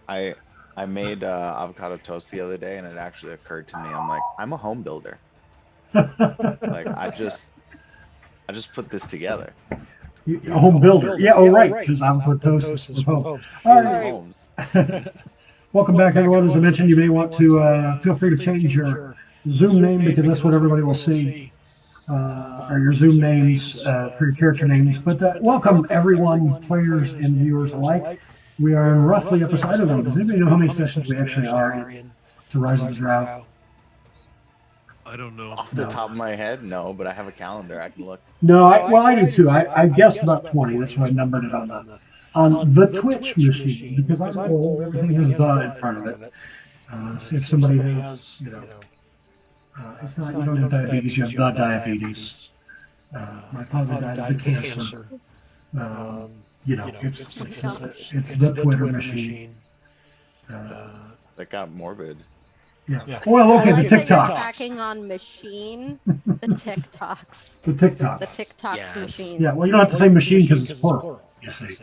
I I made avocado toast the other day, and it actually occurred to me. I'm like, I'm a home builder. Like I just put this together. A home builder. Yeah, oh, right, because avotosis with home. All Is right. homes. Welcome back, everyone. As I mentioned, you may want to feel free to change your Zoom name because that's what everybody will see, or your Zoom names for your character names. But welcome, everyone, players and viewers alike. We are in roughly episode. I don't know. Does anybody know how many sessions we actually are in to Rise of the Drow? I don't know. Off the top of my head, no, but I have a calendar. I can look. No, I do too. I guessed about 20. That's why I numbered it on the Twitch machine because I'm old. Everything has the in front of it. See if somebody has, it's not, you don't have diabetes, you have the diabetes. My father died of the cancer. It's the Twitter machine. That got morbid. Yeah. Well, okay, I like the that you're TikToks. hacking on machine. The TikToks. The TikToks. The TikToks Yes. machine. Yeah, well, you don't have to say machine because it's plural, you see.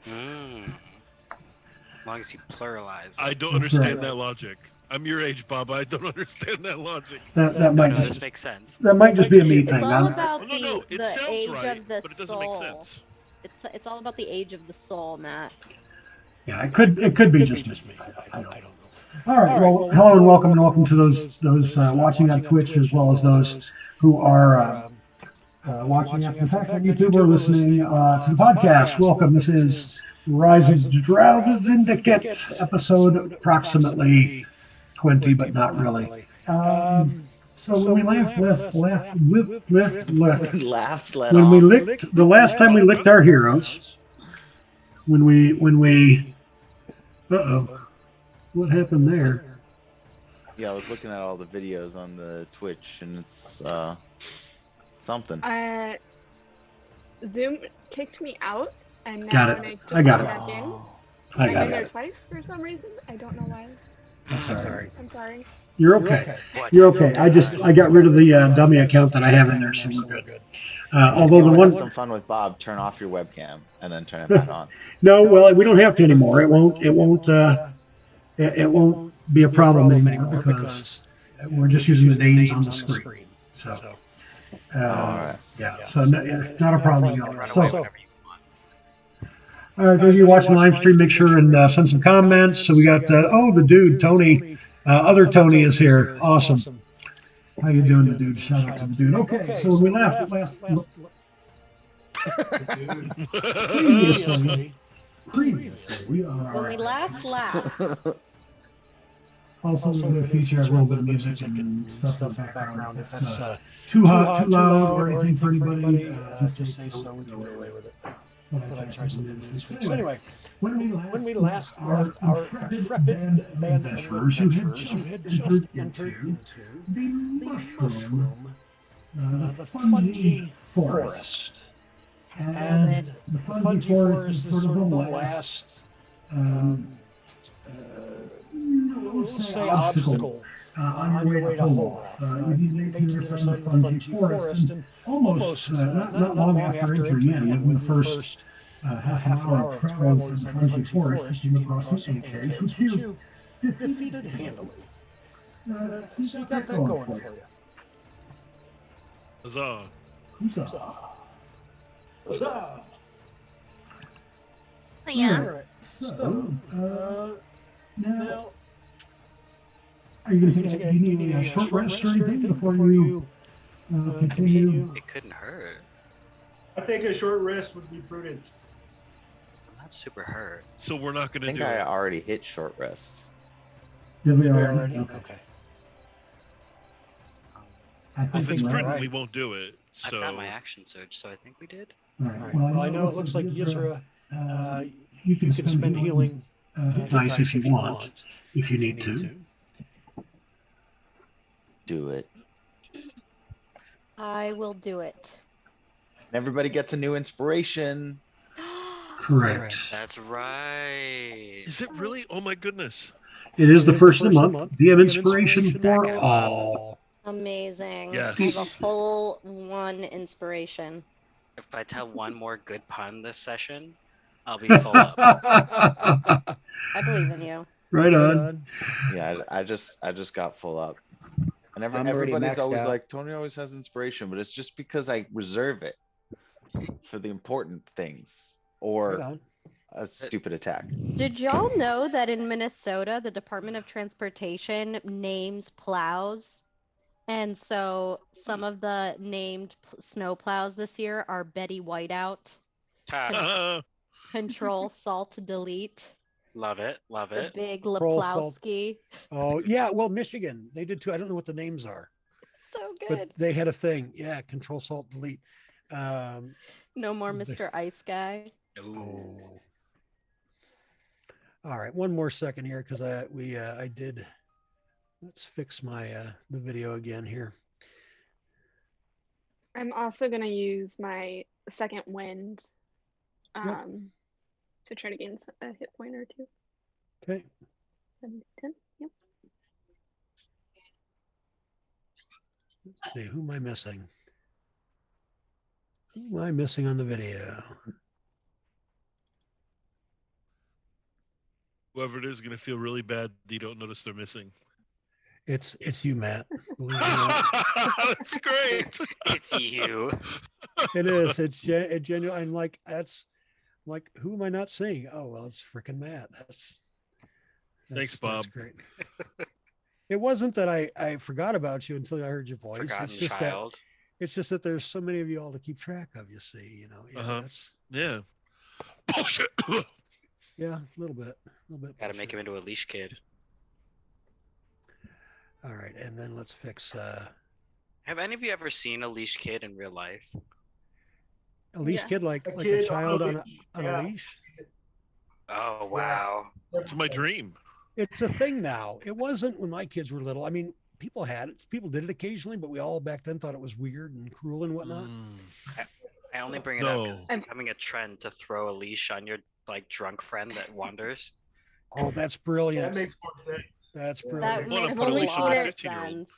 As long as you pluralize. I don't That's understand right. that logic. I'm your age, Bob. I don't understand that logic. That might This just makes sense. be a me It's thing. all I'm- about Oh, no, it the sounds age right, of the but it doesn't make soul. sense. It's all about the age of the soul, Matt. Yeah, it could be just me. I don't know. All right. Well, hello and welcome to those watching on Twitch as well as those who are watching after the fact on YouTube or listening to the podcast. Welcome. This is Rise of the Drow, the Zyndicate, episode approximately 20, but not really. So when we laughed, Laughed, let when we off. licked the last time we licked our heroes, when we what happened there? Yeah, I was looking at all the videos on the Twitch, and it's something. Zoom kicked me out, and now Got it. when I got come it. back in, I I'm got in there it. twice for some reason. I don't know why. I'm sorry. I'm sorry. You're okay. What? You're okay. I got rid of the dummy account that I have in there, so we're good. Although If the you want to have one, some fun with Bob, turn off your webcam and then turn it back on. no, well, we don't have to anymore. It won't be a problem anymore because we're just using the names on the screen. So, All right. yeah. So not a problem at all. Run So, away whenever you want. all right, those of you watching the live stream, make sure and send some comments. So we got the dude Tony, other Tony is here. Awesome. How you doing, the dude? Shout out to the dude. Okay, so when we last previously we When are we last laughed, also going to feature a little bit of music and stuff in the background. If it's too hot, too loud, or anything for anybody, just say so. We can go away with it. But I try something this week. So anyway, when we last our intrepid band adventurers who had just entered into the mushroom, the fungi forest. And the fungi forest is sort of the last, we'll say obstacle on your way to Holoth. You need to make your son the fungi forest, and almost not long after entering in, within the first half an hour of travel through the fungi forest, you came across some AKs, which you defeated handily. So you got that going for you. Huzzah. Huzzah. Huzzah. yeah. All right. So, now, are you going to take? Do you need a short rest or anything before you continue? It couldn't hurt. I think a short rest would be prudent. I'm not super hurt. So we're not I going to think do I it. already hit short rest. Did we already? Okay. I If think it's we're prudent, all right. we won't do it. I've So got my action surge, so I think we did. All right. Well, I know it looks like Yisra, you can spend healing dice if you want, if you need to. Do it. I will do it. Everybody gets a new inspiration. Correct. That's right. is it really? Oh my goodness. It is the first of the month. DM inspiration for all. Amazing. Yes. I have a full 1 inspiration. If I tell one more good pun this session, I'll be full up. I believe in you. Right on. Yeah, I just got full up. And I'm already everybody's maxed always out. like, Tony always has inspiration, but it's just because I reserve it for the important things Right or on. a stupid attack. Did y'all know that in Minnesota, the Department of Transportation names plows? And so some of the named snow plows this year are Betty Whiteout, Ha, Control Salt Delete, love it. Love the it. Big Control Salt. Leplowski. Oh, yeah. Well, Michigan, they did too. I don't know what the names are, So but good. they had a thing. Yeah. Control Salt Delete. No more the- Mr. Ice Guy. Ooh. Oh. All right. One more second here because I did. Let's fix my the video again here. I'm also gonna use my second wind to try to gain a hit point or two. Okay. 7 to 10. Yep. Let's see. Who am I missing? Who am I missing on the video? Whoever it is going to feel really bad that you don't notice they're missing. It's you, Matt. Believe it or not. That's great. It's you. It is. It's genuine. I'm like, who am I not seeing? Oh, well, it's freaking Matt. Thanks, That's Bob. great. It wasn't that I forgot about you until I heard your voice. Forgotten It's just child. it's just that there's so many of you all to keep track of, you see, Yeah, Uh-huh. that's Yeah. Bullshit. yeah, a little bit. Got to make him into a leash kid. All right, and then let's fix Have any of you ever seen a leash kid in real life? a leash Yeah. kid like A a kid child on leash, a yeah. leash. Oh wow. It's my dream. It's a thing now. It wasn't when my kids were little. I mean, people had it. People did it occasionally, but we all back then thought it was weird and cruel and whatnot. I only bring it up No. because it's becoming a trend to throw a leash on your like drunk friend that wanders. Oh, that's brilliant. That makes more sense. That's That brilliant. That wanna makes put a a leash on lot a of 15-year-old. sense.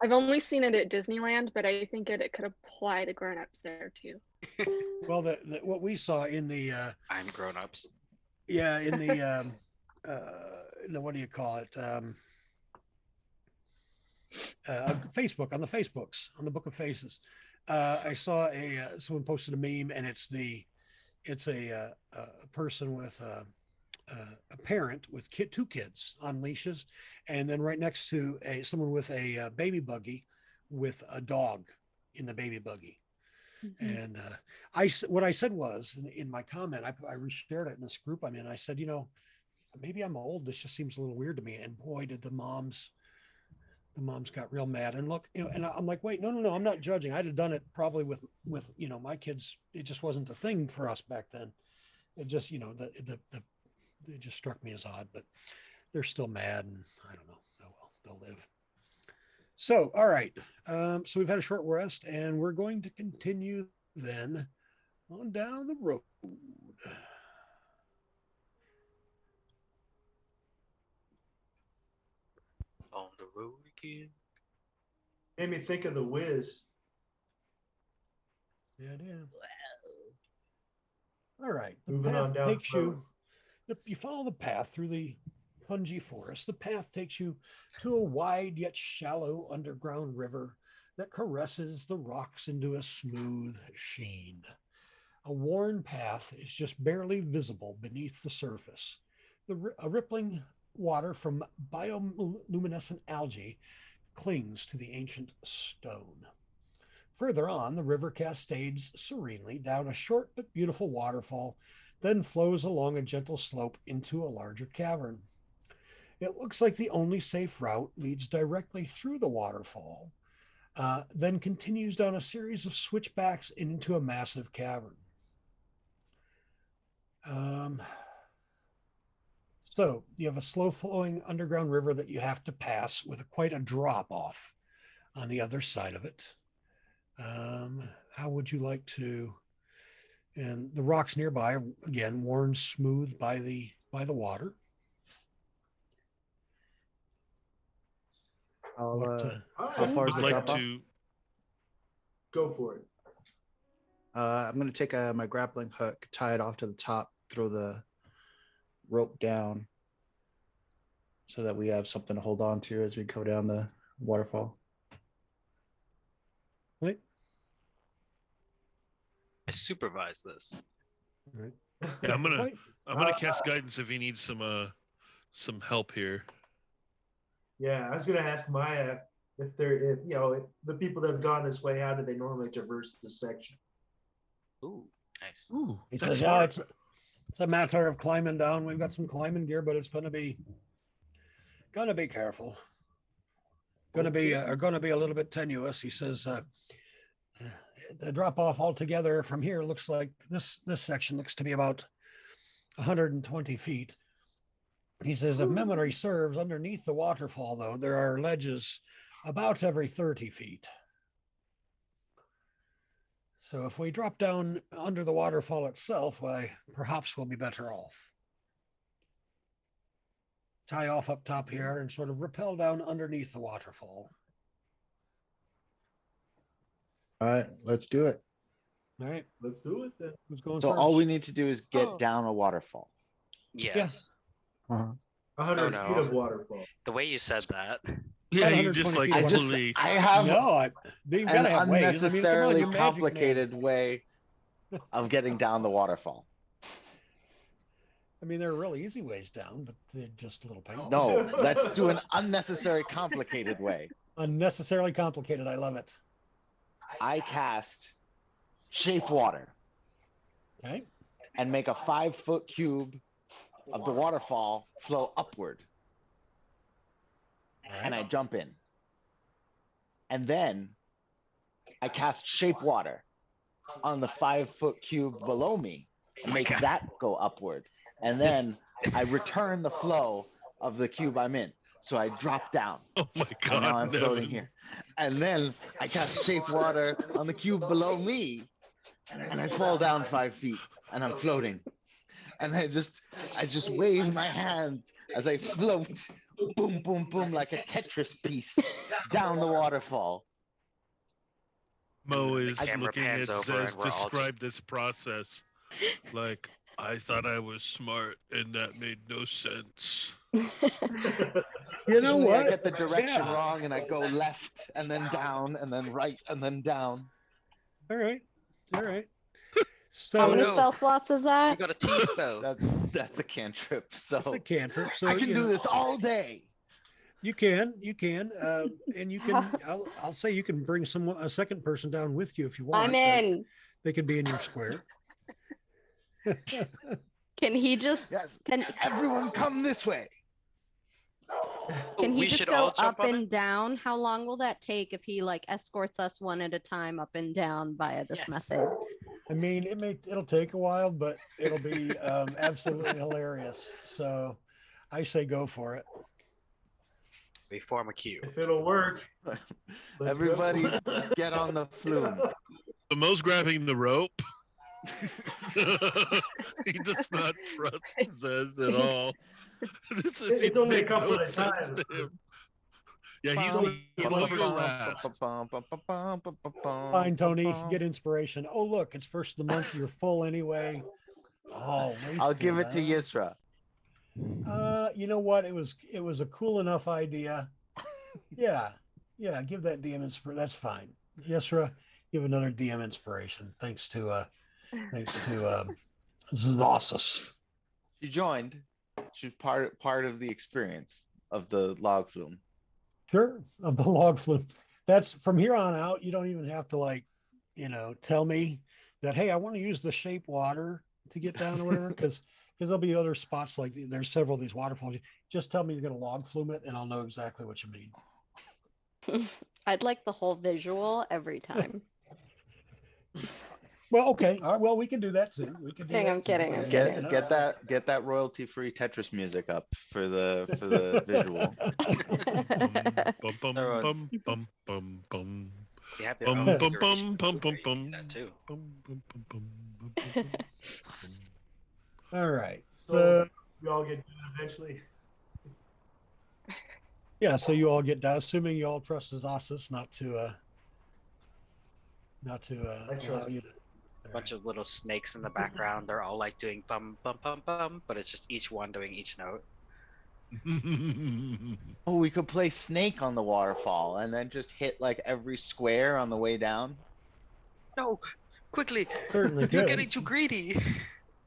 I've only seen it at Disneyland, but I think it could apply to grown-ups there too. Well, what we saw in the I'm grown-ups. yeah in the what do you call it Facebook, on the Facebooks, on the Book of Faces, I saw someone posted a meme, and it's a person with a parent with two kids on leashes, and then right next to someone with a baby buggy with a dog in the baby buggy. And what I said was in my comment, I reshared it in this group I'm in. I said, maybe I'm old. This just seems a little weird to me. And boy, did the moms got real mad. And look, and I'm like, wait, no, I'm not judging. I'd have done it probably with my kids. It just wasn't a thing for us back then. It just, it just struck me as odd, but they're still mad, and I don't know. Oh well, they'll live. So, all right. So we've had a short rest, and we're going to continue then on down the road. On the road again. Made me think of the Wiz. Yeah, it is. All right. The Moving path on down takes the road. you follow the path through the pungy forest. The path takes you to a wide yet shallow underground river that caresses the rocks into a smooth sheen. A worn path is just barely visible beneath the surface. A rippling water from bioluminescent algae clings to the ancient stone. Further on, the river cascades serenely down a short but beautiful waterfall, then flows along a gentle slope into a larger cavern. It looks like the only safe route leads directly through the waterfall, then continues down a series of switchbacks into a massive cavern. So you have a slow-flowing underground river that you have to pass with quite a drop-off on the other side of it. How would you like to? And the rocks nearby, again, worn smooth by the water. How I far is Would the like drop off? to. Go for it. I'm going to take my grappling hook, tie it off to the top throw the rope down so that we have something to hold on to as we go down the waterfall. Right. I supervise this. Right. Yeah, I'm gonna Wait. cast guidance if he needs some help here. Yeah, I was gonna ask Maya if the people that have gone this way, how do they normally traverse this section? Ooh, nice. Ooh, He that's says, "Yeah, smart. it's a matter of climbing down. We've got some climbing gear, but it's gonna be careful. Gonna be a little bit tenuous." He says, "The drop off altogether from here looks like this section looks to be about 120 feet." He says, "If memory serves, underneath the waterfall, though, there are ledges about every 30 feet. So if we drop down under the waterfall itself, why, perhaps we'll be better off. Tie off up top here and sort of rappel down underneath the waterfall." All right, let's do it. All right, Let's do it then. who's going So first? all we need to do is get Oh. down a waterfall. Yeah. Yes. 100 no. feet of waterfall. The way you said that. Yeah, you 120 just like feet I away. just, completely. I have No, you've got an to have ways. I mean, come on, unnecessarily you're Magic Man. complicated way of getting down the waterfall. I mean, there are really easy ways down, but they're just a little painful. No, let's do an unnecessary complicated way. Unnecessarily complicated. I love it. I cast Shape Water Okay. and make a 5-foot cube of the waterfall flow upward. All right. And I jump in. And then I cast Shape Water on the 5-foot cube below me and make that go upward. And then I return the flow of the cube I'm in. So I drop down. Oh my god! And now I'm floating Nevin. here. And then I cast Shape Water on the cube below me. And I fall down 5 feet and I'm floating. And I just wave my hand as I float, boom, boom, boom, like a Tetris piece down the waterfall. Mo is camera looking at pans over Zez and we're all describe this process like, I thought I was smart and that made no sense. You know Usually what? I get the direction Yeah. wrong and I go left and then down and then right and then down. All right. All right. So How many no. spell slots is You that? got a T spell. That's a cantrip. So a cantrip. So I can you do know, this all day. You can, and you can. I'll say you can bring a second person down with you if you want. I'm in. They can be in your square. Can he just Yes. can Everyone come this way. can he We just should go all jump up on and it? down? How long will that take if he like escorts us one at a time up and down via this Yes. method? I mean, it'll take a while, but it'll be absolutely hilarious. So, I say go for it. We form a queue. If it'll work. let's go. Everybody get on the flume. So Mo's grabbing the rope. He does not trust Zez at all. It's only a makes couple no at a sense time. to him. Yeah, he's Bum, the bum, longer bum, last. Fine, Tony, get inspiration. Oh, look, it's first of the month. You're full anyway. Oh, I'll give wasted, it to Yisra. You know what? It was a cool enough idea. Yeah, give that DM inspiration. That's fine. Yesra, give another DM inspiration. Thanks to Zossus. She joined. She's part of the experience of the log flume. Sure, of the log flume. That's from here on out. You don't even have to tell me that, hey, I want to use the shape water to get down or whatever, because there'll be other spots like there's several of these waterfalls. Just tell me you're going to log flume it, and I'll know exactly what you mean. I'd like the whole visual every time. Well, okay. All right. Well, we can do that too. We can do that I'm too. kidding, I'm Yeah, kidding. Get that royalty-free Tetris music up for the visual. Bum, bum, So, bum, bum, bum, bum. You have your Bum, own bum, duration. bum, bum, bum, You can do bum. that too. Bum, bum, bum, bum, bum, bum. All right. So we all get done eventually. Yeah, so you all get down, assuming you all trust Zossus not to I allow trust you to A bunch of little snakes in the background. They're all like doing bum bum bum bum, but it's just each one doing each note. Oh, we could play Snake on the waterfall and then just hit like every square on the way down. No, quickly! Certainly You're could. getting too greedy.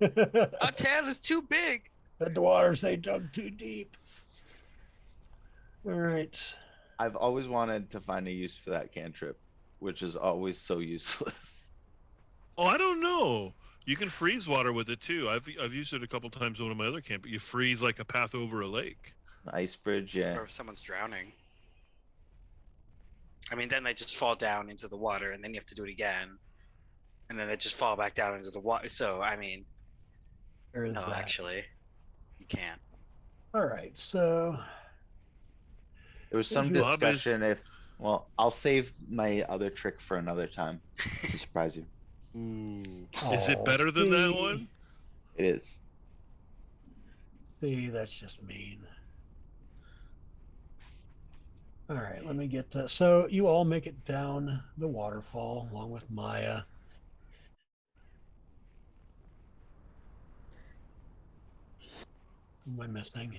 Our tail is too big. Let the water say dug too deep. All right. I've always wanted to find a use for that cantrip, which is always so useless. Oh, I don't know. You can freeze water with it too. I've used it a couple times in one of my other camp. But you freeze like a path over a lake. Ice bridge, yeah. Or if someone's drowning. I mean, then they just fall down into the water, and then you have to do it again, and then they just fall back down into the water. So, I mean, There is no, that. actually, you can't. All right. So There was some If you- Bob is- discussion if, well, I'll save my other trick for another time to surprise you. Ooh. Is it better than that one? It is. See, that's just mean. All right, let me get to, so you all make it down the waterfall along with Maya. Who am I missing?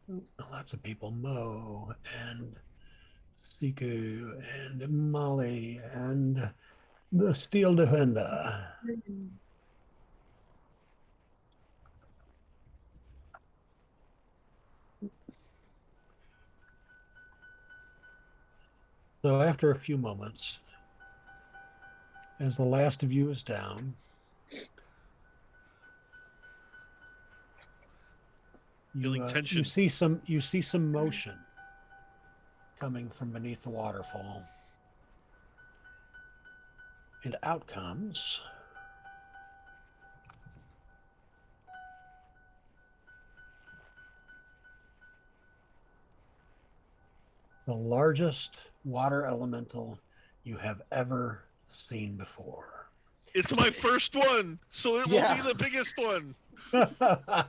Ooh, lots of people. Mo and Siku and Molly and the Steel Defender. So after a few moments, as the last of you is down, Feeling tension. you see some motion coming from beneath the waterfall. And out comes the largest water elemental you have ever seen before. It's my first one, so it will Yeah. be the biggest one. The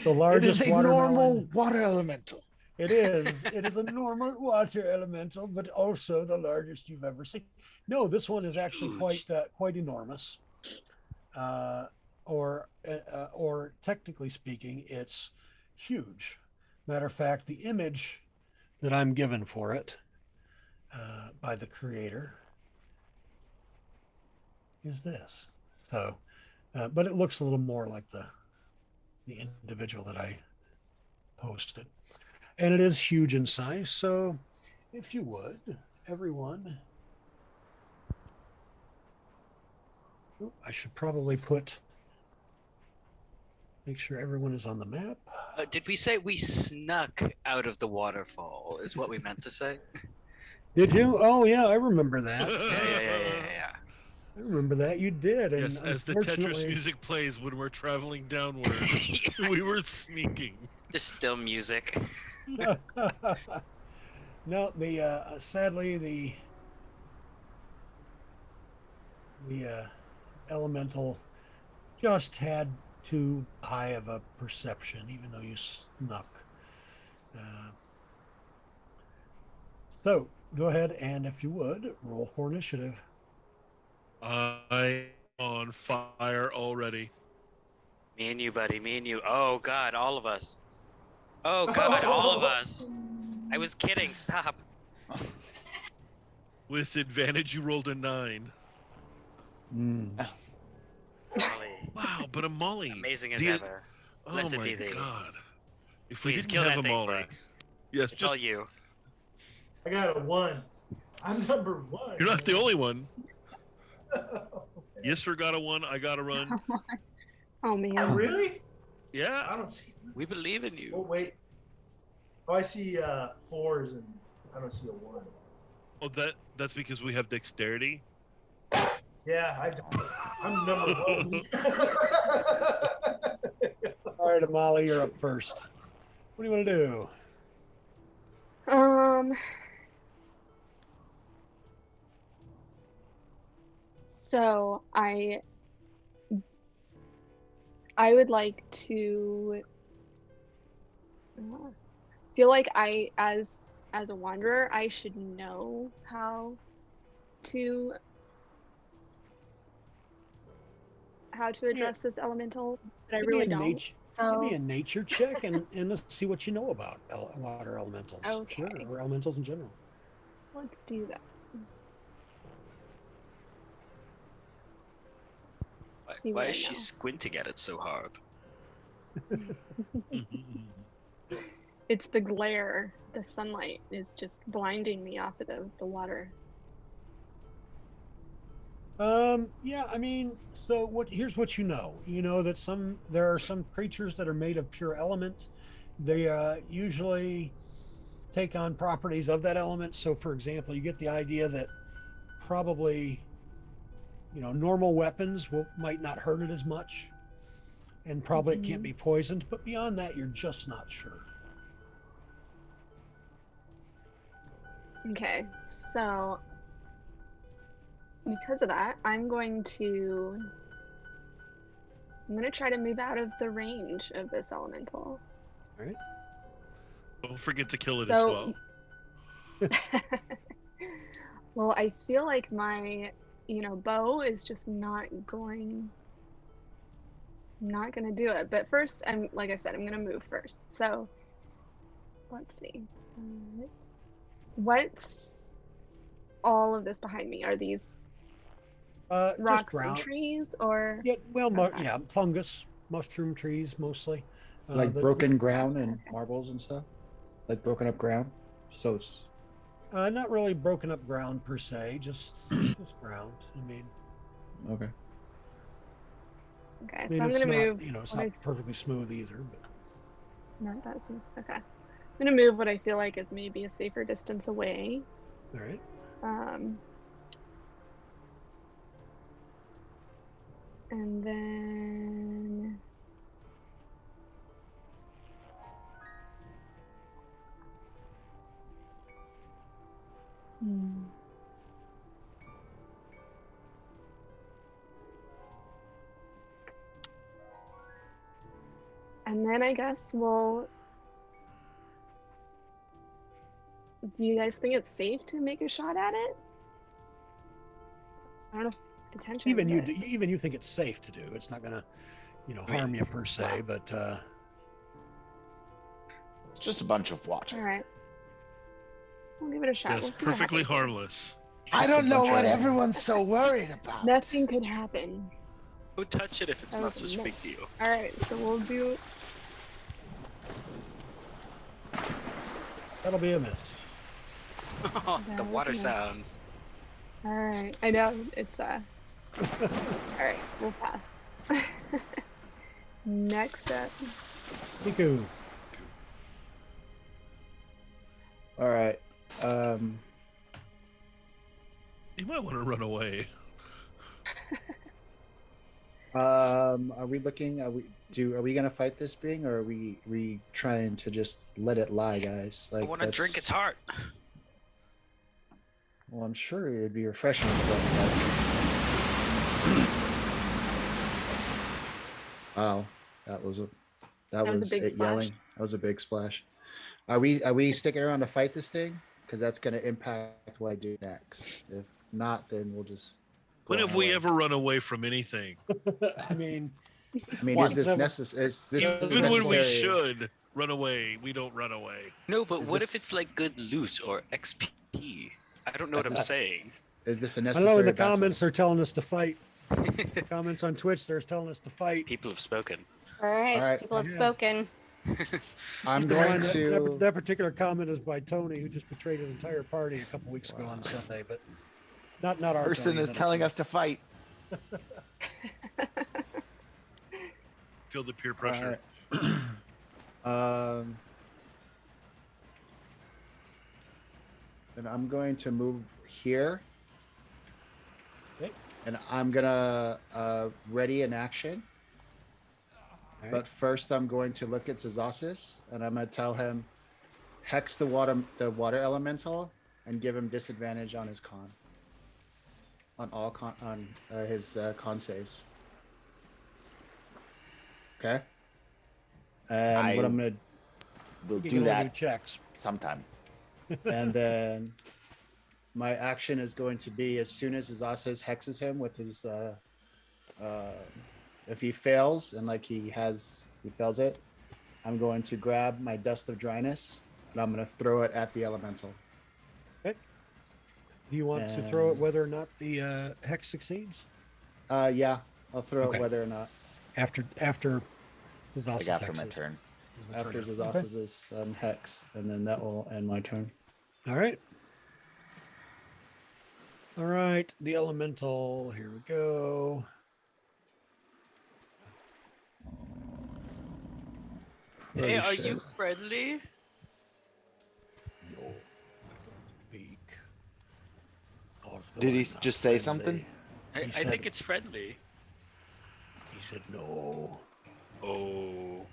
It largest is a watermelon. normal water elemental. It is. It is a normal water elemental, but also the largest you've ever seen. No, this one is actually quite enormous. Or technically speaking, it's huge. Matter of fact, the image that I'm given for it by the creator is this. So, but it looks a little more like the individual that I posted. And it is huge in size. So if you would, everyone, I should probably make sure everyone is on the map. Did we say we snuck out of the waterfall? Is what we meant to say? Did you? Oh yeah, I remember that. Yeah. I remember that you did. And Yes, as the Tetris music plays when we're traveling downward, we were sneaking. There's still music. No, sadly the elemental just had too high of a perception, even though you snuck. So go ahead and, if you would, roll for initiative. I'm on fire already. Me and you, buddy. Me and you. Oh God, all of us. Oh God, all of us. I was kidding. Stop. With advantage, you rolled a 9. Molly. Wow, but a Molly. Amazing as The- ever. Oh Blessed my be thee. God. If we Please didn't kill have that a thing, Molly. folks. Yes, It's all just you. I got a 1. I'm number 1. you're not the only one. Yisra got a 1, I got a run. Oh Oh, man. really? Yeah. I don't see. We believe in you. Oh wait. Oh, I see 4s and I don't see a 1. Oh, that's because we have dexterity. Yeah, I'm number 1. All right, Amali, you're up first. What do you want to do? So I would like to feel like as a wanderer, I should know how to how to address this elemental, but I Give me really a don't. Give me a nature check and let's see what you know about water elementals. Okay. Sure, or elementals in general. Let's do that. See what Why I is she know. squinting at it so hard? It's the glare. The sunlight is just blinding me off of the water. Yeah, I mean, so here's what you know. You know that there are some creatures that are made of pure element. They usually take on properties of that element. So for example, you get the idea that probably, normal weapons might not hurt it as much. And probably it can't be poisoned, but beyond that, you're just not sure. Okay, so because of that, I'm going to try to move out of the range of this elemental. All right. Don't forget to kill it as well. Well, I feel like my, bow is just not going to do it. But first, like I said, I'm going to move first. So let's see. What's all of this behind me? Are these rocks and trees, or? Yeah, well, yeah, fungus, mushroom trees mostly. Like broken ground and marbles and stuff? Like broken up ground? So it's... not really broken up ground per se, just ground. I mean... Okay. Okay, so I'm going to move... it's not perfectly smooth either, but... Not that smooth. Okay. I'm going to move what I feel like is maybe a safer distance away. All right. And then... And then I guess we'll... Do you guys think it's safe to make a shot at it? I don't know if detention. Even you think it's safe to do. It's not gonna, harm you per se, but it's just a bunch of water. All right. We'll give it a shot. It's perfectly harmless. I don't know what everyone's so worried about. Nothing could happen. Go touch it if it's not such a big deal. All right, so we'll do. That'll be a miss. The water sounds. All right, I know it's All right, we'll pass. Next up. Miku. All right. You might want to run away. Are we looking? Are we gonna fight this being, or are we trying to just let it lie, guys? I want to drink its heart. Well, I'm sure it would be refreshing. Wow, that was a big it splash. yelling. That was a big splash. Are we sticking around to fight this thing? Because that's gonna impact what I do next. If not, then we'll just. When have we ever run away from anything? I mean, is this necessary? Even when we should run away, we don't run away. No, but what if it's like good loot or XP? I don't know what I'm saying. Is this a I necessary? know in the comments they're telling us to fight. Comments on Twitch, they're telling us to fight. People have spoken. All right. People have spoken. I'm going to. That particular comment is by Tony, who just betrayed his entire party a couple weeks ago on Sunday, but not our person Tony, is telling us to fight. Feel the peer pressure. And I'm going to move here. Okay. And I'm gonna ready an action. Right. But first, I'm going to look at Zazasis, and I'm gonna tell him, hex the water elemental, and give him disadvantage on his con. On his con saves. Okay. And what I'm gonna We'll do that checks sometime. And then my action is going to be as soon as Zazasis hexes him with his If he fails and like he fails it, I'm going to grab my Dust of Dryness and I'm going to throw it at the elemental. Okay. Do you want to throw it whether or not the hex succeeds? Yeah, I'll throw it whether or not. After Zazas' after my turn. After Zazas' hex, and then that will end my turn. All right. All right, the elemental. Here we go. Hey, are you friendly? No. Speak. Did he just say something? I think it's friendly. He said no. Oh.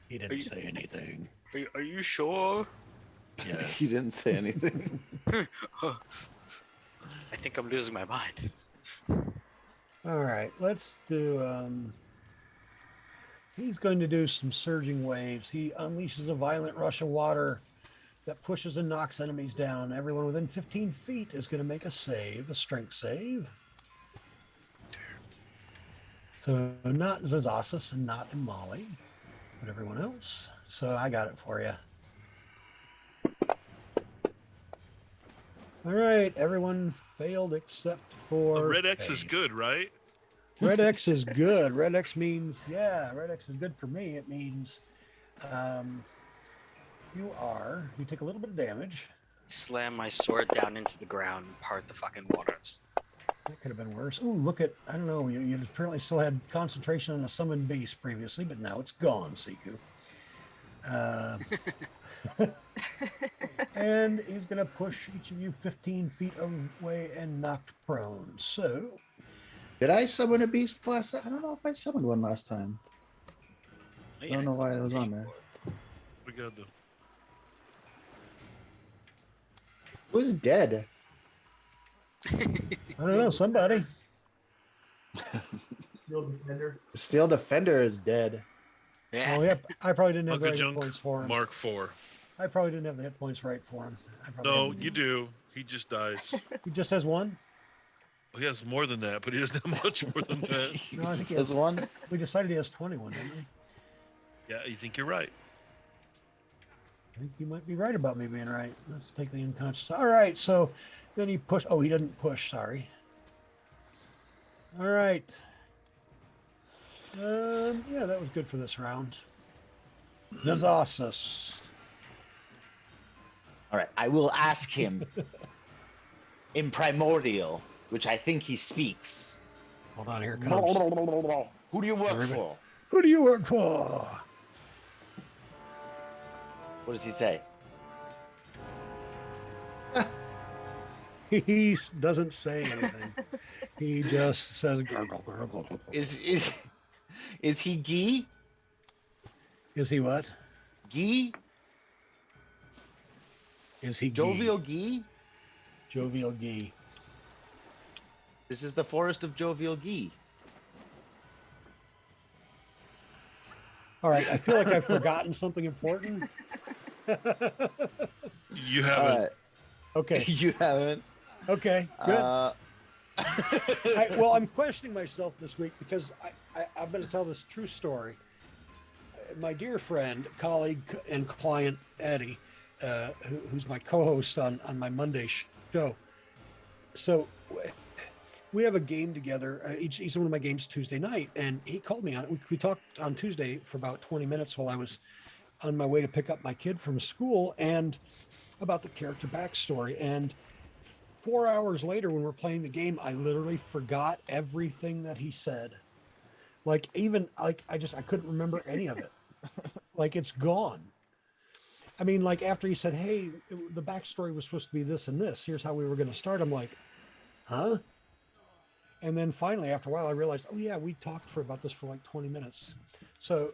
He didn't say anything. Are you sure? Yeah. He didn't say anything. I think I'm losing my mind. All right, let's do. He's going to do some surging waves. He unleashes a violent rush of water that pushes and knocks enemies down. Everyone within 15 feet is going to make a strength save. So not Zazas and not Imali, but everyone else. So I got it for you. All right, everyone failed except for Red X is Faith. good, right? Red X is good. Red X means, Red X is good for me. It means you take a little bit of damage. Slam my sword down into the ground and part the fucking waters. That could have been worse. Oh, look at, I don't know, you apparently still had concentration on a summoned beast previously, but now it's gone, Siku. And he's going to push each of you 15 feet away and knocked prone. So, did I summon a beast last time? I don't know if I summoned one last time. Oh, I don't know why it was on there. We got the. Who's dead? I don't know, somebody. Steel Defender. Steel Defender is dead. Yeah. Oh, yep. I probably didn't have the Uncle right hit Junk points for him. Mark IV. I probably didn't have the hit points right for him. No, you do. He just dies. He just has one? He has more than that, but he doesn't have much more than that. No, I think he There's has one. We decided he has 21, didn't we? Yeah, you think you're right. I think you might be right about me being right. Let's take the unconscious. All right, so then he pushed. Oh, he didn't push. Sorry. All right. Yeah, that was good for this round. Zazas. All right, I will ask him in primordial, which I think he speaks. Hold on, here it comes. Who do you work for? Who do you work for? What does he say? He doesn't say anything. He just says. Is he Gee? Is he what? Gee? Is he Jovial Gee? Jovial Gee. This is the forest of Jovial Gee. All right, I feel like I've forgotten something important. You haven't. Okay. You haven't. Okay, good. Well, I'm questioning myself this week because I'm going to tell this true story. My dear friend, colleague, and client, Eddie, who's my co-host on my Monday show. So we have a game together. He's one of my games Tuesday night, and he called me on it. We talked on Tuesday for about 20 minutes while I was on my way to pick up my kid from school and about the character backstory. And 4 hours later, when we're playing the game, I literally forgot everything that he said. I couldn't remember any of it. Like, it's gone. I mean, like, after he said, hey, the backstory was supposed to be this and this, here's how we were going to start. I'm like, huh? And then finally, after a while, I realized, oh yeah, we talked about this for like 20 minutes. So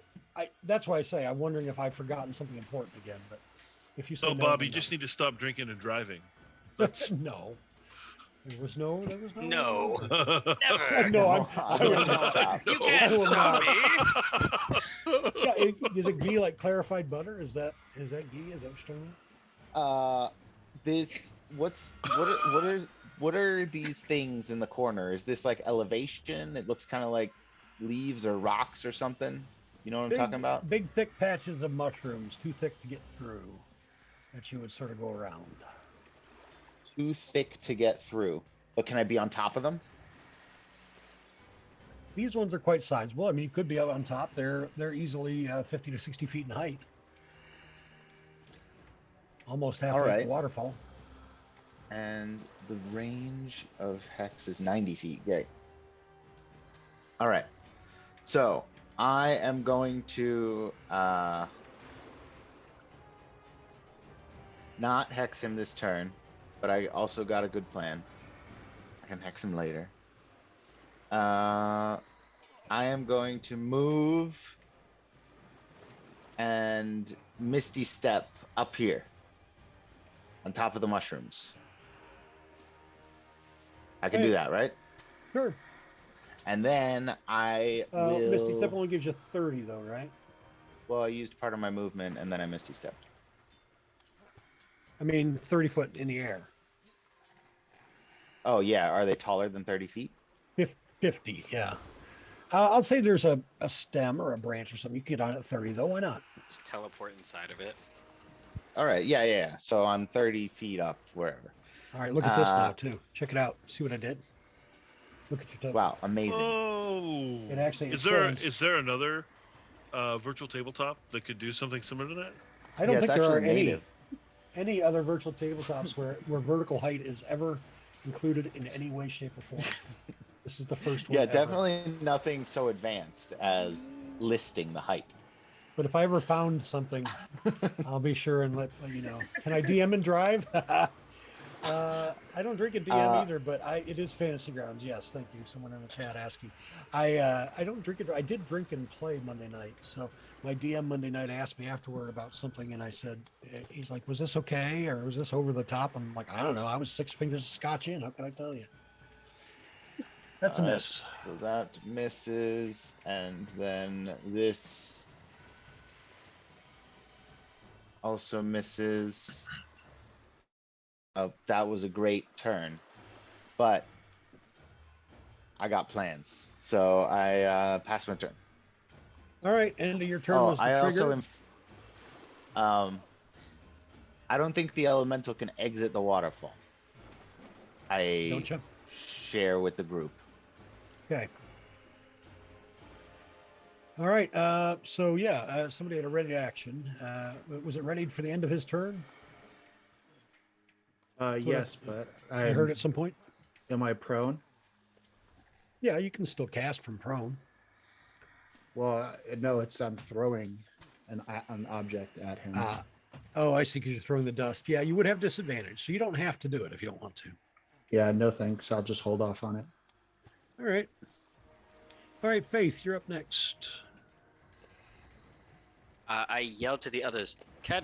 that's why I say I'm wondering if I've forgotten something important again. But if you say No, no, Bob, then you no. just need to stop drinking and driving. No. There was no. No. Never. No, I will not. You can't stop me. Yeah, is it ghee like clarified butter? Is that ghee? Is that what you're talking What are these things in the corner? Is this like elevation? It looks kind of like leaves or rocks or something. You know what I'm talking about? Big thick patches of mushrooms, too thick to get through, that you would sort of go around. Too thick to get through. But can I be on top of them? These ones are quite sizable. I mean, you could be out on top. They're easily 50 to 60 feet in height. Almost halfway right. up the waterfall. And the range of Hex is 90 feet. Great. All right. So I am going to not Hex him this turn, but I also got a good plan. I can Hex him later. I am going to move and Misty Step up here on top of the mushrooms. I can do that, right? Sure. And then I will... Misty Step only gives you 30 though, right? Well, I used part of my movement and then I Misty Stepped. I mean, 30 foot in the air. Oh, yeah. Are they taller than 30 feet? 50, yeah. I'll say there's a stem or a branch or something. You can get on at 30 though. Why not? Just teleport inside of it. All right. Yeah. So I'm 30 feet up wherever. All right, look at this now too. Check it out. See what I did? Look at your toe. Wow, amazing. Oh. It actually is there another virtual tabletop that could do something similar to that? I don't think there are native. any other virtual tabletops where vertical height is ever included in any way, shape, or form. This is the first one. Yeah, ever. definitely nothing so advanced as listing the height. But if I ever found something, I'll be sure and let you know. Can I DM and drive? I don't drink and DM either, but it is Fantasy Grounds. Yes, thank you. Someone in the chat asking. I don't drink it. I did drink and play Monday night. So my DM Monday night asked me afterward about something, and I said, he's like, "Was this okay, or was this over the top?" I'm like, "I don't know. I was 6 fingers of scotch in. How can I tell you?" That's a miss. So that misses, and then this also misses. That was a great turn, but I got plans, so I passed my turn. All right, end of your turn was the I trigger. also I don't think the elemental can exit the waterfall. Don't you? Share with the group. Okay. All right. So yeah, somebody had a ready action. Was it ready for the end of his turn? Yes, but I heard at some point. Am I prone? Yeah, you can still cast from prone. Well, no, I'm throwing an object at him. Oh, I see, because you're throwing the dust. Yeah, you would have disadvantage, so you don't have to do it if you don't want to. Yeah, no thanks. I'll just hold off on it. All right. All right, Faith, you're up next. I yelled to the others, Can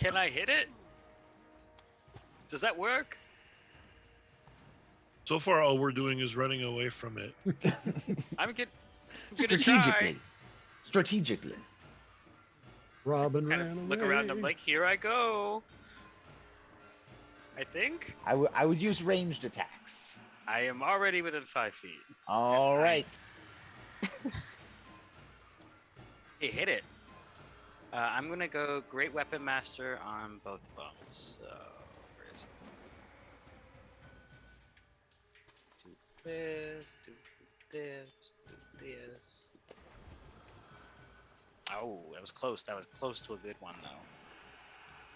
I hit it? Does that work? So far, all we're doing is running away from it. I'm gonna Strategically. try. Strategically. Robin Just kind of look around. I'm like, here I go. I think I would use ranged attacks. I am already within 5 feet. All right. Hey, hit it. I'm gonna go Great Weapon Master on both of them. So where is it? Do this, do this, do this. Oh, that was close. That was close to a good one though.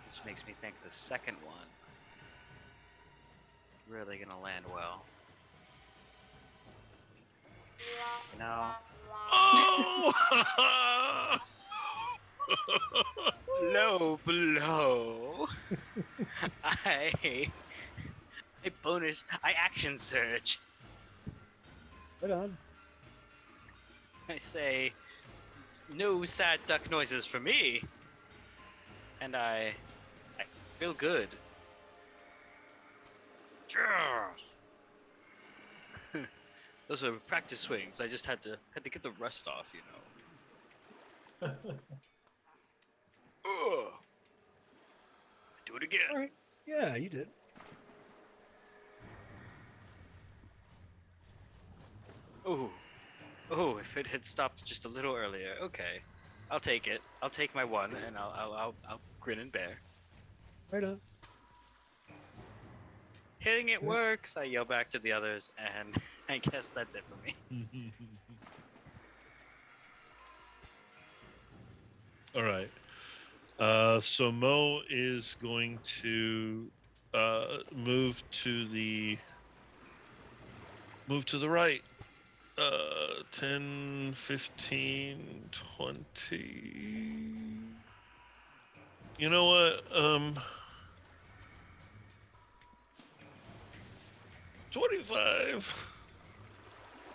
Which makes me think the second one is really gonna land well. No. Oh! Low blow. I action surge. Right on. I say, no sad duck noises for me. And I feel good. Those were practice swings. I just had to get the rust off, you know. Ugh. Do it again. All right. Yeah, you did. Ooh, Oh, if it had stopped just a little earlier. Okay, I'll take it. I'll take my one, and I'll grin and bear. Right on. Hitting it works. I yell back to the others, and I guess that's it for me. All right. So Mo is going to move to the right. 10, 15, 20. You know what? 25,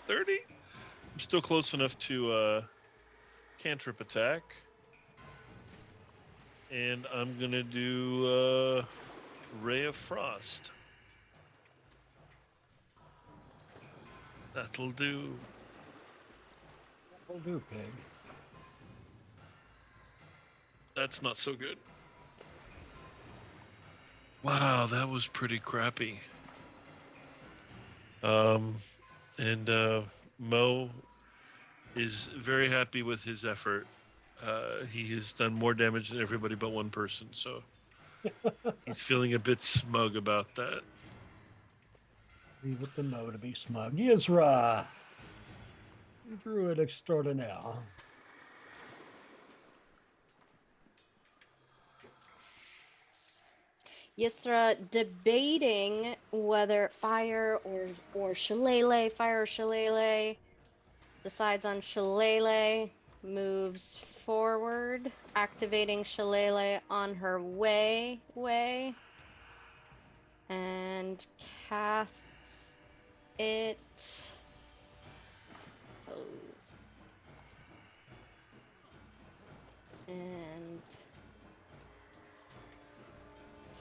30. I'm still close enough to cantrip attack. And I'm gonna do Ray of Frost. That'll do. That'll do, pig. That's not so good. Wow, that was pretty crappy. And Mo is very happy with his effort. He has done more damage than everybody but one person, so he's feeling a bit smug about that. Leave it to Mo to be smug. Yizra, druid extraordinaire. Yisra debating whether fire or shillelagh, decides on shillelagh, moves forward, activating shillelagh on her way, and casts it. And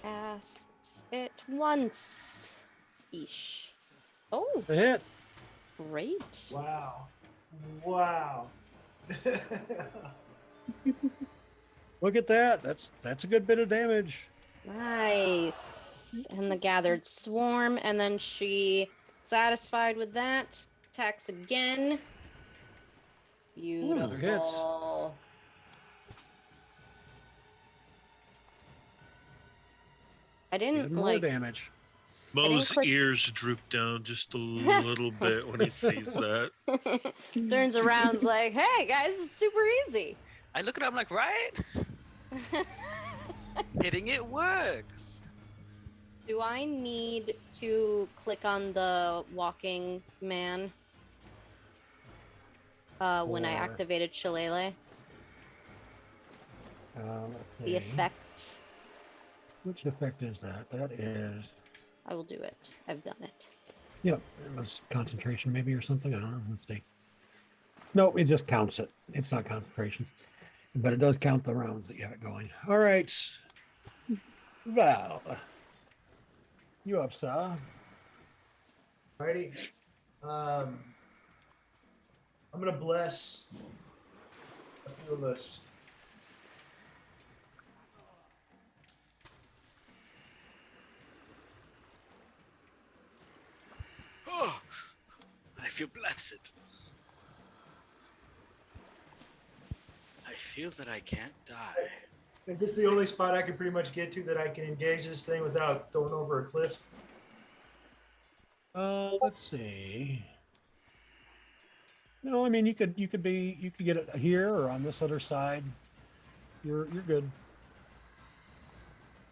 casts it once. Eesh. Oh, A hit. great. Wow. Wow. Look at that. That's a good bit of damage. Nice. And the gathered swarm, and then she, satisfied with that, attacks again. Another hit. Beautiful. I Even didn't more like. damage. Mo's click- ears droop down just a little bit when he sees that. Turns around's like, hey guys, it's super easy. I look at it, I'm like, right? Hitting it works. Do I need to click on the walking man when I Or- activated Shillelagh? Let's The see. effect. Which effect is that? That is. I will do it. I've done it. Yep, it was concentration maybe or something. I don't know. Let's see. No, it just counts it. It's not concentration, but it does count the rounds that you have it going. All right, Val, you up, sir? Alrighty. I'm gonna bless a few of us. Oh, I feel blessed. I feel that I can't die. Is this the only spot I can pretty much get to that I can engage this thing without going over a cliff? Let's see. No, I mean you could get it here or on this other side. You're good.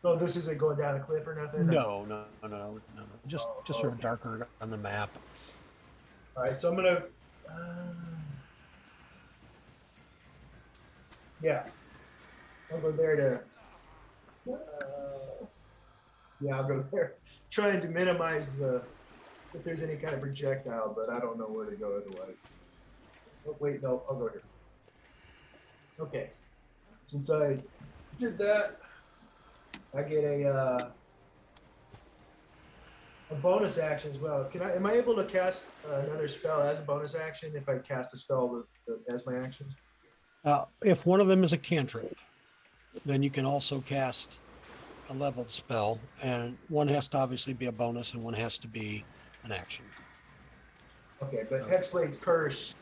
So this isn't going down a cliff or nothing? No. Just sort of okay. darker on the map. All right, so I'm gonna. Yeah, I'll go there to. Yeah, I'll go there. Trying to minimize if there's any kind of projectile, but I don't know where to go otherwise. Oh wait, no, I'll go here. Okay, since I did that, I get a bonus action as well. Am I able to cast another spell as a bonus action if I cast a spell as my action? If one of them is a cantrip, then you can also cast a leveled spell, and one has to obviously be a bonus and one has to be an action. Okay, but Hexblade's Curse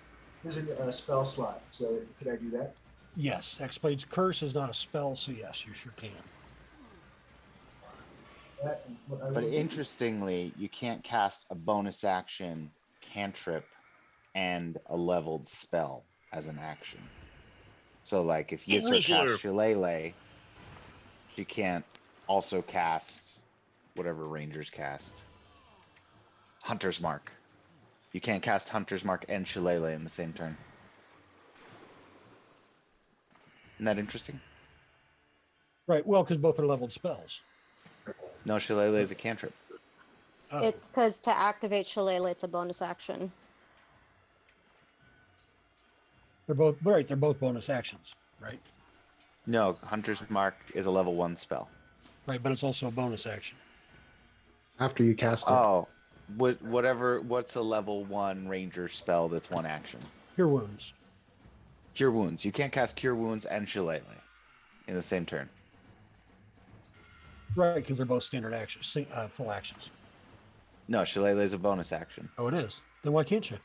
isn't a spell slot, so could I do that? Yes, X-Blade's Curse is not a spell, so yes, you sure can. That is what I But will do. interestingly, you can't cast a bonus action cantrip and a leveled spell as an action. So like if Yisra Rizzler. casts Shillelagh, she can't also cast whatever Rangers cast. Hunter's Mark. You can't cast Hunter's Mark and Shillelagh in the same turn. Isn't that interesting? Right, well, because both are leveled spells. No, Shillelagh is a cantrip. Oh, It's because to activate Shillelagh, it's a bonus action. they're both right. They're both bonus actions, right? No, Hunter's Mark is a level 1 spell. Right, but it's also a bonus action. After you cast it. Oh, what's a level 1 Ranger spell that's 1 action? Cure Wounds. Cure Wounds. You can't cast Cure Wounds and Shillelagh in the same turn. Right, because they're both standard actions, full actions. No, Shillelagh is a bonus action. Oh, it is. Then why can't you?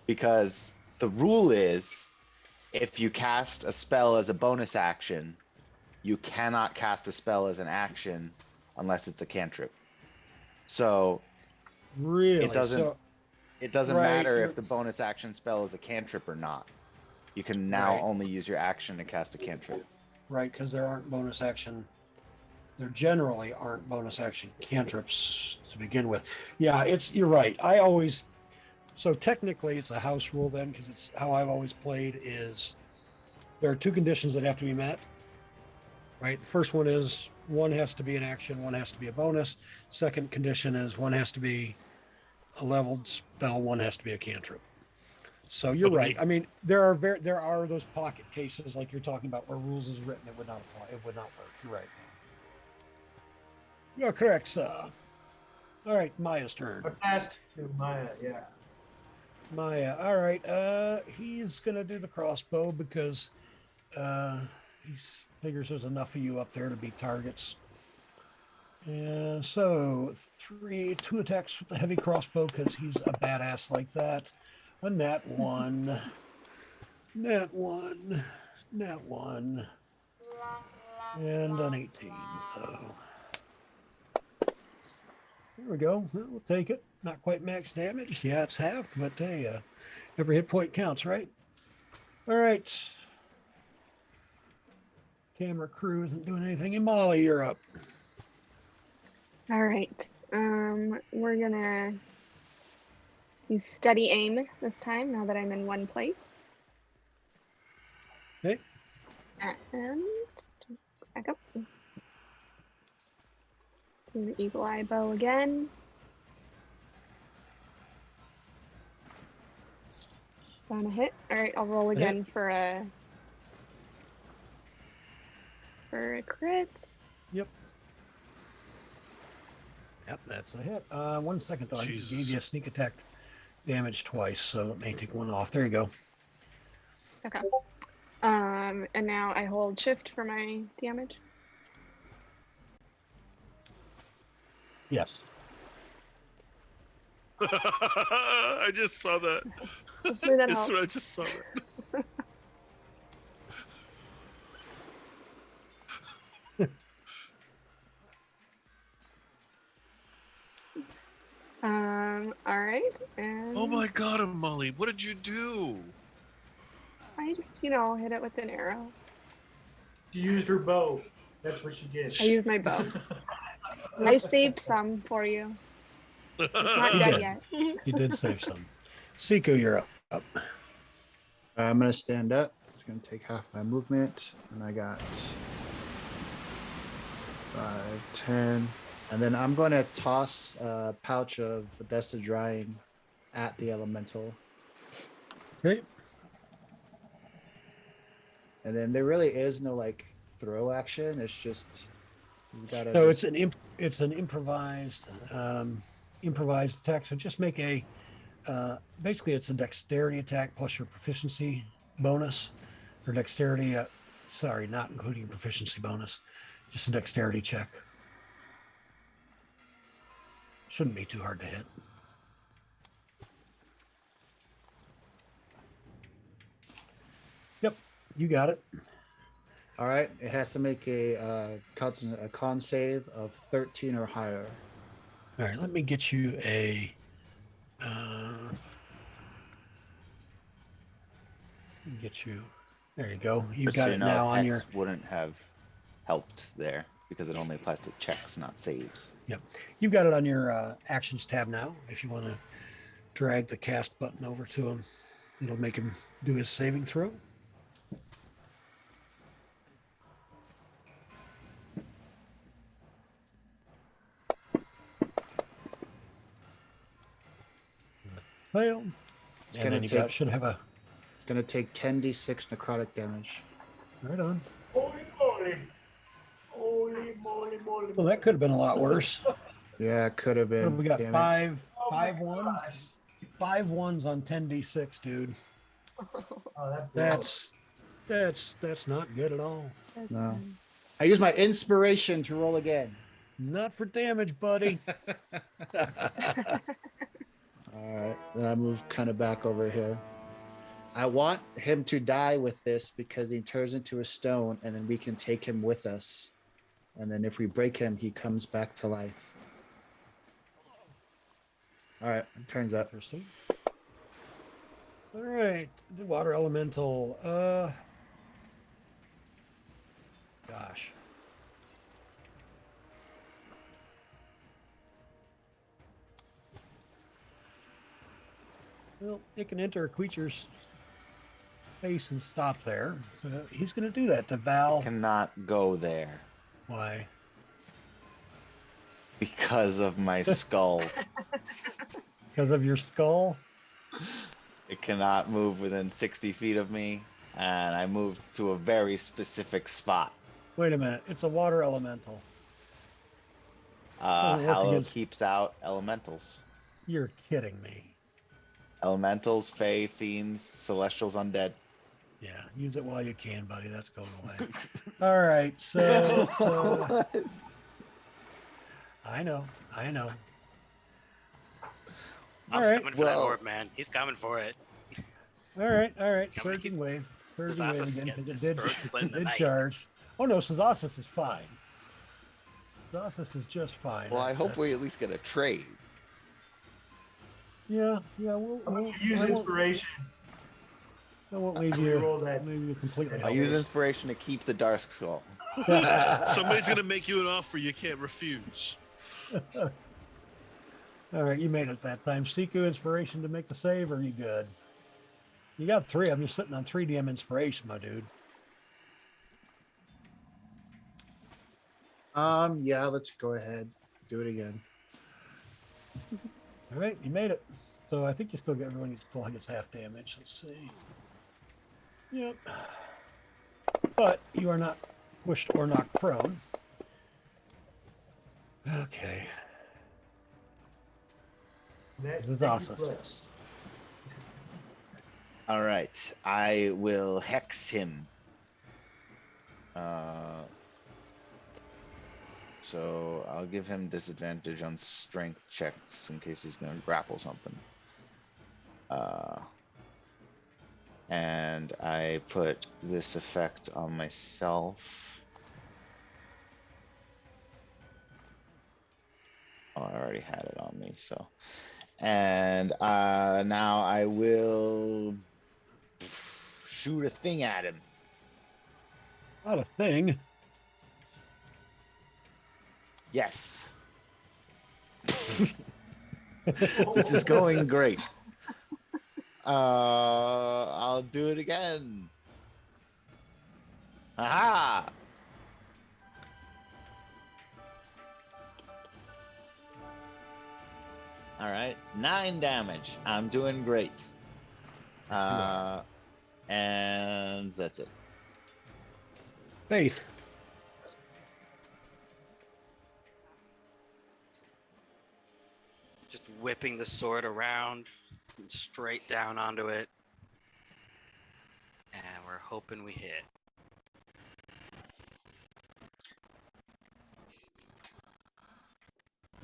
Because the rule is if you cast a spell as a bonus action, you cannot cast a spell as an action unless it's a cantrip. So Really? it doesn't right, matter you're- if the bonus action spell is a cantrip or not. You can now Right. only use your action to cast a cantrip. Right, because there aren't bonus action. There generally aren't bonus action cantrips to begin with. Yeah, you're right. So technically it's a house rule then, because it's how I've always played is there are 2 conditions that have to be met. Right. The first one is one has to be an action, one has to be a bonus. Second condition is one has to be a leveled spell, one has to be a cantrip. So you're right. I mean, there are those pocket cases like you're talking about where rules is written, it would not apply. It would not work. You're right. You're correct, sir. All right, Maya's turn. I passed to Maya, yeah. Maya. All right. He's gonna do the crossbow because he figures there's enough of you up there to be targets. And so 2 attacks with the heavy crossbow because he's a badass like that. A nat 1. Nat 1. Nat 1. And an 18. So there we go. We'll take it. Not quite max damage. Yeah, it's half, but hey, every hit point counts, right? All right. Camera crew isn't doing anything. And Molly, you're up. All right. We're gonna use steady aim this time. Now that I'm in one place. Okay. And just back up. Do the eagle eye bow again. Found a hit. All right, I'll roll again for a crit. Yep, that's a hit. 1 second, though. I Jesus. gave you a sneak attack damage twice, so it may take 1 off. There you go. Okay. And now I hold shift for my damage. Yes. I just saw that. Hopefully that Yes, helps. I just saw that. All right. And Oh my god, Molly, what did you do? I just, hit it with an arrow. She used her bow. That's what she did. I used my bow. I saved some for you. It's not You dead did. yet. You did save some. Seiko, you're up. I'm going to stand up. It's going to take half my movement. And I got 5, 10. And then I'm going to toss a pouch of Odessa Drying at the elemental. Okay. And then there really is no throw action. It's just you gotta. So it's an improvised attack. So just make a basically it's a dexterity attack plus your proficiency bonus, or dexterity. Sorry, not including your proficiency bonus. Just a dexterity check. Shouldn't be too hard to hit. You got it. All right. It has to make a con save of 13 or higher. All right, let me get you a. Get you. There you go. You've Just got so you it know, now on Hex your. wouldn't have helped there because it only applies to checks, not saves. Yep, you've got it on your actions tab now. If you want to drag the cast button over to him, it'll make him do his saving throw. Failed. It's And gonna then you take. should have a. It's gonna take 10d6 necrotic damage. Right on. Holy moly. Holy moly, moly. Well, that could have been a lot worse. Yeah, it could have What been. have we got? Damn it. Five ones. 5 ones on 10d6, dude. Oh, That's not good at all. No. I use my inspiration to roll again. Not for damage, buddy. All right, then I move kind of back over here. I want him to die with this because he turns into a stone, and then we can take him with us. And then if we break him, he comes back to life. All right, turns up. Interesting. All right, the water elemental. Gosh. Well, it can enter a creature's face and stop there. So he's going to do that to Val. Cannot go there Why? because of my skull. Because of your skull? It cannot move within 60 feet of me, and I moved to a very specific spot. Wait a minute. It's a water elemental. work Hallow against- keeps out elementals. You're kidding me. Elementals, fae, fiends, celestials, undead. Yeah, use it while you can, buddy. That's going away. All right, so I know. I'm All right, coming for that well- orb, man. He's coming for it. All right. Coming. Surging wave. Surging Zaza's wave again getting because his it throat slit in the did night. charge. Oh no, Zazasis is fine. Zazasis is just fine. Well, I hope we at least get a trade. Yeah, we'll Use I won't, inspiration. I won't leave After we you. roll that. Leave you completely. I use inspiration to keep the dark skull. Somebody's gonna make you an offer you can't refuse. All right, you made it that time. Siku inspiration to make the save, or are you good? You got 3 of them. You're sitting on 3 DM inspiration, my dude. Yeah, let's go ahead. Do it again. All right, you made it. So I think you still get everyone still gets half damage. Let's see. Yep. But you are not pushed or knocked prone. Okay. That, This is thank you, awesome. Flex. All right, I will hex him. So I'll give him disadvantage on strength checks in case he's going to grapple something. And I put this effect on myself. Oh, I already had it on me, so. And now I will shoot a thing at him. Not a thing. Yes. This is going great. I'll do it again. Aha! All right, 9 damage. I'm doing great. And that's it. Faith. Just whipping the sword around and straight down onto it. And we're hoping we hit.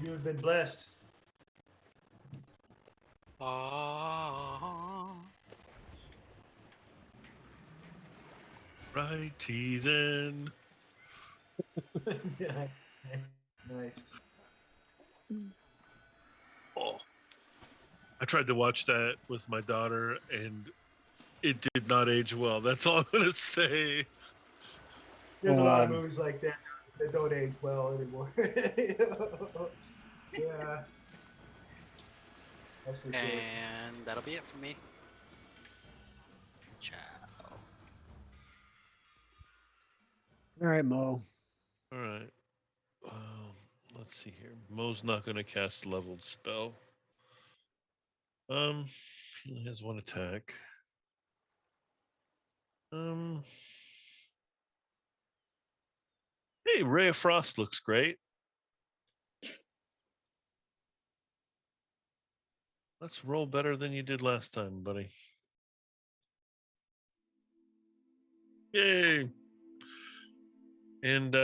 You have been blessed. Oh. tea then. Nice. Oh, I tried to watch that with my daughter, and it did not age well. That's all I'm gonna say. There's a lot of movies like that that don't age well anymore. Yeah. That's for sure. And that'll be it for me. Ciao. All right, Mo. All right. Let's see here. Mo's not gonna cast leveled spell. He only has one attack. Hey, Ray of Frost looks great. Let's roll better than you did last time, buddy. Yay! And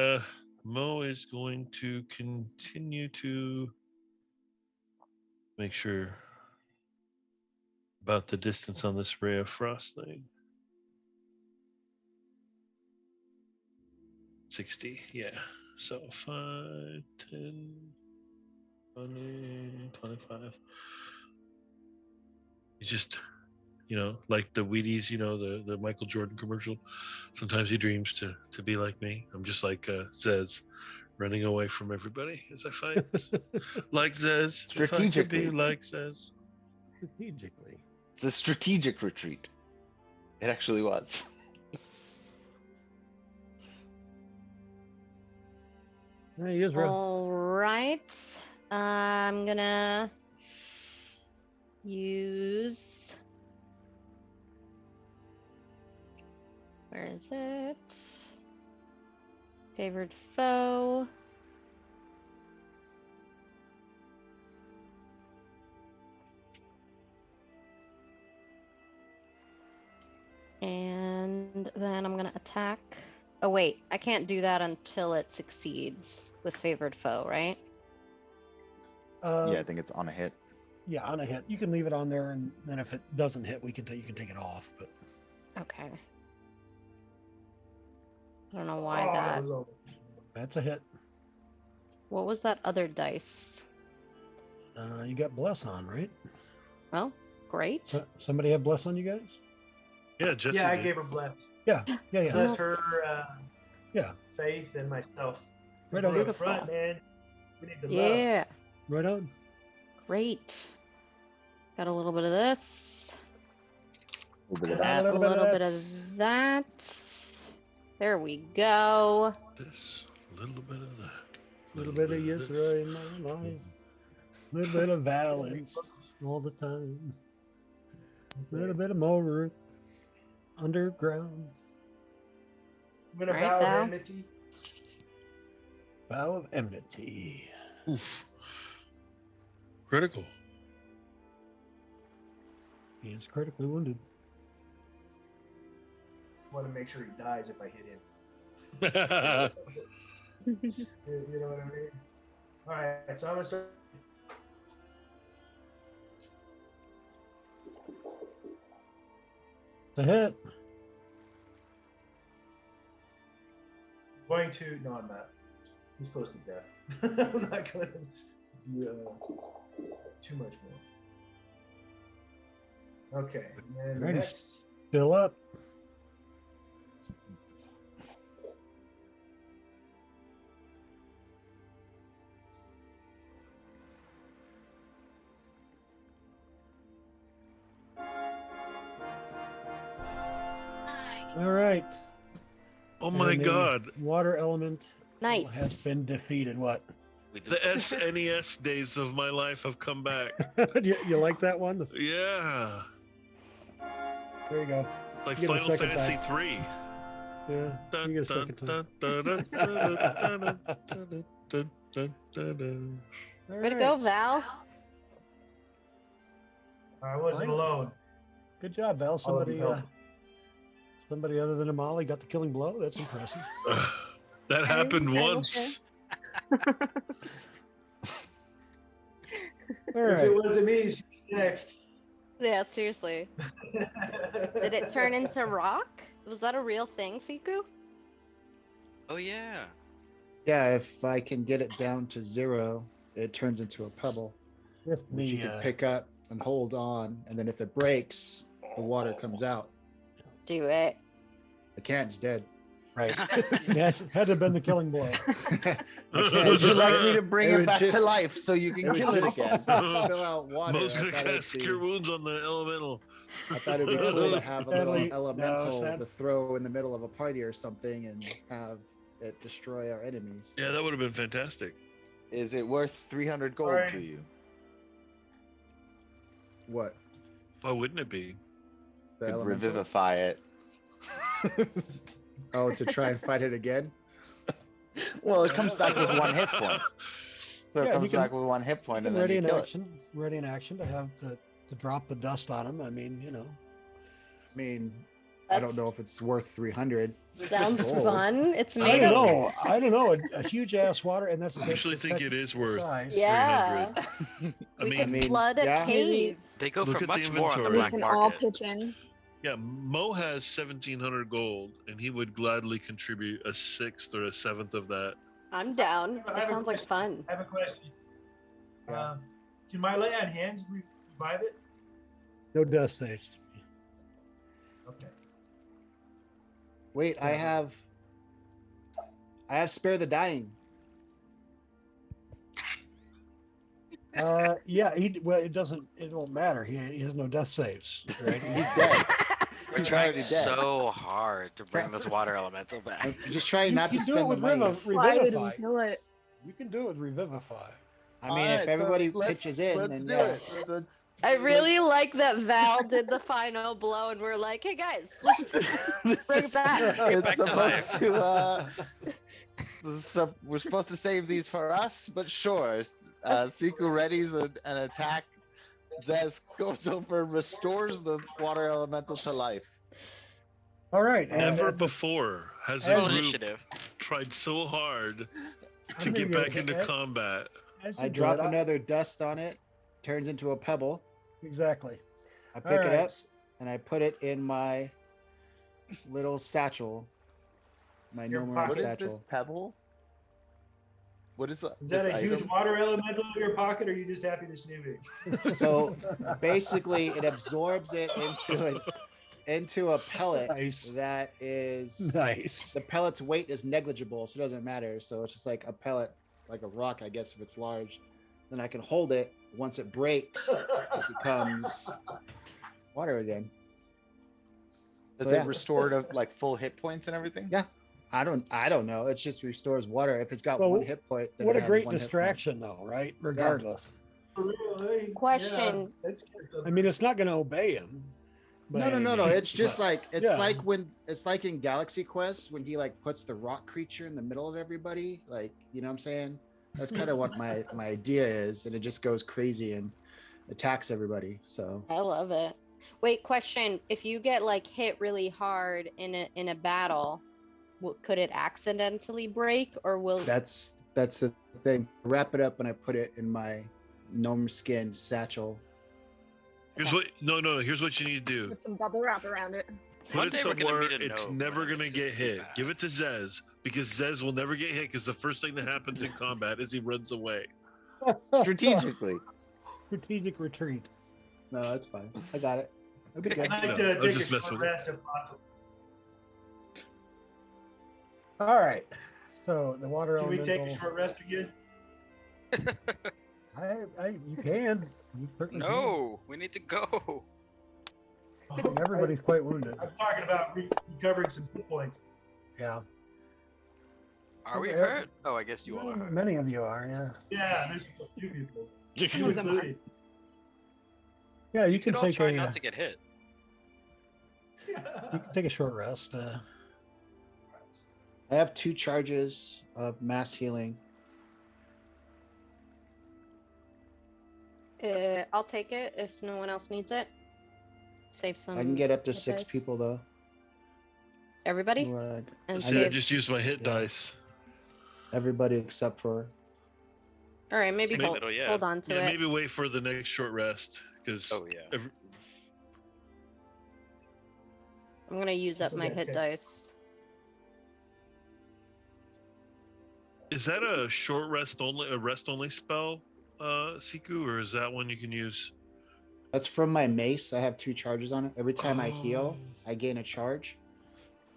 Mo is going to continue to make sure about the distance on this Ray of Frost thing. 60, yeah. So 5, 10, 20, 25. It's just, like the Wheaties, the Michael Jordan commercial. Sometimes he dreams to be like me. I'm just like Zez, running away from everybody as I fight. Like Zez. Strategically. If I could be like Zez. Strategically. It's a strategic retreat. It actually was. Hey, Israel. All right. I'm gonna use. Where is it? Favored foe. And then I'm gonna attack. Oh wait, I can't do that until it succeeds with favored foe, right? Yeah, I think it's on a hit. Yeah, on a hit. You can leave it on there, and then if it doesn't hit, you can take it off. But Okay. I don't know why that's a hit. What was that other dice? You got bless on, right? Well, great. So, somebody have bless on you guys? Yeah, Jesse. Yeah, I did. gave her bless. Yeah. Blessed her. Yeah. Faith and myself. Right We're on. up front, man. We need the love. Yeah. Right on. Great. Got a little bit of this. A little bit of Got that. a little bit of bit of that. There we go. This, a little bit of that. A little bit of yes, right in my life. A little bit of Valence all the time. A little bit of Morik. Underground. I'm gonna Right, vow of Val? enmity. Vow of enmity. Oof. Critical. He is critically wounded. I want to make sure he dies if I hit him. You know what I mean? All right, so I'm gonna start. It's a hit. Going to. No, I'm not. He's close to death. I'm not gonna do too much more. Okay, and Alrighty. next. Still up. All right. Oh my And the God. Water element Nice. has been defeated. What? We do. The SNES days of my life have come back. you like that one? Yeah. There you go. Like You get a Final second Fantasy time. 3. Yeah. You get a second time. All Way to go, right. Val. I wasn't Fine. alone. Good job, Val. All of you Somebody other than Amali got the killing blow. That's impressive. That happened I will once. All If it right. wasn't me, she's next. Yeah, seriously. Did it turn into rock? Was that a real thing, Siku? Oh yeah. Yeah, if I can get it down to 0, it turns into a pebble, With which you the can pick up and hold on, and then if it breaks, the water comes out. Do it. I can't, it's dead. right. Yes, it had to have been the killing blow. I can't. Would you like me to bring It it would back to just- life so you It can would kill it just again? spill out water. Mo's I gonna thought it'd cast be- Cure Wounds on the elemental. I thought it'd be cool to have a little Sadly, no, elemental sad- to throw in the middle of a party or something and have it destroy our enemies. Yeah, that would have been fantastic. Is it worth 300 gold Alright. to you? What? Why wouldn't it be? The Could elemental? revivify it. Oh, to try and fight it again? Well, it comes back with 1 hit point. So it Yeah, you comes can- back with 1 hit point, and then ready you in kill it. action. Ready in action to have to drop the dust on him. I mean, you know. I mean, I don't know if it's worth 300. Sounds Gold. fun. It's I made don't of. know. I don't know. A huge ass water, and that's. I actually that's think it is worth size. Yeah. 300. I We mean, could mean, flood a yeah. cave. They go Look for at the much more on the inventory. We black can all market. pitch in. yeah, Mo has 1,700 gold, and he would gladly contribute a 1/6 or a 1/7 of that. I'm down. I have That a sounds like question. fun. I have a question. Yeah. Can my lay on hands revive it? No dust saves. Okay. Wait, I have Spare the Dying. Yeah. Well, it doesn't. It won't matter. He has no death saves. Right. He's dead. We're He's trying already dead. so hard to bring this water elemental back. I'm just trying not to You do it spend the with money. Why did we revivify. kill it? You can do it with revivify. I mean, Alright, if so everybody let's- pitches in, let's then do yeah. it. Let's, I really like that Val did the final blow, and we're like, "Hey guys, let's this bring it is- back." It's back to supposed life. to. So we're supposed to save these for us, but sure. Siku readies an attack. Zez goes over and restores the water elemental to life. All right. And Never before has a and- Roll group initiative. tried so hard to I'm get gonna back go- into combat. as you I do drop it, another dust on it, turns into a pebble. Exactly. I pick it Alright. up and I put it in my little satchel, my Your normal pocket. What is satchel. this pebble? What is that? Is that this a huge item? water elemental in your pocket, or are you just happy to see me? So basically, it absorbs it into a pellet Nice. that is Nice. the pellet's weight is negligible, so it doesn't matter. So it's just like a pellet, like a rock, I guess, if it's large. Then I can hold it. Once it breaks, it becomes water again. Does So, it yeah. restore to like full hit points and everything? Yeah. I don't know. It just restores water. If it's got Well, 1 hit point, then What it a has great 1 hit point. distraction, though, right? Regardless. Really? Question. Yeah, that's good. I mean, it's not going to obey him. by No. any It's means, just but- like it's yeah. like in Galaxy Quest when he like puts the rock creature in the middle of everybody. Like, you know what I'm saying? That's kind of what my idea is, and it just goes crazy and attacks everybody. So I love it. Wait, question. If you get like hit really hard in a battle, could it accidentally break, or will that's the thing. Wrap it up and I put it in my gnome skin satchel. Here's what you need to do. Put some bubble wrap around it. Put it day we're gonna somewhere meet a it's gnome, never and gonna it's get just gonna be hit. bad. Give it to Zez because Zez will never get hit because the first thing that happens in combat is he runs away. Strategically. Strategic retreat. No, that's fine. I got it. It'll be good. I'd like No, to I'm take a just messing short with you. rest if possible. All right. So the water Can we elemental. take a short rest again? You can. You certainly can. No, we need to go. Everybody's quite wounded. I'm talking about recovering some hit points. Yeah. Are we Yeah. hurt? Oh, I guess you all are hurt. Many of you are, yeah. Yeah, there's a few people. Some You of them are. included. Yeah, you You can could all take try a not to get hit. you can take a short rest. I have 2 charges of mass healing. I'll take it if no one else needs it. Save some. I can get up to hit 6 dice. people though. Everybody. Like, And See, I save- just use my hit Yeah. dice. everybody except for All right, maybe Maybe hold, it'll- yeah. hold on to Yeah, it. maybe wait for the next short rest because Oh yeah. I'm gonna use up Still my got hit 10. dice. Is that a rest only spell, Siku, or is that one you can use? That's from my mace. I have 2 charges on it. Every time I heal, Oh. I gain a charge.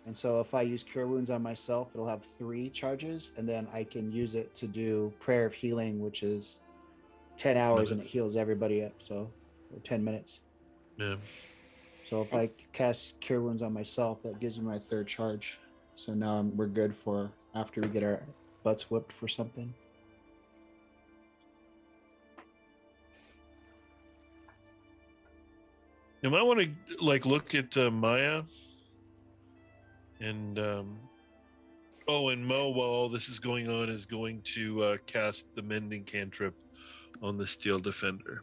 And so if I use Cure Wounds on myself, it'll have 3 charges, and then I can use it to do Prayer of Healing, which is 10 hours, and it heals everybody up. So 10 minutes. Yeah. So if I cast Cure Wounds on myself, that gives me my 3rd charge. So now we're good for after we get our butts whipped for something. You might want to look at Maya and and Mo, while all this is going on, is going to cast the Mending cantrip on the Steel Defender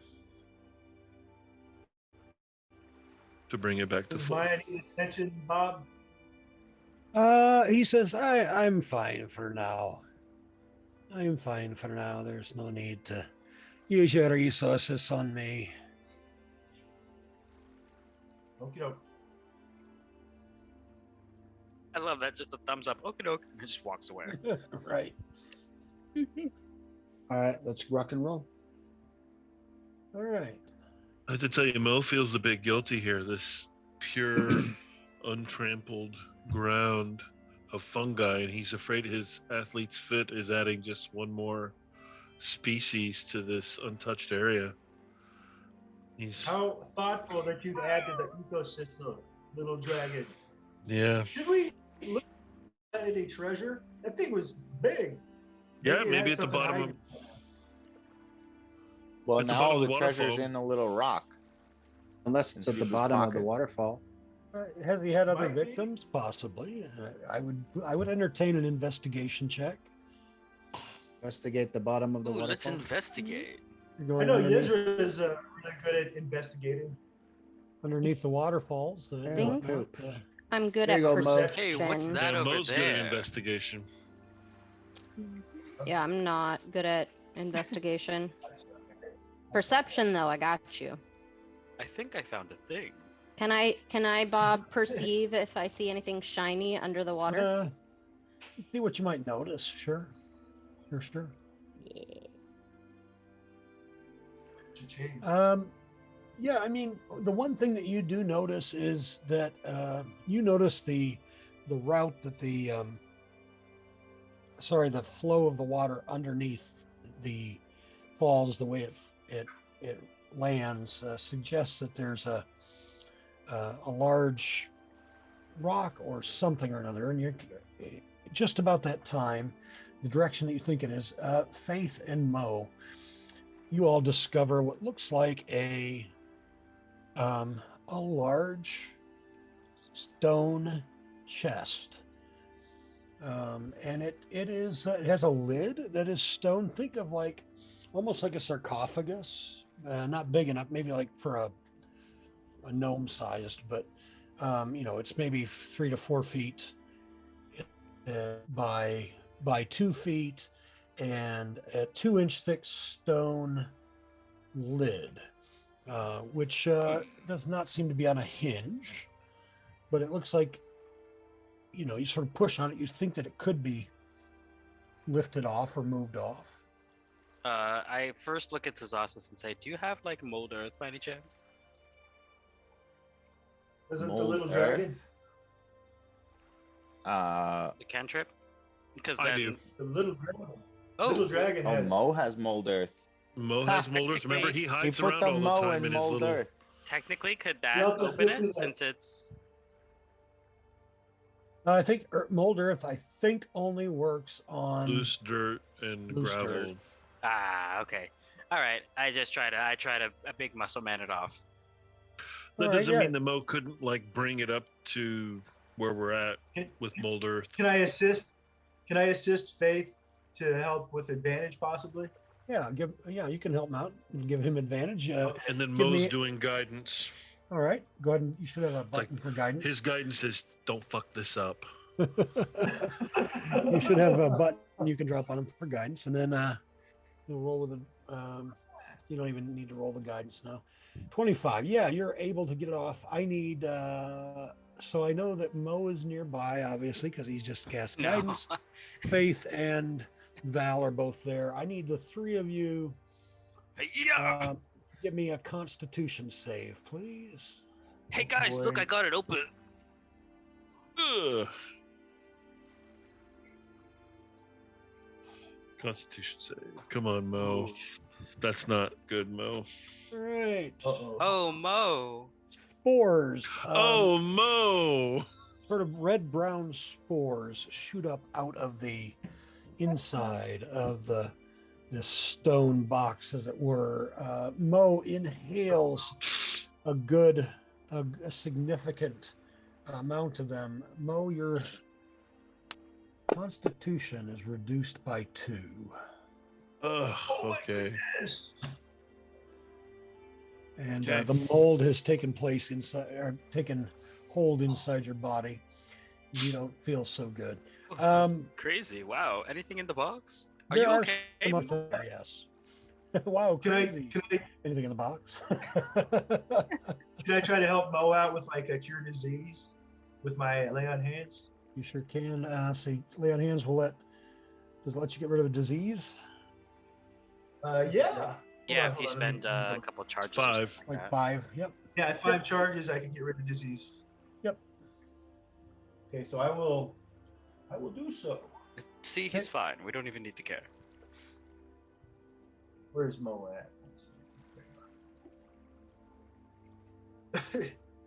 to bring it back to Does full. Maya need attention, Bob? He says, I'm fine for now. I'm fine for now. There's no need to use your resources on me. Okie doke. I love that. Just a thumbs up. Okie doke. And it just walks away. Right. All right, let's rock and roll. All right. I have to tell you, Mo feels a bit guilty here. This pure, untrampled ground of fungi, and he's afraid his athlete's foot is adding just one more species to this untouched area. He's How thoughtful that you'd add to the ecosystem, little dragon. yeah. Should we look at a treasure? That thing was big. Yeah, it maybe had at the something bottom of hiding. Well, At the now bottom all of the the treasure's waterfall. in a little rock. Unless And it's at see the who bottom of the pocket. waterfall. Has he had other Might be. victims? Possibly. I would entertain an investigation check. Investigate the bottom of the Ooh, let's waterfall. investigate. You're I going know underneath, Yizra is really good at investigating. underneath the waterfalls. Yeah, Think- poop. I'm good There at you go, Mo. perception. Hey, what's that over Mo's good at there? investigation. Yeah, I'm not good at investigation. Perception, though, I got you. I think I found a thing. Can I, Bob, perceive if I see anything shiny under the water? See what you might notice. Sure. Sure. Yeah. Yeah, I mean, the one thing that you do notice is that you notice the route that the flow of the water underneath the falls, the way it lands, suggests that there's a large rock or something or another, and you're just about that time, the direction that you think it is. Faith and Mo, you all discover what looks like a large stone chest, and it has a lid that is stone. Think of almost like a sarcophagus, not big enough, maybe like for a gnome sized, but it's maybe 3 to 4 feet by 2 feet, and a 2-inch thick stone lid, which does not seem to be on a hinge, but it looks like, you sort of push on it, you think that it could be lifted off or moved off. I first look at Zazasis and say, do you have mold earth by any chance? Isn't the Mold little earth? dragon? The cantrip? Because I then do. The little dragon. Oh, Little dragon Oh, has. Mo has mold earth. Mo has mold earth. Remember, he He hides put around the all the Mo time in in his mold little. earth. technically, could that Yeah, let's open do it that. since it's I think mold earth, only works on Loose dirt and Loose dirt. gravel. okay. All right. I try to a big muscle man it off. That All right, doesn't yeah. mean the Mo couldn't bring it up to where we're at with mold earth. Can I assist? Can I assist Faith to help with advantage, possibly? Yeah, you can help him out and give him advantage. And then give Mo's me- doing guidance. All right, go ahead and you should have a button for guidance. His guidance is don't fuck this up. You should have a button you can drop on him for guidance, and then you'll roll with you don't even need to roll the guidance now. 25. Yeah, you're able to get it off. I need so I know that Mo is nearby, obviously, because he's just cast guidance. Faith and Val are both there. I need the three of you. Yeah. Give me a Constitution save, please. Hey guys, look, I got it open. Ugh. Constitution save. Come on, Mo. That's not good, Mo. Right. Oh, Mo. Spores. Oh, Mo. Sort of red-brown spores shoot up out of the inside of this stone box, as it were. Mo inhales a significant amount of them. Mo, your Constitution is reduced by 2. Okay. And Okay. the mold has taken place inside, or taken hold inside your body. You don't feel so good. Crazy. Wow. Anything in the box? Are There you are okay? some of them, yes. Wow, crazy. Can I Anything in the box? can I try to help Mo out with like a cure disease with my lay on hands? You sure can. See, lay on hands does it let you get rid of a disease? Yeah. Yeah, if you spend a couple charges. or 5. something like Like that. 5. Yep. Yeah, at 5 charges, I can get rid of disease. Yep. Okay, so I will do so. See, he's fine. We don't even need to care. Where's Mo at?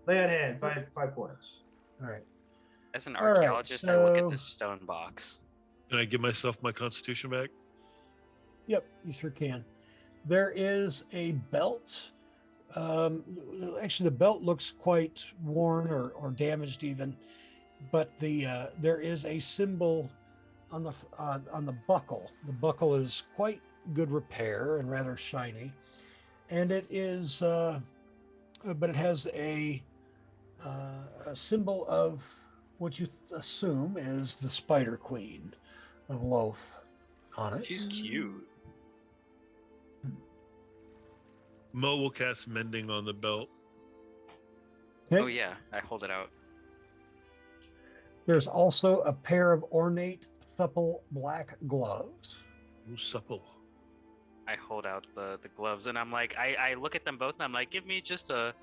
Lay on hand, 5 points. All right. As an All right, archaeologist, I look so- at this stone box. Can I give myself my Constitution back? Yep, you sure can. There is a belt. Actually, the belt looks quite worn or damaged even, but there is a symbol on the buckle. The buckle is quite good repair and rather shiny, and it is, but it has a symbol of what you assume is the Spider Queen of Loath on it. She's cute. Mo will cast Mending on the belt. Okay. Oh yeah, I hold it out. There's also a pair of ornate, supple black gloves. Ooh, supple. I hold out the gloves and I'm like, I look at them both and I'm like, give me just a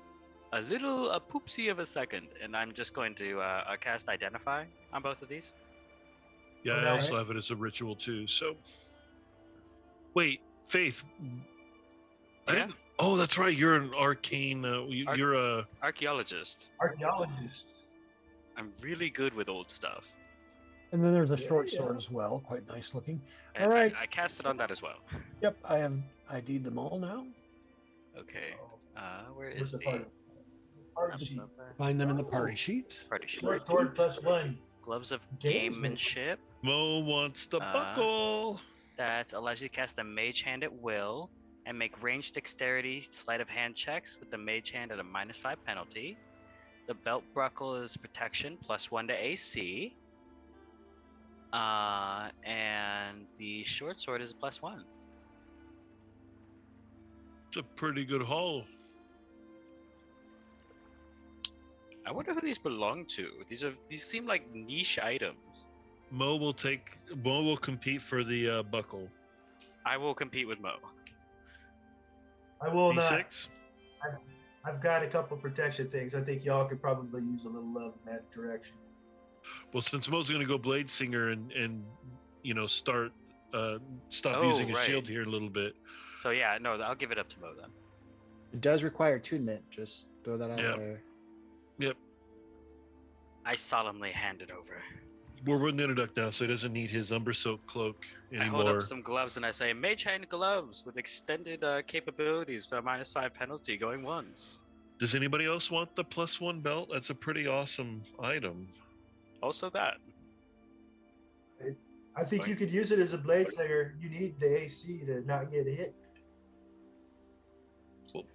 poopsie of a second, and I'm just going to cast Identify on both of these. Yeah, Oh, I nice. also have it as a ritual too. So, wait, Faith. I Yeah? didn't. Oh, that's right. You're an arcane. You're a. Archaeologist. Archaeologist. I'm really good with old stuff. And then there's a Yeah, short yeah. sword as well, quite nice looking. And All right. I cast it on that as well. Yep, I have ID'd them all now. Okay. Where Where's is the party sheet? Find them in the party sheet. party sheet? Short sword +1. Gloves of Gamesmanship. gamemanship. Mo wants the buckle. That allows you to cast a mage hand at will and make ranged dexterity sleight of hand checks with the mage hand at a -5 penalty. The belt buckle is protection +1 to AC. And the short sword is a +1. It's a pretty good haul. I wonder who these belong to. These seem like niche items. Mo will compete for the buckle. I will compete with Mo. I will not. D6. I've got a couple protection things. I think y'all could probably use a little love in that direction. Well, since Mo's going to go Blade Singer and stop Oh, using his right. shield here a little bit. So yeah, no, I'll give it up to Mo then. It does require attunement. Just throw that out Yeah. there. Yep. I solemnly hand it over. We're with Nidoduck now, so he doesn't need his Umber Silk cloak I hold anymore. up some gloves and I say, Mage hand gloves with extended capabilities for a -5 penalty going once. Does anybody else want the +1 belt? That's a pretty awesome item. Also that. I think you could use it as a blade slayer. You need the AC to not get hit. Cool.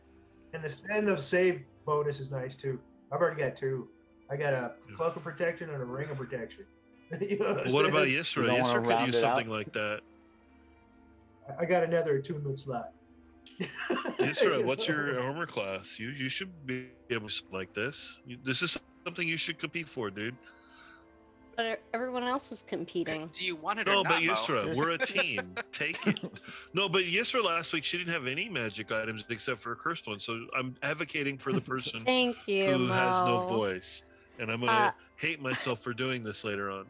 And the stand up save bonus is nice too. I've already got 2. I got a cloak of protection and a ring of protection. You know Well, what about You Yisra? don't wanna Yisra could round use it out? something like that. I got another attunement slot. Yisra, what's your armor class? You should be able to like this. This is something you should compete for, dude. But everyone else was competing. Do you want it No, or but not, Mo? Yusra, we're a team. Take it. No, but Yusra last week, she didn't have any magic items except for a cursed one. So I'm advocating for the person Thank you, who has no Mo. voice. And I'm going to hate myself for doing this later on.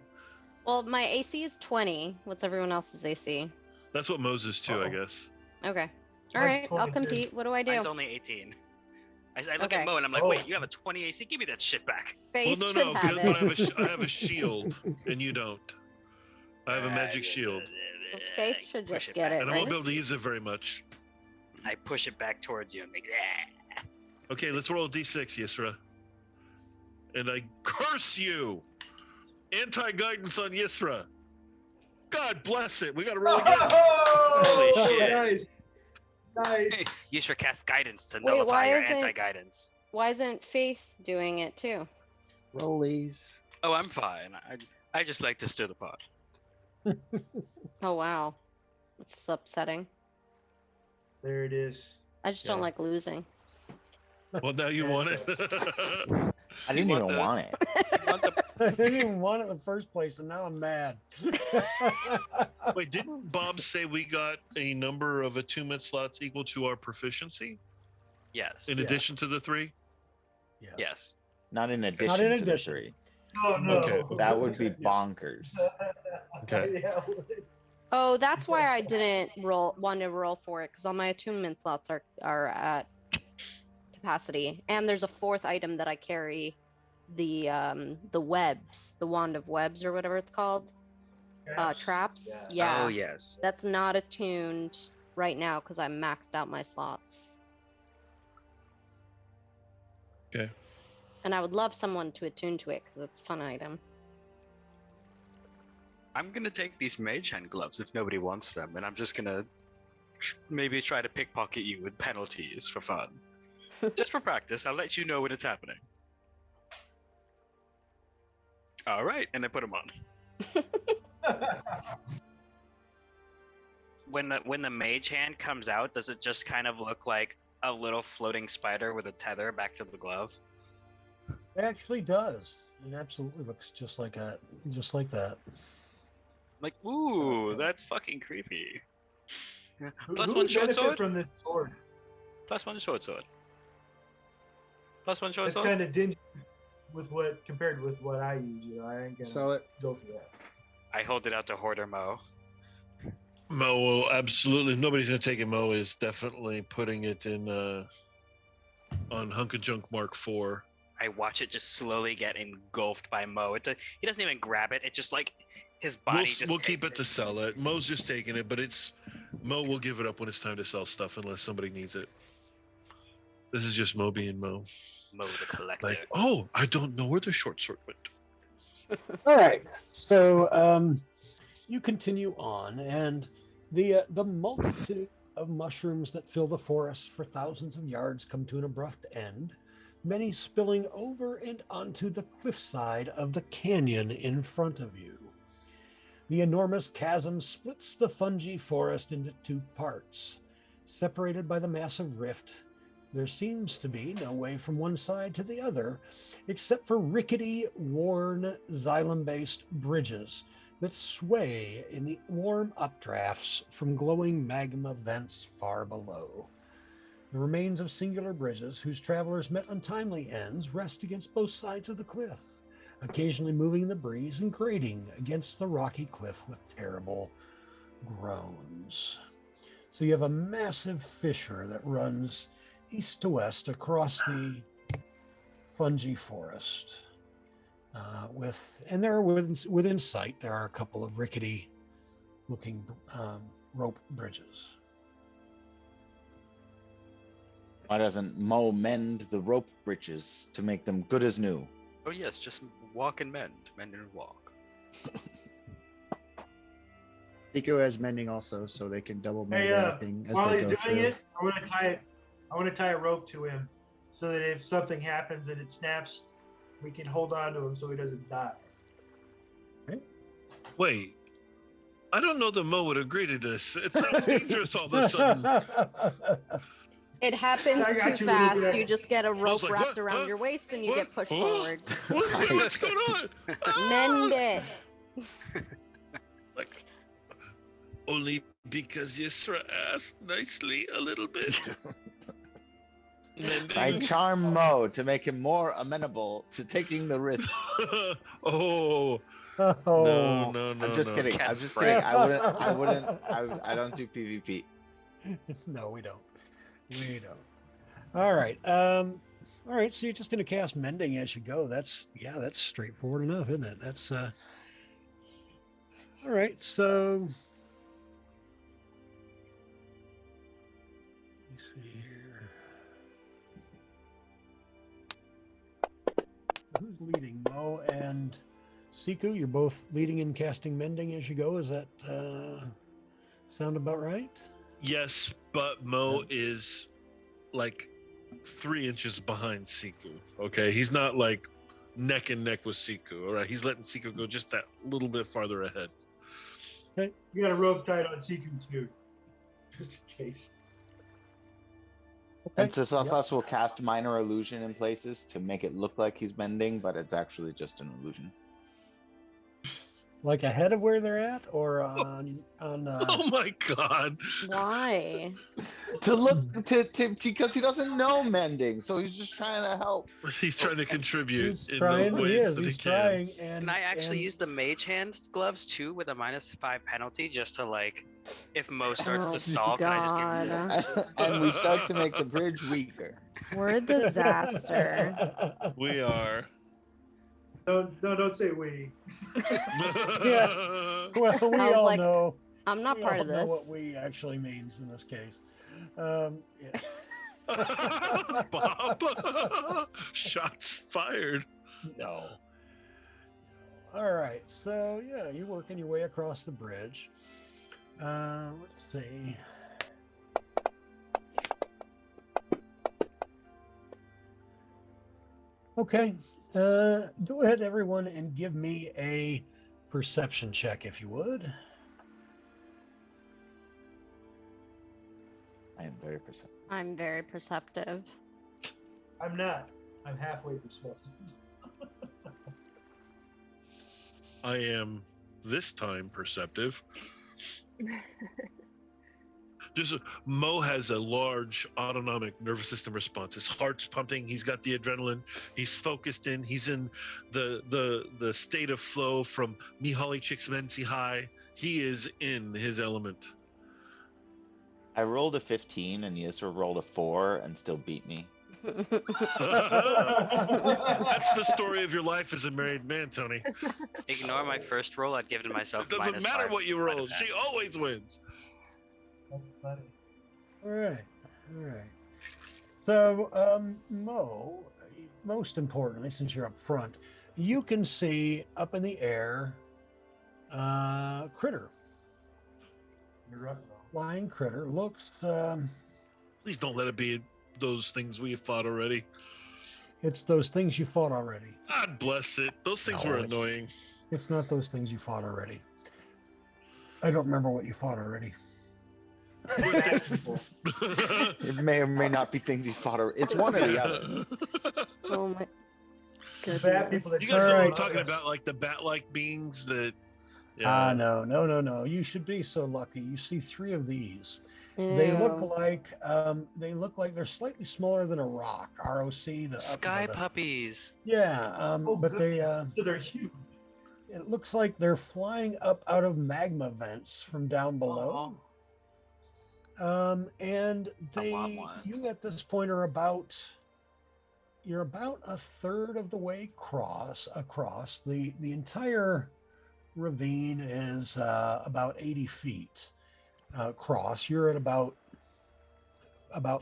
Well, my AC is 20. What's everyone else's AC? That's what Moses too, I guess. Okay. All Mine's right, I'll 22. compete. What do I do? Mine's only 18. I look Okay. at Mo and I'm like, Oh. wait, you have a 20 AC? Give me that shit back. Faith Well, should no, have because it. I have a shield and you don't. I have a magic shield. Faith should Push just it get back. it, And I won't right? be able to use it very much. I push it back towards you and make Okay, let's roll a d6, Yisra. And I curse you! Anti-guidance on Yisra. God bless it. We gotta roll again. Holy shit. Nice. Nice. Use your cast guidance to Wait, nullify why your isn't- anti-guidance. Why isn't Faith doing it too? Rollies. Oh, I'm fine. I just like to stir the pot. Oh wow, it's upsetting. There it is. I just don't Yeah. like losing. Well, now you Yeah, want it it. I didn't want even the- want it. You want the I didn't even want it in the first place, and now I'm mad. Wait, didn't Bob say we got a number of attunement slots equal to our proficiency yes. in addition to the 3? Yeah. Yes. Not in addition Not in to addition. the 3. Oh no. Okay. That would be bonkers. Okay. Yeah. Oh, that's why I didn't want to roll for it, because all my attunement slots are at capacity, and there's a 4th item that I carry, the webs, the wand of webs or whatever it's called, traps. Yeah. Yeah, Oh, yes. that's not attuned right now because I maxed out my slots. Okay. And I would love someone to attune to it because it's a fun item. I'm going to take these mage hand gloves if nobody wants them, and I'm just going to maybe try to pickpocket you with penalties for fun. Just for practice, I'll let you know when it's happening. All right, and I put them on. When the mage hand comes out, does it just kind of look like a little floating spider with a tether back to the glove? It actually does. It absolutely looks just like that. Just like that. Like, ooh, that's fucking creepy. Yeah. Plus Who one would short benefit sword. from this sword? Plus one short sword. Plus one short It's sword. kind of dingy with what compared with what I use. You know, I ain't gonna So it, go for that. I hold it out to Hoarder Mo. Mo will absolutely. Nobody's gonna take it. Mo is definitely putting it in on Hunk of Junk Mark IV. I watch it just slowly get engulfed by Mo. He doesn't even grab it. It's just like his body just We'll keep takes it to sell it. Mo's just taking it, but Mo will give it up when it's time to sell stuff unless somebody needs it. This is just Mo being Mo. Mo the collector. Like, oh, I don't know where the short sword went. All right. So you continue on, and the multitude of mushrooms that fill the forest for thousands of yards come to an abrupt end, many spilling over and onto the cliffside of the canyon in front of you. The enormous chasm splits the fungi forest into 2 parts. Separated by the massive rift, there seems to be no way from one side to the other, except for rickety, worn, xylem-based bridges that sway in the warm updrafts from glowing magma vents far below. The remains of singular bridges, whose travelers met untimely ends, rest against both sides of the cliff, occasionally moving in the breeze and grating against the rocky cliff with terrible groans. So you have a massive fissure that runs east to west across the fungi forest. And there are within sight, there are a couple of rickety looking rope bridges. Why doesn't Mo mend the rope bridges to make them good as new? Oh yes, just walk and mend and walk. Nico has mending also, so they can double mend Hey, everything as while they he's go doing through. it, I want to tie a rope to him, so that if something happens and it snaps, we can hold on to him so he doesn't die. Wait, I don't know that Mo would agree to this. It sounds dangerous all of a sudden. It happens I got too you, little fast. Jack. You just get a rope like, wrapped "What? around Huh? your waist and you What? get pushed Huh? forward. What's going on? Mend Ah! it. Like, only because you asked nicely a little bit. I Mending. charm Mo to make him more amenable to taking the risk. Oh, Oh, no, I'm just no. kidding. I'm Cast just kidding. frames. I don't do PvP. No, we don't. We don't. All right. All right. So you're just going to cast mending as you go. That's straightforward enough, isn't it? That's all right. So let me see here. Who's leading? Mo and Siku, you're both leading and casting mending as you go. Is that sound about right? Yes, but Mo is like 3 inches behind Siku. Okay, he's not like neck and neck with Siku. All right, he's letting Siku go just that little bit farther ahead. Okay. You got a rope tied on Siku too, just in case. And Sasas will cast minor illusion in places to make it look like he's bending, but it's actually just an illusion. Like ahead of where they're at, or on Oh my God! Why? To look to because he doesn't know mending, so he's just trying to help. He's trying to contribute He's in trying. the He ways is. that He's he can. trying. And Can I actually and- use the mage hand gloves too with a -5 penalty just to like, if Mo starts Oh, to stall, can I just give him God. the And we start to make the bridge weaker. We're a disaster. We are. Don't say we. Yeah. Well, we I was all like, know. I'm not we part all of know this. what we actually means in this case. Yeah. Bob. Shots fired. No. All right. So yeah, you're working your way across the bridge. Let's see. Okay. Go ahead, everyone, and give me a perception check, if you would. I am very perceptive. I'm very perceptive. I'm not. I'm halfway perceptive. I am this time perceptive. Mo has a large autonomic nervous system response. His heart's pumping. He's got the adrenaline. He's focused in. He's in the state of flow from Mihaly Csikszentmihalyi high. He is in his element. I rolled a 15 and Yisra rolled a 4 and still beat me. That's the story of your life as a married man, Tony. Ignore my first roll. I'd given myself. It doesn't matter -5 what you sleight of roll. hand. She always wins. That's funny. All right. All right. So, Mo, most importantly, since you're up front, you can see up in the air, critter, You're up, Mo. flying critter. Looks, Please don't let it be those things we fought already. it's those things you fought already. God bless it. Those things No, were it's- annoying. It's not those things you fought already. I don't remember what you fought already. Bad people. It may or may not be things you fought. It's one or the other. Oh my Bad goodness. people that You guys know what I'm Alright. talking about, like the bat-like beings that. No. You should be so lucky. You see 3 of these. They look Ew. like they're slightly smaller than a rock. ROC. Sky puppies. Yeah, Oh, but they So they're huge. it looks like they're flying up out of magma vents from down below. And I want one. you at this point are you're about a third of the way across. The entire ravine is about 80 feet across. You're at about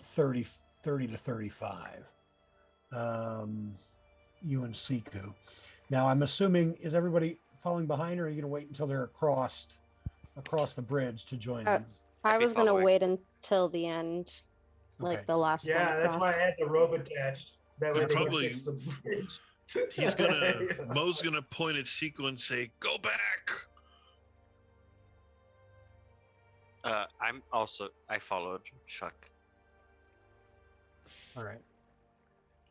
30 to 35. You and Siku. Now I'm assuming, is everybody falling behind, or are you going to wait until they're across the bridge to join them? I I'd be was gonna following. wait until the end, like Okay. the last one Yeah, that's across. why I had the rope attached. That way They're they probably- can fix the bridge. He's gonna. Mo's gonna point at Seco and say, "Go back." I followed Chuck. All right.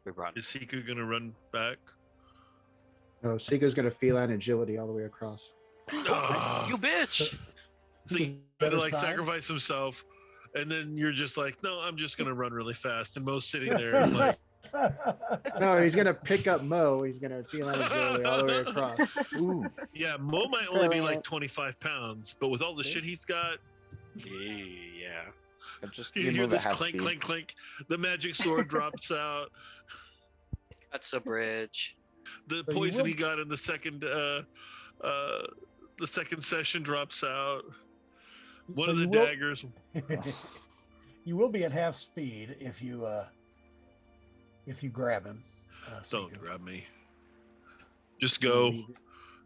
We run. Is Siku gonna run back? No, Seeker's gonna feline agility all the way across. Ah, You bitch! so he That had to is like time? sacrifice himself, and then you're just like, no, I'm just gonna run really fast. And Mo's sitting there like, No, he's gonna pick up Mo. He's gonna feline agility all the way across. Ooh. yeah, Mo might only be like Brilliant. 25 pounds, but with all the shit he's got, yeah. Just You you hear move at this half clink, speed. clink, clink. The magic sword drops out. That's a bridge. The So you poison will- he got in the second session drops out. One So of the you will- daggers. You will be at half speed if you grab him. Don't Seeker. grab me. Just go.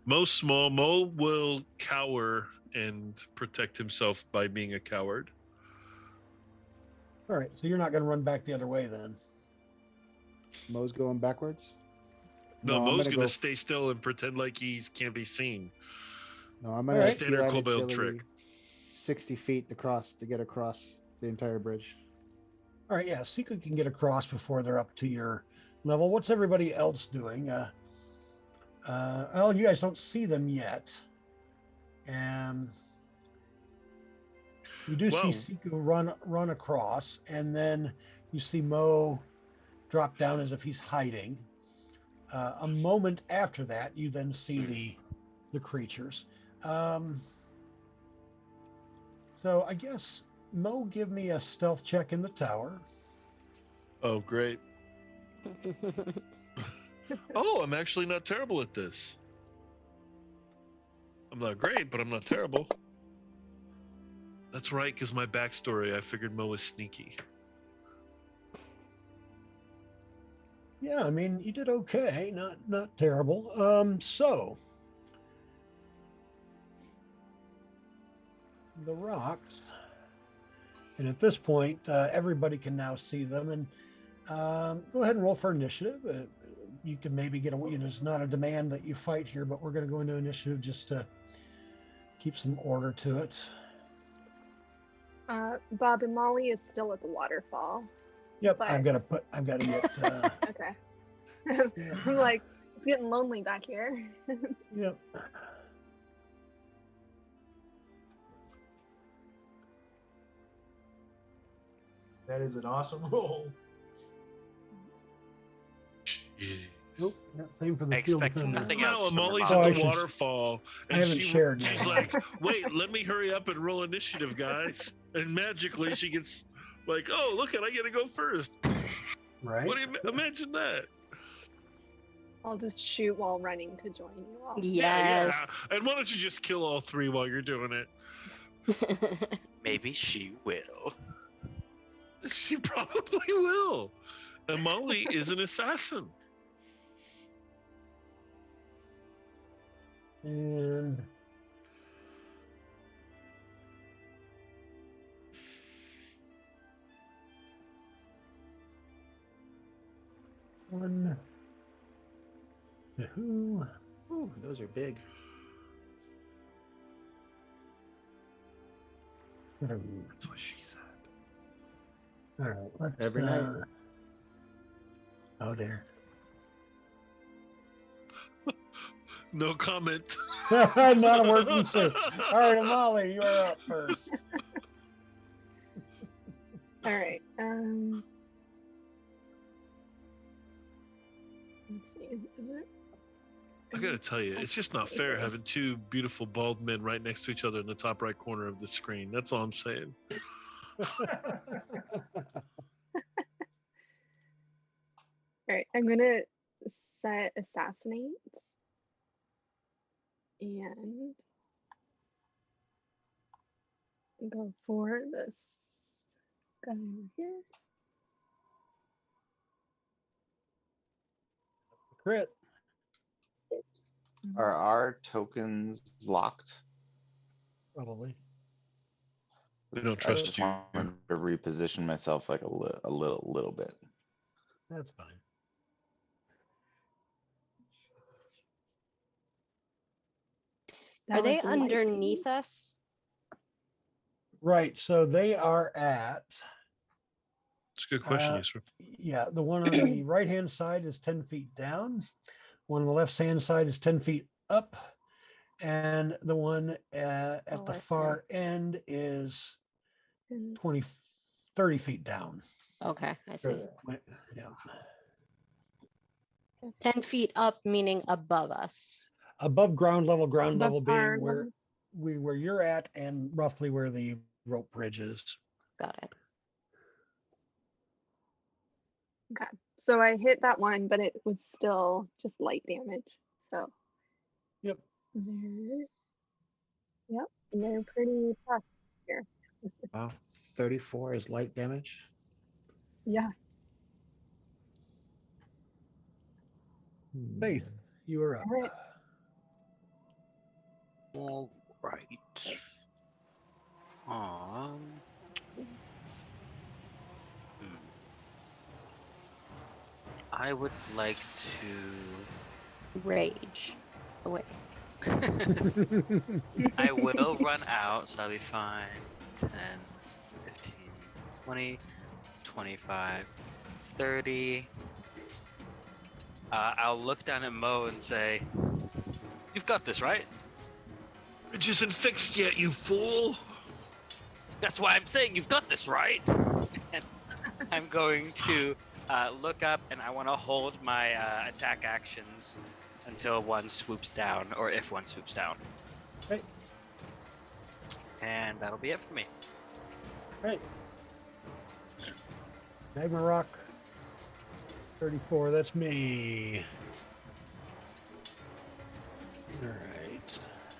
Mo's small. Mo will cower and protect himself by being a coward. All right, so you're not going to run back the other way then. Mo's going backwards. No, I'm Mo's gonna gonna go stay still and pretend like he can't be seen. No, I'm All gonna right. Standard feline Kobold agility trick. 60 feet across to get across the entire bridge. All right, yeah, Seeker can get across before they're up to your level. What's everybody else doing? Well, you guys don't see them yet. And you do Well- see Siku run across, and then you see Mo drop down as if he's hiding. A moment after that, you then see the creatures. So I guess Mo, give me a stealth check in the tower. Oh, great. Oh, I'm actually not terrible at this. I'm not great, but I'm not terrible. That's right, because my backstory, I figured Mo was sneaky. Yeah, I mean, you did okay, not terrible. So the rocks, and at this point, everybody can now see them. And go ahead and roll for initiative. You can maybe get away. There's not a demand that you fight here, but we're going to go into initiative just to keep some order to it. Bob and Molly is still at the waterfall. Yep, But- I've got to get. Okay. I'm like, it's getting lonely back here. Yep. That is an awesome roll. Nope. Same for the I field expect defender. nothing Now else from Molly's your Oh, at I the should- waterfall, I and haven't shared she's yet. like, "Wait, let me hurry up and roll initiative, guys." And magically, she gets like, "Oh, look at I get to go first." Right. What do you imagine that? I'll just shoot while running to join you all. Yes. And why don't you just kill all three while you're doing it? Maybe she will. She probably will. And Molly is an assassin. And one. Who? Ooh, those are big. That's what she said. All right. Let's, Every night. Oh dear. No comment. Not a word from Sue. All right, Molly, you are up first. All right. Let's see. Is it? I gotta tell you, it's just not fair having two beautiful bald men right next to each other in the top right corner of the screen. That's all I'm saying. All right. I'm gonna set assassinate and go for this guy over here. Crit. Are our tokens locked? Probably. They don't I trust just you. wanted to reposition myself like a little bit. That's fine. Are That they was lightning. underneath us? Right. So they are at It's a good question, Uh, Yusuf. Yeah, the one on the right-hand side is 10 feet down. One on the left-hand side is 10 feet up. And the one at the listen. far end is And 30 feet down. Okay, I see. Yeah. 10 feet up, meaning above us. Above ground level Above our being where you're at and roughly where the rope bridge is. Got it. okay. So I hit that one, but it was still just light damage. So Yep. they're pretty tough here. Wow, 34 is light damage. Yeah. Faith, you are up. All right. All right. Hmm. I would like Rage. Away. to. I will run out, so I'll be fine. 10, 15, 20, 25, 30. I'll look down at Mo and say, "You've got this, right?" It isn't fixed yet, you fool. That's why I'm saying you've got this, right? And I'm going to look up, and I want to hold my attack actions until one swoops down, or if one swoops down. Right. And that'll be it for me. Right. Magma Rock 34, that's me. All right.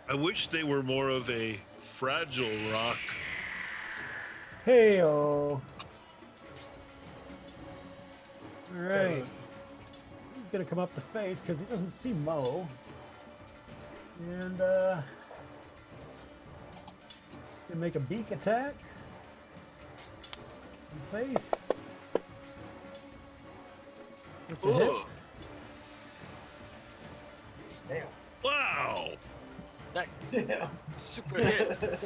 I wish they were more of a fragile rock. Hey-oh. All right. He's going to come up to Faith because he doesn't see Mo. And gonna make a beak attack. And Faith. That's a hit. Ooh. Damn. Wow. That Yeah. super hit.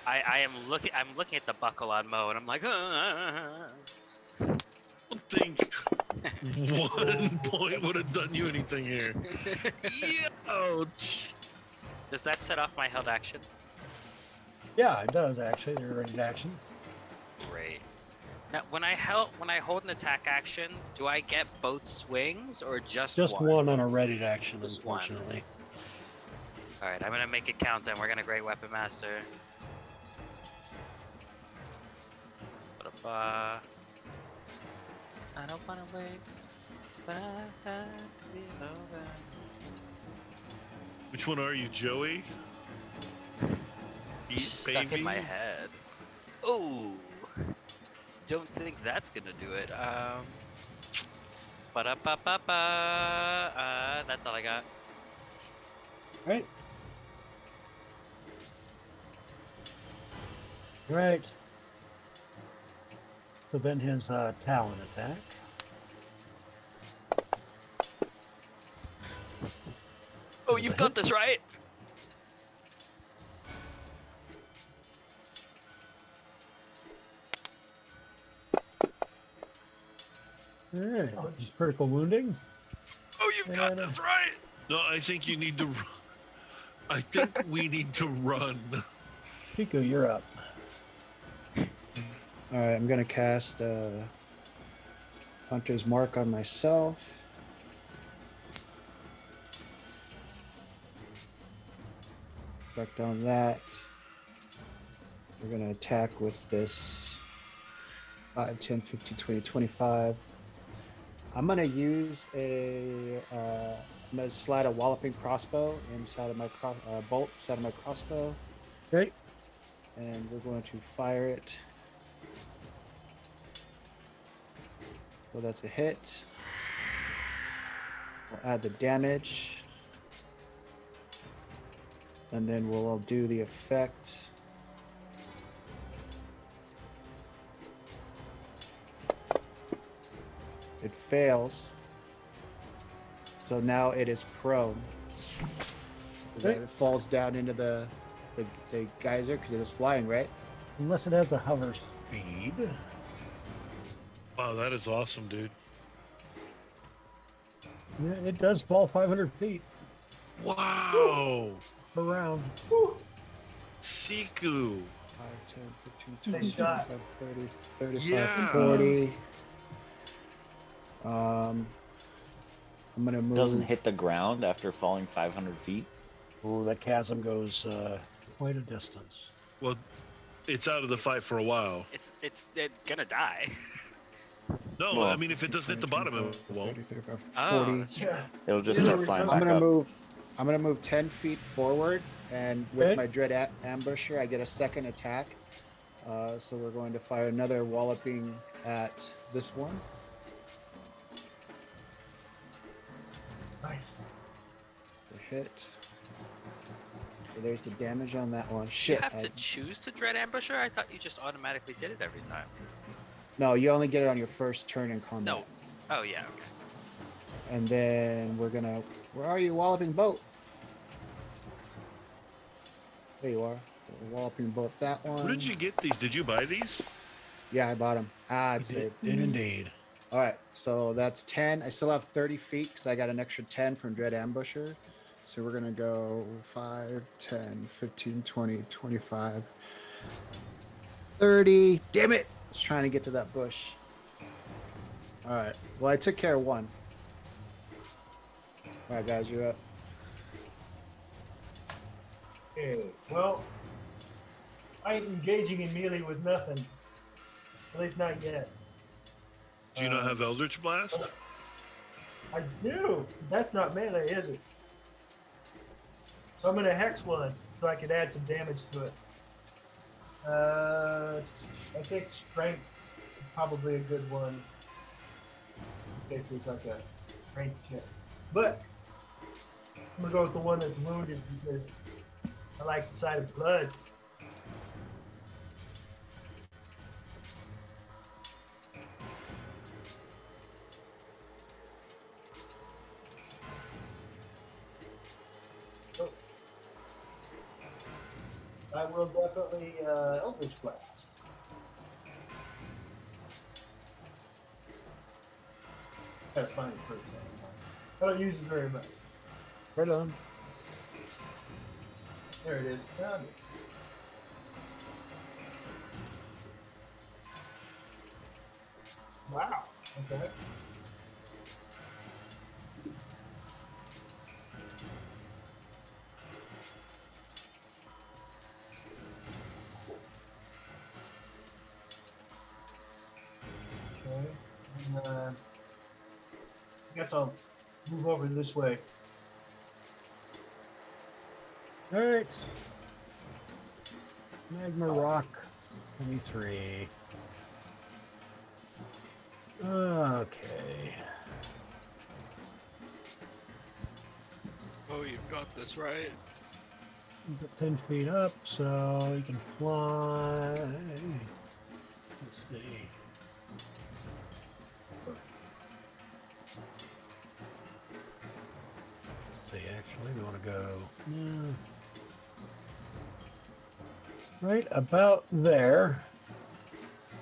I'm looking at the buckle on Mo, and I'm like, I don't think 1 point would have done you anything here. Ouch. Does that set off my held action? Yeah, it does actually. They're ready to action. Great. Now, when I hold an attack action, do I get both swings or just one on a ready to action, Just one. unfortunately. All right, I'm gonna make it count. Then we're gonna Great Weapon Master. I don't wanna wait. Which one are you, Joey? Just stuck in my head. Oh, don't think that's gonna do it. That's all I got. Right. Right. So then his Talon attack. Oh, you've got this, right? All right. Critical wounding. Oh, you've got this, right? No, I think you need to. I think we need to run. Pico, you're up. All right, I'm gonna cast Hunter's Mark on myself. Effect on that. We're gonna attack with this 5, 10, 15, 20, 25. I'm gonna use I'm gonna slide a walloping crossbow inside of my bolt inside of my crossbow. Okay. And we're going to fire it. So that's a hit. We'll add the damage. And then we'll do the effect. It fails. So now it is prone. It falls down into the geyser because it was flying, right? Unless it has a hover speed. Wow, that is awesome, dude. Yeah, it does fall 500 feet Wow. per round. Siku. 5, 10, 15, Nice 20, shot. 25, 30, 35, Yeah. 40. I'm gonna move. Doesn't hit the ground after falling 500 feet. Oh, that chasm goes quite a distance. Well, it's out of the fight for a while. It's gonna die. No, Well, I mean, if it doesn't hit the bottom, it won't. 30, 35, Oh, 40. that's true. It'll just Yeah, start we're flying done. I'm back gonna up. move. I'm gonna move 10 feet forward, and with Okay. my dread ambusher, I get a second attack. So we're going to fire another walloping at this one. Nice. The hit. So there's the damage on that one. You Shit. have to choose to dread ambusher. I thought you just automatically did it every time. No, you only get it on your first turn in combat. No. Oh yeah. Okay. And then we're gonna. Where are you, walloping boat? There you are. Walloping boat. That one. Where did you get these? Did you buy these? Yeah, I bought them. It's Did saved. indeed. All right, so that's 10. I still have 30 feet because I got an extra 10 from Dread Ambusher. So we're going to go 5, 10, 15, 20, 25, 30. Damn it! I was trying to get to that bush. All right, well, I took care of one. All right, guys, you're up. Okay, well, I ain't engaging in melee with nothing. At least not yet. Do you not have Eldritch Blast? I do. That's not melee, is it? So I'm gonna hex one so I can add some damage to it. I think strength is probably a good one. Okay, so it's like a strength check. But I'm gonna go with the one that's wounded because I like the sight of blood. So, I will definitely Eldritch Blast. Gotta find it first. I don't use it very much. Right on. There it is. Found it. Wow. Okay. Okay. And, I guess I'll move over this way. All right. Magma Rock 23. Okay. Oh, you've got this right. He's got 10 feet up, so he can fly. Let's see. Actually, we want to go right about there.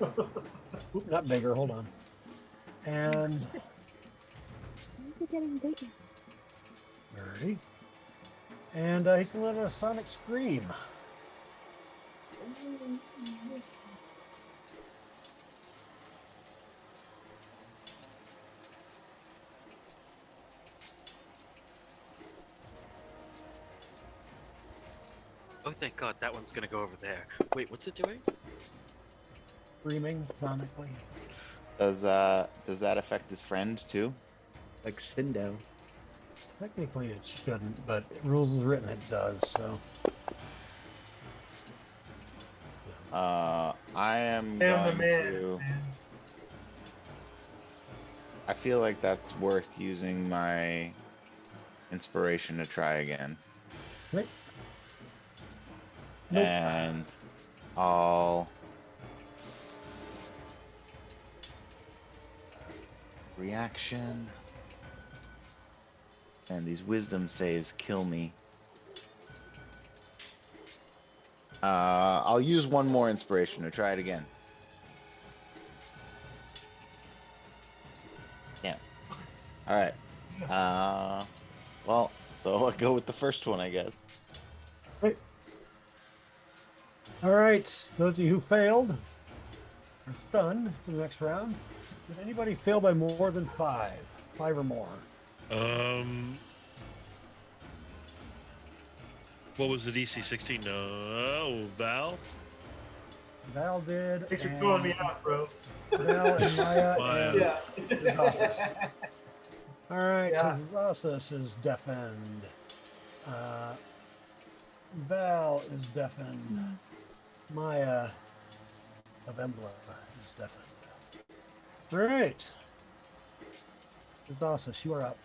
Oop, not bigger. Hold on. And Why is it getting bigger? 30. And he's going to let a sonic scream. Oh, thank God, that one's gonna go over there. Wait, what's it doing? Screaming sonically. Does that affect his friend too? Like Sindo. Technically it shouldn't, but rules is written it does, so. I am Damn the going man. to. I feel like that's worth using my inspiration to try again. Right. Nope. And I'll reaction. And these wisdom saves kill me. I'll use one more inspiration to try it again. All right. Well, so I go with the first one, I guess. Right. All right. Those of you who failed are stunned for the next round. Did anybody fail by more than 5? 5 or more? What was the DC 16? No, Val. Val did. Thanks for calling me out, bro. Val and Maya. Maya. And Zazasis. All right. Yeah. So Zazasis is deafened. Val is deafened. Maya of Embla is deafened. All right. Zazasis, you are up.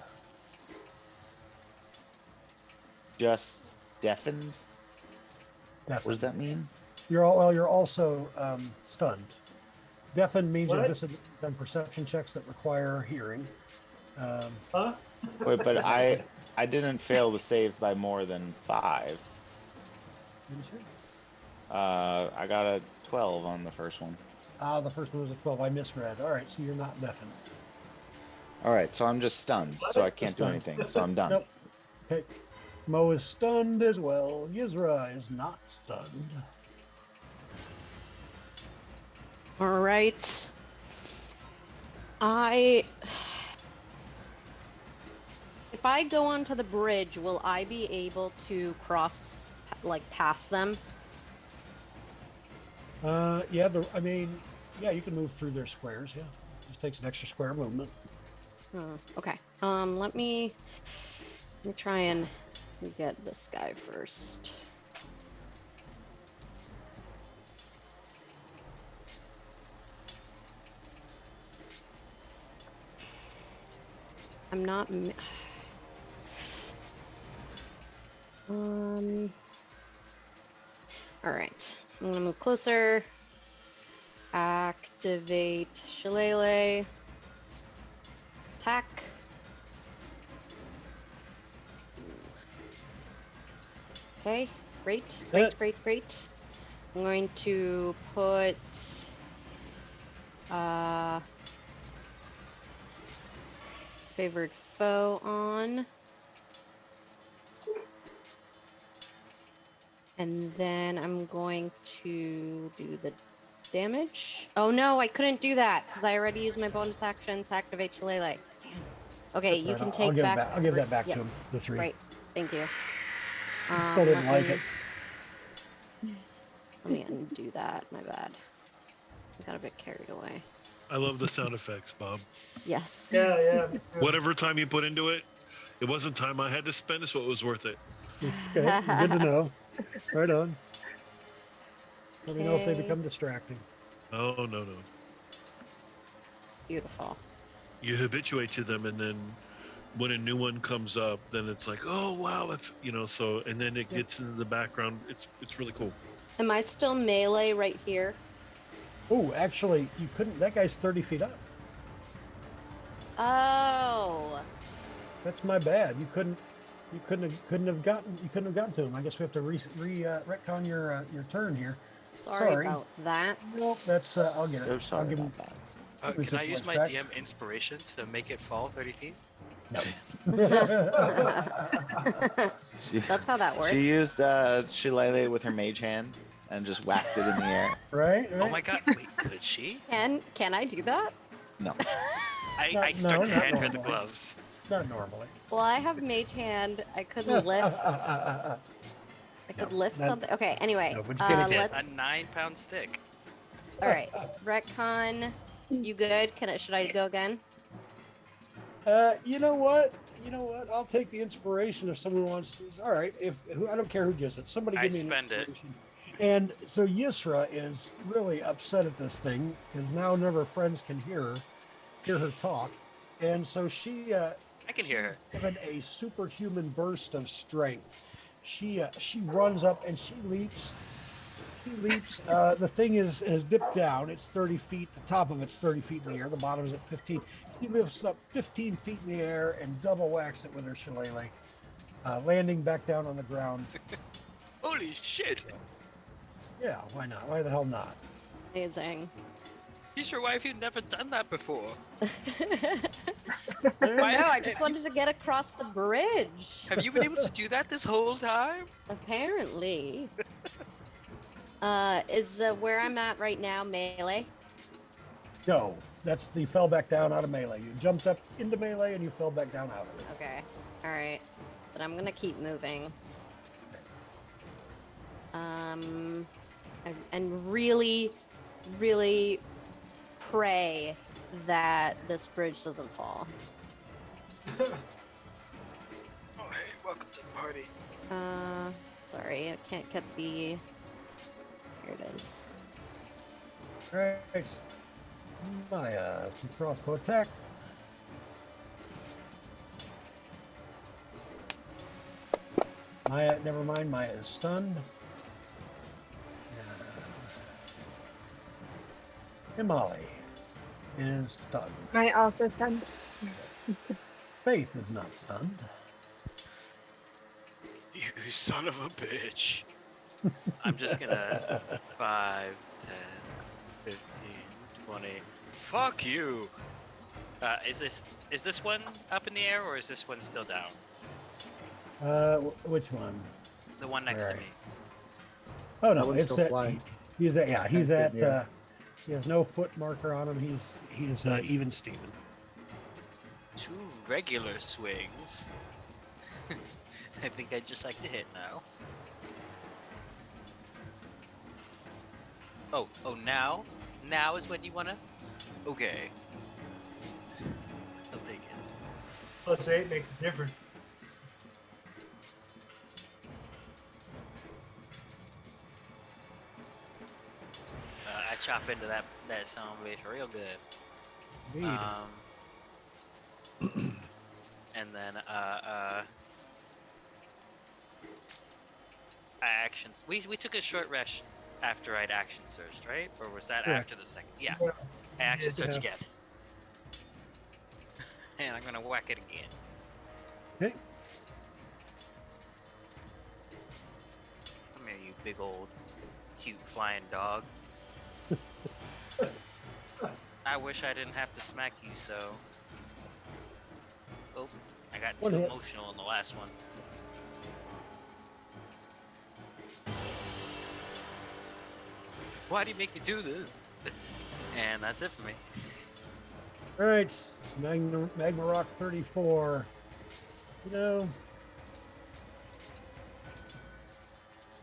Just deafened. Deafened. What does that mean? You're all, well. You're also stunned. Deafened means you're What? disadvantaged on perception checks that require hearing. Huh? Wait, but I didn't fail to save by more than 5. I got a 12 on the first one. The first one was a 12. I misread. All right, so you're not deafened. All right, so I'm just stunned, so I can't do Stunned. anything. So I'm done. Nope. Okay. Mo is stunned as well. Yizra is not stunned. All right. If I go onto the bridge, will I be able to cross, like, past them? Yeah. Yeah, you can move through their squares. Yeah, just takes an extra square movement. Okay. Let me try and get this guy first. I'm not. All right. I'm gonna move closer. Activate Shillelagh. Attack. Okay, great. I'm going to put favored foe on. And then I'm going to do the damage. Oh no, I couldn't do that because I already used my bonus action to activate Shillelagh. Damn. Okay, you can take back. I'll give that back to him. The 3. Right. Thank you. Still didn't like it. Let me undo that. My bad. I got a bit carried away. I love the sound effects, Bob. Yes. Yeah. Whatever time you put into it, it wasn't time I had to spend, so it was worth it. Okay, good to know. Right on. Let me know if they Okay. become distracting. Oh, no. Beautiful. You habituate to them, and then when a new one comes up, then it's like, oh, wow, that's, so, and then it gets into the background. It's really cool. Am I still melee right here? Oh, actually, you couldn't. That guy's 30 feet up. Oh. That's my bad. You couldn't have gotten to him. I guess we have to retcon your turn here. Sorry about that. Well, that's I'll get it. So sorry I'll give him. about that. Who's Can it I use my back? DM inspiration to make it fall 30 feet? That's how that works. She used Shillelagh with her mage hand and just whacked it in the air. Right? Oh my god, wait, could she? Can I do that? No. I start to not hand her the normally. gloves. Not normally. Well, I have mage hand. I could lift. I could lift that- something. Okay. Anyway, No, but you can't Get let's. a 9-pound stick. All right, retcon. You good? Should I go again? You know what? I'll take the inspiration if someone wants. All right. I don't care who gives it. Somebody I give me an spend it. inspiration. And so Yisra is really upset at this thing because now none of her friends can hear her talk, and so she I can hear her. given a superhuman burst of strength. She runs up and she leaps. The thing is dipped down. It's 30 feet. The top of it's 30 feet in the air. The bottom is at 15. She lifts up 15 feet in the air and double whacks it with her shillelagh, landing back down on the ground. Holy shit! Yeah, why not? Why the hell not? Amazing. You sure why have you never done that before? I don't know. I just wanted to get across the bridge. Have you been able to do that this whole time? Apparently. Is where I'm at right now melee? No, that's you fell back down out of melee. You jumped up into melee and you fell back down out of it. Okay. All right. But I'm gonna keep moving. And really, really pray that this bridge doesn't fall. Oh, hey, welcome to the party. Sorry, I can't get the. Here it is. Right. Maya, some crossbow attack. Maya, never mind. Maya is stunned. Himali is stunned. I also stunned. Faith is not stunned. You son of a bitch. I'm just gonna 5, 10, 15, 20. Fuck you. Is this one up in the air or is this one still down? Which one? The one next to me. Oh That no, one's it's still at, flying. he's at, yeah, he's That's at it, yeah. he has no foot marker on him. He's even Steven. 2 regular swings. I think I'd just like to hit now. Oh, now? Now is when you wanna? Okay. I'll take it. Plus 8 makes a difference. I chop into that son of a bitch real good. Indeed. And then actions. We took a short rest after I'd action searched, right? Or was that Correct. after the second? Yeah. Yeah. I action search Yeah. again. And I'm gonna whack it again. Okay. Come here, you big old cute flying dog. I wish I didn't have to smack you so. Oh, I got One too hit. emotional in the last one. Why do you make me do this? And that's it for me. All right, Magma Rock 34. You know,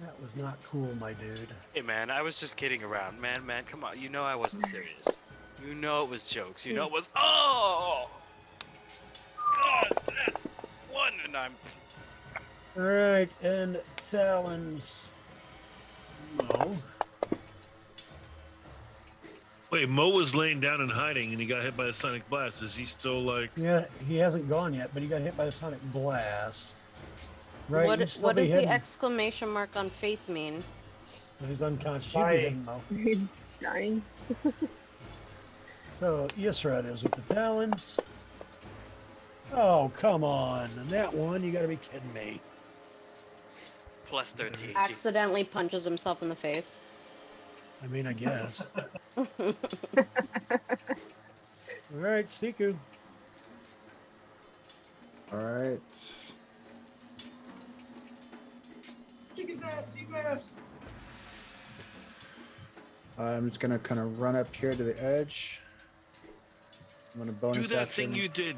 that was not cool, my dude. Hey man, I was just kidding around. Man, come on. You know I wasn't serious. You know it was jokes. You know it was. Oh! God, that's one, and I'm. All right, and Talons. No. Wait, Mo was laying down and hiding, and he got hit by a sonic blast. Is he still like? Yeah, he hasn't gone yet, but he got hit by the sonic blast. Right. What you'd does still be the hidden. exclamation mark on Faith mean? He's unconscious. You'd be Dying. hidden, though. Dying. So Yisra is with the Talons. Oh, come on. And that one, you gotta be kidding me. Plus 13. Accidentally punches himself in the face. I mean, I guess. All right, Siku. All right. Kick his ass, Seabass. I'm just gonna kind of run up here to the edge. I'm gonna bonus Do that action. thing you did.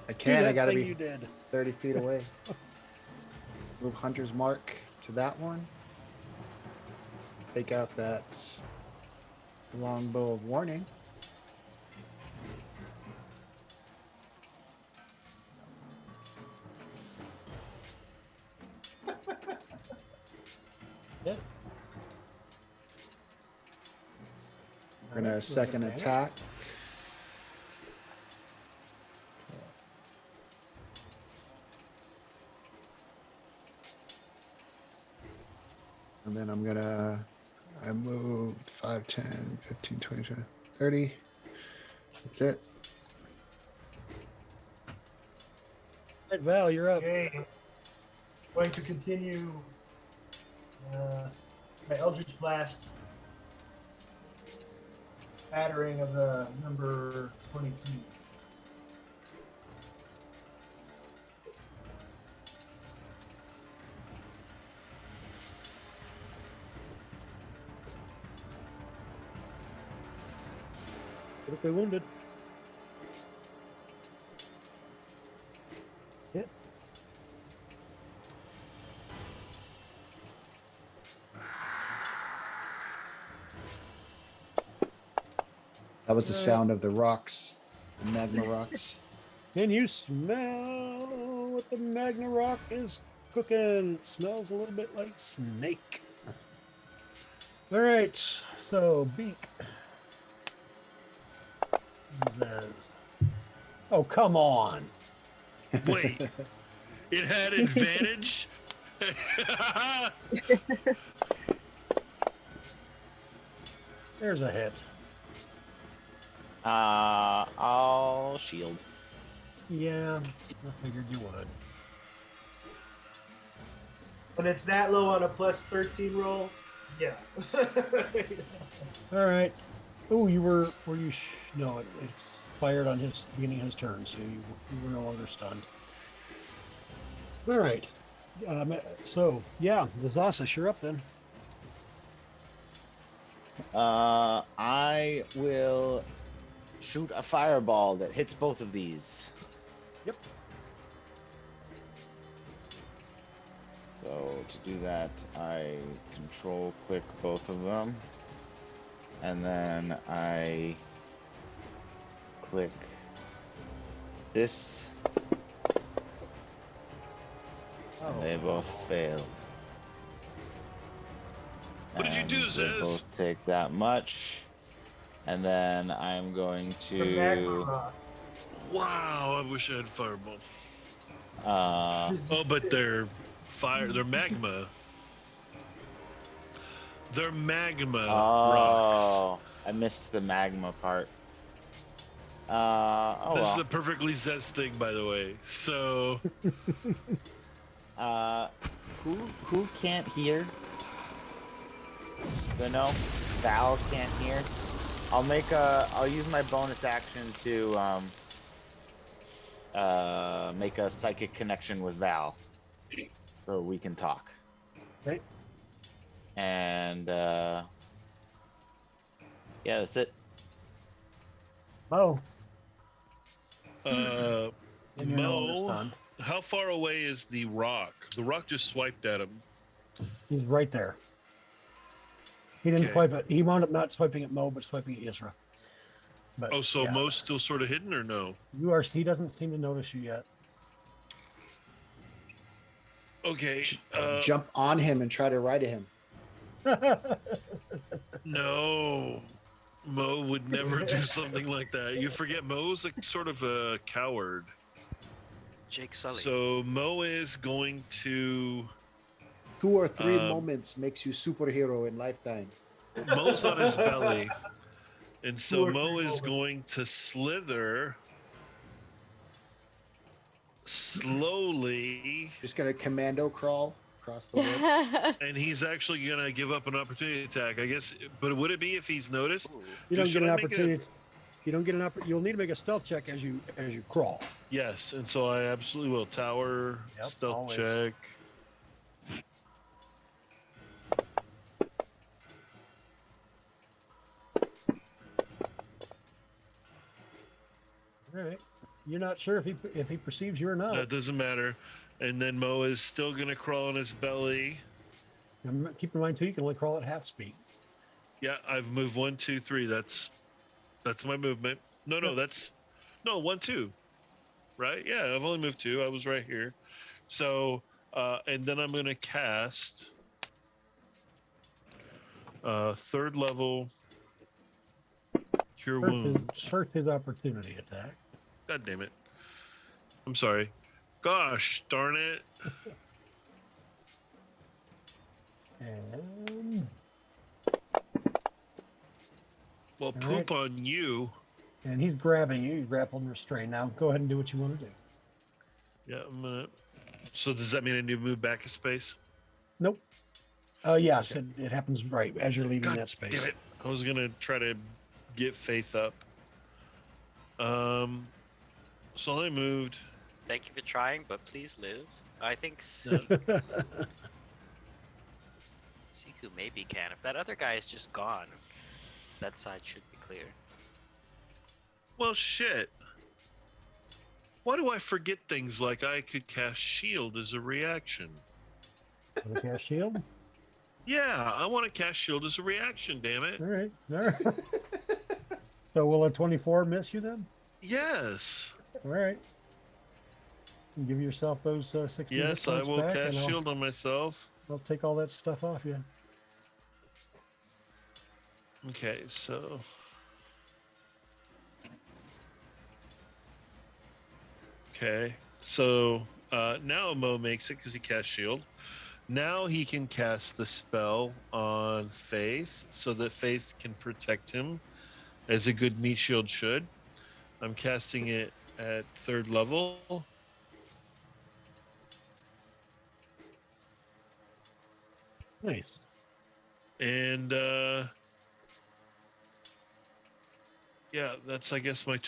I can. I gotta thing be you did. 30 feet away. Move Hunter's Mark to that one. Take out that longbow of warning. Yeah. We're gonna second attack. And then I moved 5, 10, 15, 20, 30. That's it. Right, Val, you're up. Okay. Going to continue my Eldritch Blast Battering of the number 23. Critically wounded. Hit. That was the sound of the rocks, the magma rocks. Can you smell what the magma rock is cooking? It smells a little bit like snake. All right, so Beak. Oh, come on. Wait, it had advantage? There's a hit. I'll shield. Yeah, I figured you would. When it's that low on a plus 13 roll, yeah. All right. Oh, you were you? No, it fired on his beginning of his turn, so you were no longer stunned. All right. So yeah, the Zasas, you're up then. I will shoot a fireball that hits both of these. Yep. So to do that, I control click both of them. And then I click this. And they both failed. What did you do, And they Zez? both take that much. And then I'm going The magma to rock. Wow, I wish I had fireball. uh Oh, but they're they're magma. They're magma rocks. oh, I missed the magma part. This well. is a perfectly Zez thing, by the way. So, Who can't hear? You know, Val can't hear. I'll use my bonus action to make a psychic connection with Val, so we can talk. Okay. And yeah, that's it. Oh. uh, And you're no longer Mo, stunned. how far away is the rock? The rock just swiped at him. He's right there. He didn't Okay. swipe it. He wound up not swiping at Mo, but swiping at Isra. But, Oh, so yeah, Mo's still sort of hidden, or no? you are. He doesn't seem to notice you yet. Okay. Jump on him and try to ride at him. No, Mo would never do something like that. You forget Mo's a sort of a coward. Jake Sully. So Mo is going to. 2 or 3 Um, moments makes you superhero in lifetime. Mo's on his belly, and so 2 or 3 Mo is moments. going to slither slowly, Just gonna commando crawl across the wood. and he's actually gonna give up an opportunity attack, I guess. But would it be if he's noticed? You don't Should get an I make a- opportunity. You don't get an opportunity. You'll need to make a stealth check as you crawl. Yes, and so I absolutely will. Tower Yep, stealth always. check. All right. You're not sure if he perceives you or not. That doesn't matter. And then Mo is still gonna crawl on his belly. And keep in mind too, you can only crawl at half speed. Yeah, I've moved 1, 2, 3. That's my movement. No, that's 1, 2. Right? Yeah, I've only moved 2. I was right here. So, and then I'm gonna cast 3rd level Cure Wounds. First his opportunity attack. God damn it! I'm sorry. Gosh darn it! And Well, poop on you. and he's grabbing you. He's grappled and restrained. Now go ahead and do what you want to do. Yeah, I'm gonna. So does that mean I need to move back a space? Nope. Yes, it happens right as you're leaving God that space. damn it! I was gonna try to get Faith up. So I moved. Thank you for trying, but please live. I think No. Siku maybe can. If that other guy is just gone, that side should be clear. Well, shit. Why do I forget things like I could cast Shield as a reaction? Want to cast shield? Yeah, I want to cast Shield as a reaction, damn it. All right. All right. So will a 24 miss you then? Yes. All right. And give yourself those 60 hit Yes, I points will back, cast and Shield on myself. I'll take all that stuff off you. Okay, so. Okay, so now Mo makes it because he cast Shield. Now he can cast the spell on Faith so that Faith can protect him as a good meat shield should. I'm casting it at 3rd level. Nice. And yeah, that's I guess my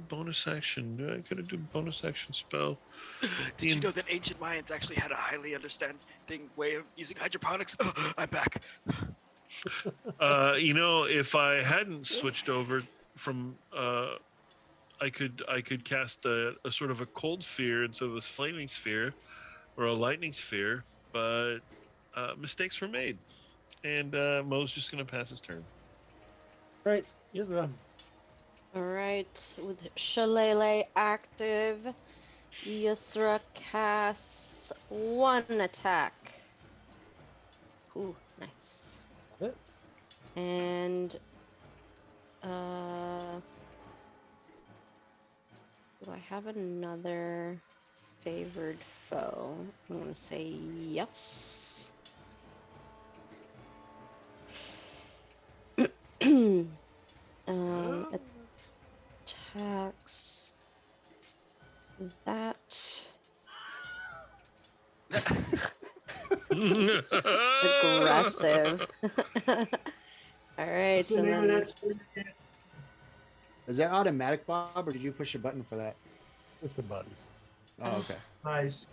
bonus action. I could do bonus action spell. Did you know that ancient Mayans actually had a highly understanding way of using hydroponics? Oh, I'm back. You know, if I hadn't switched over from I could cast a sort of a cold sphere instead of this flaming sphere or a lightning sphere, but mistakes were made. And Mo's just gonna pass his turn. Right. Yisra. All right, with Shillelagh active, Yusra casts 1 attack. Ooh, nice. It. And do I have another favored foe? I'm gonna say yes. Attacks that. Aggressive. All right, What's the so name of then that sport again? Is that automatic, Bob, or did you push a button for that? Push the button. Oh, okay. Nice.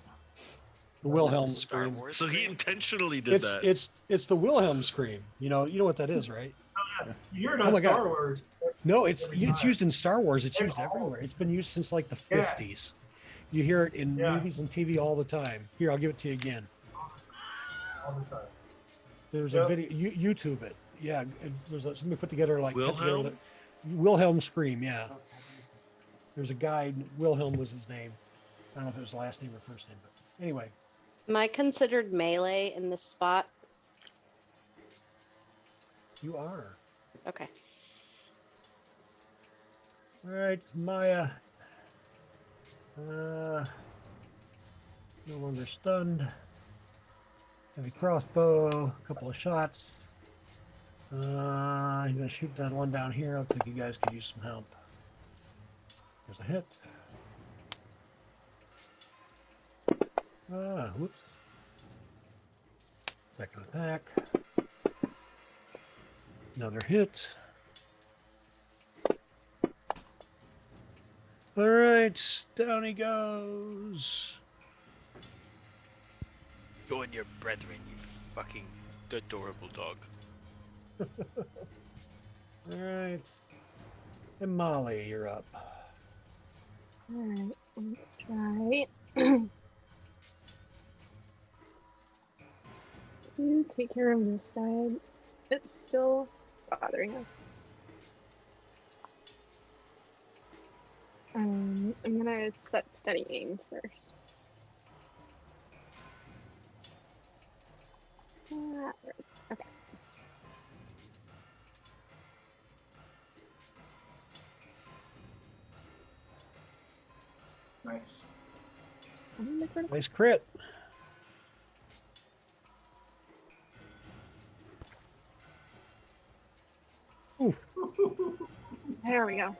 The Wilhelm Star scream. Wars So he scream? intentionally did that. It's the Wilhelm scream. You know what that is, right? You heard Oh on my God. Star Wars. No, it's Every time. used in Star Wars. It's used Yeah. everywhere. It's been used since like the Yeah. 50s. You hear it in Yeah. movies and TV all the time. Here, I'll give it to you again. All the time. There's Yep. a video. YouTube it. Yeah, somebody put together like put together Wilhelm? Wilhelm scream. Yeah. There's a guy. Wilhelm was his name. I don't know if it was last name or first name, but anyway. am I considered melee in this spot? You are. Okay. All right, Maya. No longer stunned. Heavy crossbow, a couple of shots. He's gonna shoot that one down here. I think you guys could use some help. There's a hit. Whoops. Second attack. Another hit. All right, down he goes. Join your brethren, you fucking adorable dog. All right. And Molly, you're up. Alright, let's try to take care of this side. It's still bothering us. I'm gonna set steady aim first. Okay. Nice. Nice crit. There we go.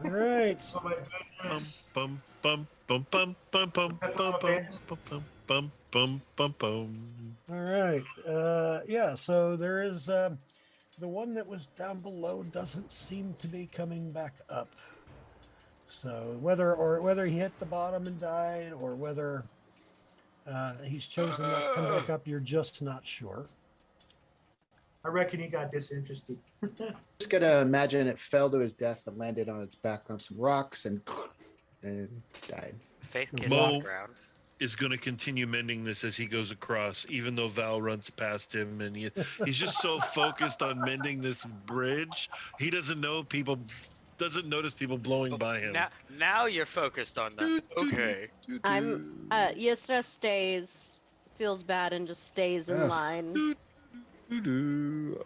All right. Oh my Bum goodness. bum bum bum bum bum bum bum bum bum bum bum bum bum. All right. Yeah, so there is the one that was down below doesn't seem to be coming back up. So whether he hit the bottom and died, or whether he's chosen not to come back up, you're just not sure. I reckon he got disinterested. Just gonna imagine it fell to his death and landed on its back on some rocks and died. Faith kisses Mo- the ground. Is going to continue mending this as he goes across, even though Val runs past him, and he's just so focused on mending this bridge, he doesn't notice people blowing by him. Now you're focused on that. Okay. Yisra feels bad and just stays in Ugh. line.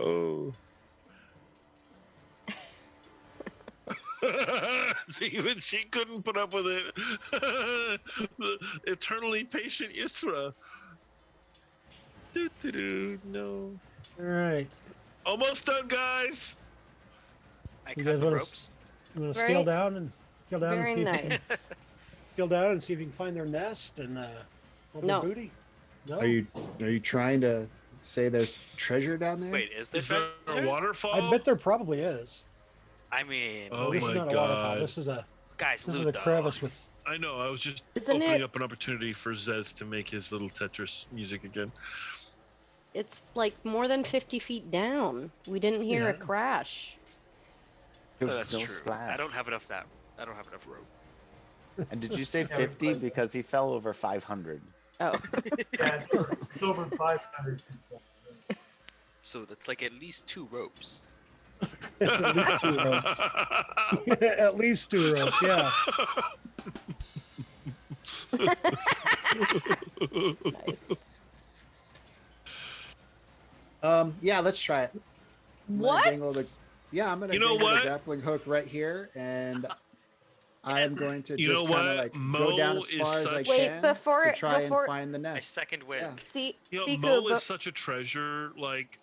Oh. See, even she couldn't put up with it. The eternally patient Yisra. No. All right. Almost done, guys. I You cut guys the wanna ropes. I'm gonna Very- scale down and Very see if nice. scale down and see if you can find their nest and hold No. their booty. No. Are you trying to say there's treasure down there? Wait, is Is there there a waterfall? I bet there probably is. I mean, Oh this my is not a waterfall. God. This is a guys, a crevice with. I know. I was just Isn't opening it- up an opportunity for Zez to make his little Tetris music again. It's like more than 50 feet down. We didn't hear a Yeah. crash. There oh, was that's no true. splash. I don't have enough rope. And did you say Yeah, 50 but- because he fell over 500? Oh. That's over 500 people. So that's like at least 2 ropes. At least 2 ropes, yeah. Yeah, let's try it. I'm gonna What? dangle I'm gonna You know dangle what? the grappling hook right here, and I'm going to You know just kind what? of like Mo go down as is far as I such- Wait, can before- to try before- and find the I nest. second wind. Yeah. See, You know, Siku, Mo but- is such a treasure. Like,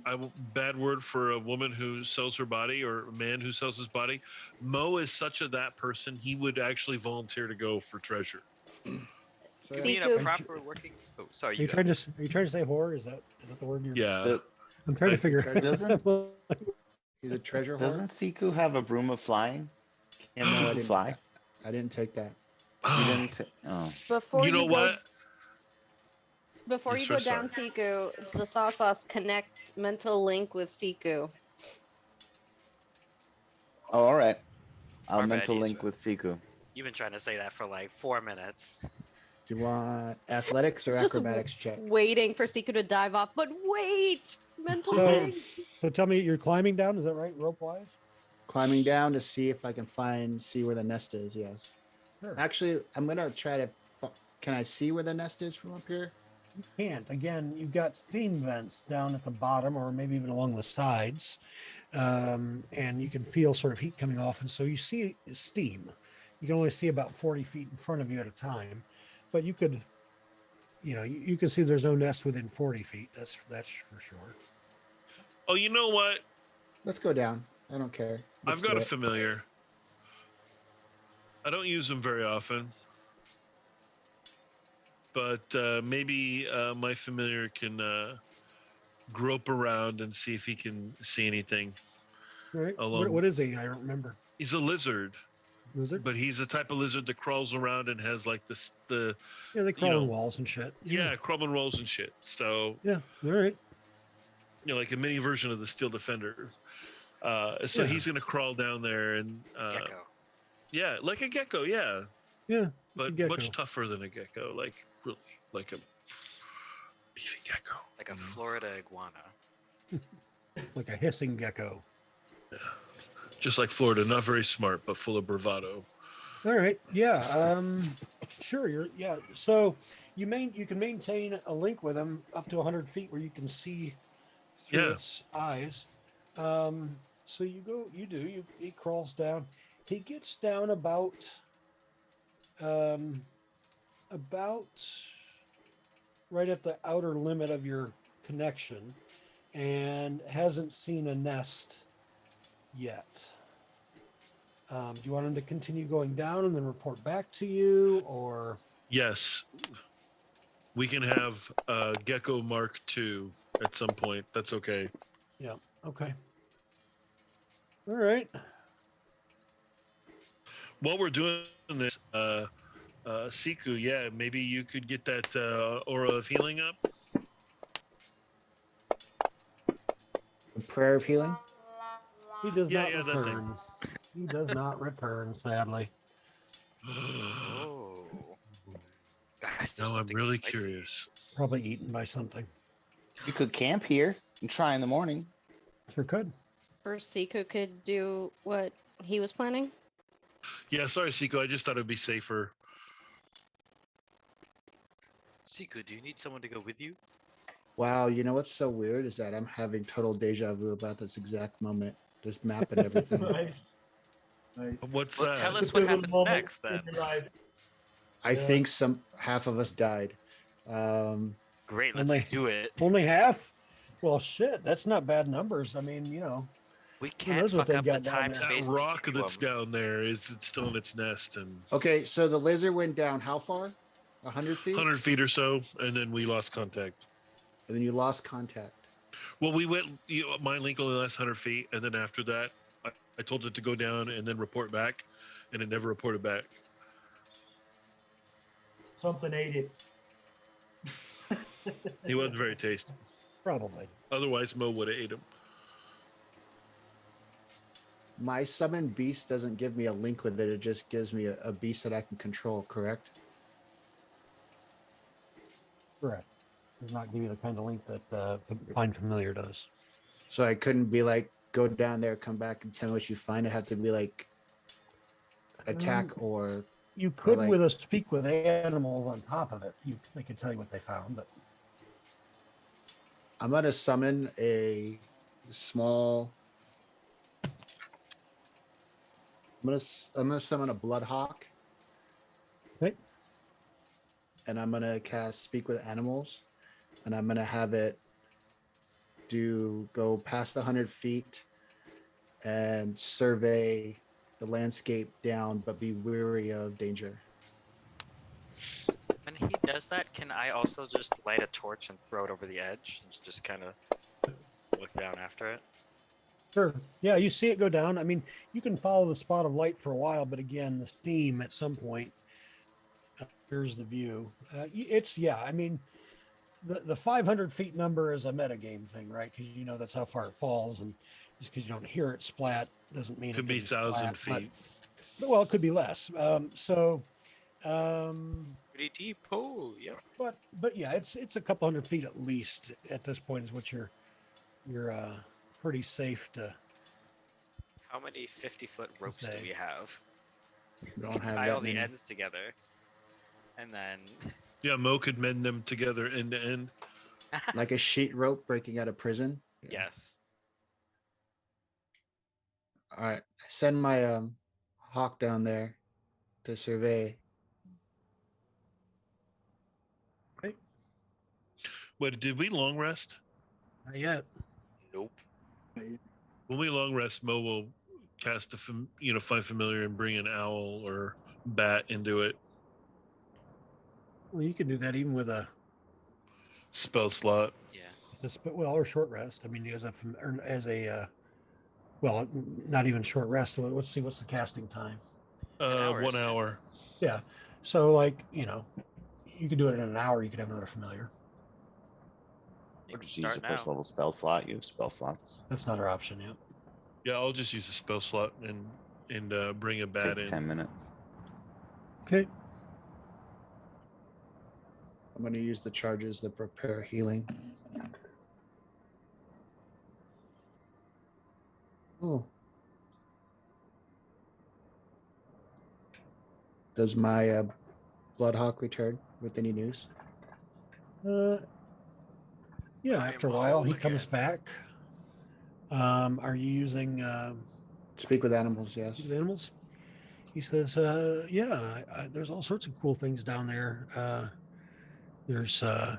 bad word for a woman who sells her body or a man who sells his body. Mo is such that person. He would actually volunteer to go for treasure. So, You mean a Siku. proper working? Oh, sorry. Are you trying to say whore? Is that the word you're? Yeah. I'm trying to figure. Doesn't- he's a treasure Doesn't hunter. Siku have a broom of flying? Can No, I Siku didn't. fly? I didn't take that. You didn't. Oh. before You know go, what? Before Yes, you go sir, down Siku, the Sauce connect mental link with Siku. Oh, all right. I'll Our bad, mental link Yisra. with Siku. You've been trying to say that for like 4 minutes. Do you want athletics or Just acrobatics check? Waiting for Siku to dive off, but wait! Mental So- link! So tell me, you're climbing down. Is that right, rope wise? Climbing down to see if I can see where the nest is. Yes. Sure. Actually, I'm gonna try to. Can I see where the nest is from up here? You can't. Again, you've got steam vents down at the bottom, or maybe even along the sides, and you can feel sort of heat coming off, and so you see steam. You can only see about 40 feet in front of you at a time, but you could, you can see there's no nest within 40 feet. That's for sure. Oh, you know what? Let's go down. I don't care. Let's I've got do a it. familiar. I don't use them very often. But maybe my familiar can grope around and see if he can see anything. All right. Along- What is he? I don't remember. He's a lizard, Lizard? but he's the type of lizard that crawls around and has like the Yeah, they crawl know, on walls and shit. crawling rolls and shit. So Yeah. All right. like a mini version of the Steel Defender. So Yeah. he's gonna crawl down there and Gecko. yeah, like a gecko, yeah, Yeah. but gecko. much tougher than a gecko. Like really, like a beefy gecko. Like a Florida iguana. Like a hissing gecko. Just like Florida, not very smart, but full of bravado. All right. Yeah. Sure. So you can maintain a link with him up to 100 feet where you can see through Yeah. its eyes. So he crawls down. He gets down about right at the outer limit of your connection and hasn't seen a nest yet. Do you want him to continue going down and then report back to you, or? Yes, we can have Gecko Mark II at some point. That's okay. Yeah. Okay. All right. While we're doing this, Siku, yeah, maybe you could get that aura of healing up. A prayer of healing. He does Yeah, not yeah, that thing. return. He does not return, sadly. Oh. Guys, there's Now I'm something really spicy. curious. Probably eaten by something. You could camp here and try in the morning. Sure could. Or Siku could do what he was planning. Yeah, sorry, Siku. I just thought it'd be safer. Siku, do you need someone to go with you? Wow, you know what's so weird is that I'm having total deja vu about this exact moment. This map and everything. Nice. Nice. What's Well, that? tell It's us a what pivotal happens moment next then. in your life. I Yeah. think half of us died. Great, let's Only- do it. Only half? Well, shit, that's not bad numbers. I mean, you know, We knows can't what fuck they've up the got down time there. That space rock continuum. that's down there is it's still in its nest, and Okay, so the laser went down how far? 100 feet? 100 feet or so, and then we lost contact. And then you lost contact. Well, we went. My link only lasts 100 feet, and then after that, I told it to go down and then report back, and it never reported back. Something ate it. He wasn't very tasty. probably. Otherwise, Mo would have ate him. My summon beast doesn't give me a link with it. It just gives me a beast that I can control, correct? Correct. Does not give you the kind of link that Find Familiar does. So I couldn't be like, go down there, come back and tell me what you find. I have to be like, attack or... You could like- with a speak with animals on top of it. They could tell you what they found, but I'm going to summon a small... I'm gonna summon a Bloodhawk. Okay. And I'm gonna cast Speak with Animals, and I'm gonna have it go past 100 feet and survey the landscape down, but be wary of danger. When he does that, can I also just light a torch and throw it over the edge and just kind of look down after it? sure. Yeah, you see it go down. I mean, you can follow the spot of light for a while, but again, the steam at some point here's the view. I mean, the 500 feet number is a metagame thing, right? Because you know that's how far it falls, and just because you don't hear it splat doesn't mean Could be 1,000 feet. But, well, it could be less. Pretty deep. Oh, yeah. But yeah, it's a couple hundred feet at least at this point is what you're pretty safe to. How many 50-foot ropes do say. we have? Don't have Tie that all the many. ends together, and then Yeah, Mo could mend them together end to end. Like a sheet rope breaking out of prison. Yeah. yes. All right. I send my hawk down there to survey. Wait, did we long rest? Not yet. Nope. When we long rest, Mo will cast Find Familiar and bring an owl or bat into it. Well, you can do that even with a Spell slot. Yeah. or short rest. I mean, well, not even short rest. So let's see, what's the casting time? It's an hour, 1 isn't it? hour. Yeah. So like, you could do it in an hour. You could have another familiar. You Or can just use start a now. first level spell slot. You have spell slots. That's another option. Yeah. Yeah, I'll just use the spell slot and bring a bat Take in. 10 minutes. Okay. I'm going to use the charges that prepare healing. Oh. Does my Bloodhawk return with any news? Yeah. I After a am while, whole he comes again. back. Are you using Speak with Animals, yes. with animals? He says, yeah, there's all sorts of cool things down there. There's some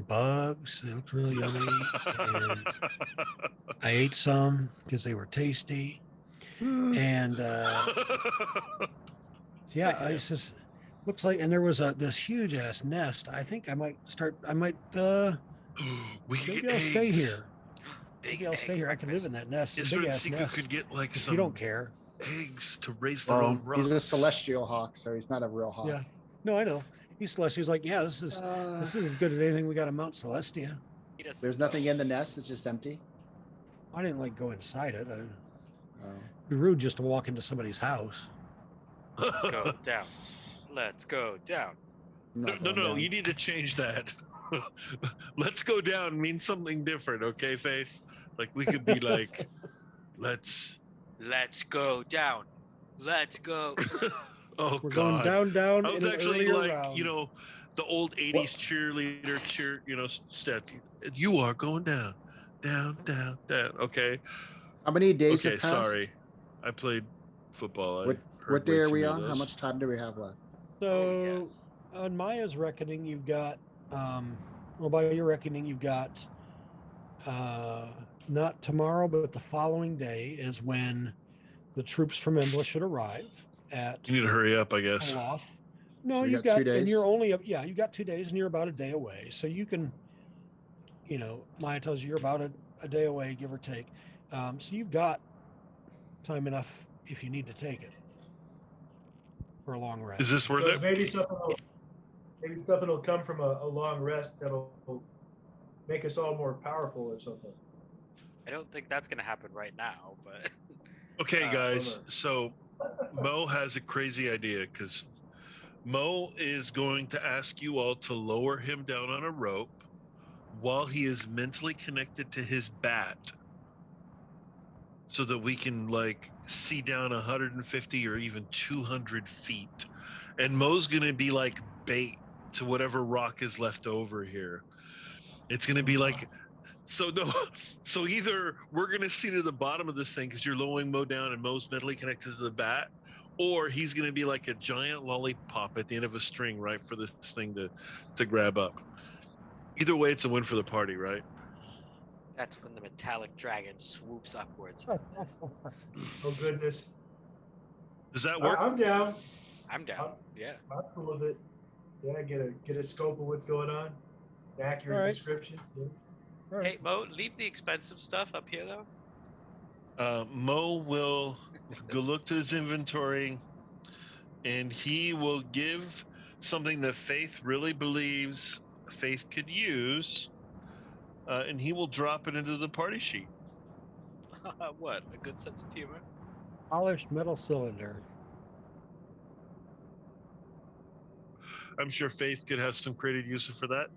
bugs. They look really yummy. And I ate some because they were tasty. And yeah, I just looks like, and there was this huge ass nest. I think I might we could maybe get I'll stay eggs. here. Maybe I'll stay here. I can live in that nest. His Big friend ass Siku nest. could get like If some you don't care. eggs to raise their Well, own rocks. he's a celestial hawk, so he's not a real hawk. Yeah. No, I know. He's Celestia. He's like, yeah, this is as good as anything we got on Mount Celestia. He doesn't There's know. nothing in the nest. It's just empty. I didn't like go inside it. It'd Oh. be rude just to walk into somebody's house. Go down. Let's go down. I'm not No, going down. you need to change that. Let's go down means something different, okay, Faith? Like we could be like, let's go down. Let's go. oh We're god. going down I was in an actually earlier like, round. you know, the old 80s cheerleader step. You are going down. Down. Okay. How many days Okay, have passed? sorry. I played football. What day are we on? How much time do we have left? So on Maya's reckoning, you've got, well, by your reckoning, you've got not tomorrow, but the following day is when the troops from Embla should arrive at You need to hurry up, I guess. Oloth. No, So we you've got 2 got, and days? you're only, you got 2 days and you're about a day away. So you can, you know, Maya tells you you're about a day away, give or take. So you've got time enough if you need to take it for a long rest. Is this worth So it? maybe something will come from a long rest that'll make us all more powerful or something. I don't think that's gonna happen right now, but Okay, guys. bummer. So Mo has a crazy idea because Mo is going to ask you all to lower him down on a rope while he is mentally connected to his bat so that we can like see down 150 or even 200 feet. And Mo's going to be like bait to whatever rock is left over here. It's going to be like, so either we're going to see to the bottom of this thing because you're lowering Mo down and Mo's mentally connected to the bat, or he's going to be like a giant lollipop at the end of a string, right, for this thing to grab up. Either way, it's a win for the party, right? that's when the metallic dragon swoops upwards. Oh goodness. Does that work? I'm down. I'm down. Yeah. I'm cool with it. Yeah, get a scope of what's going on. An accurate All right. description. Yeah. All right. Hey Mo, leave the expensive stuff up here though. Mo will go look to his inventory and he will give something that Faith really believes Faith could use, and he will drop it into the party sheet. What? A good sense of humor. Polished metal cylinder. I'm sure Faith could have some creative use for that.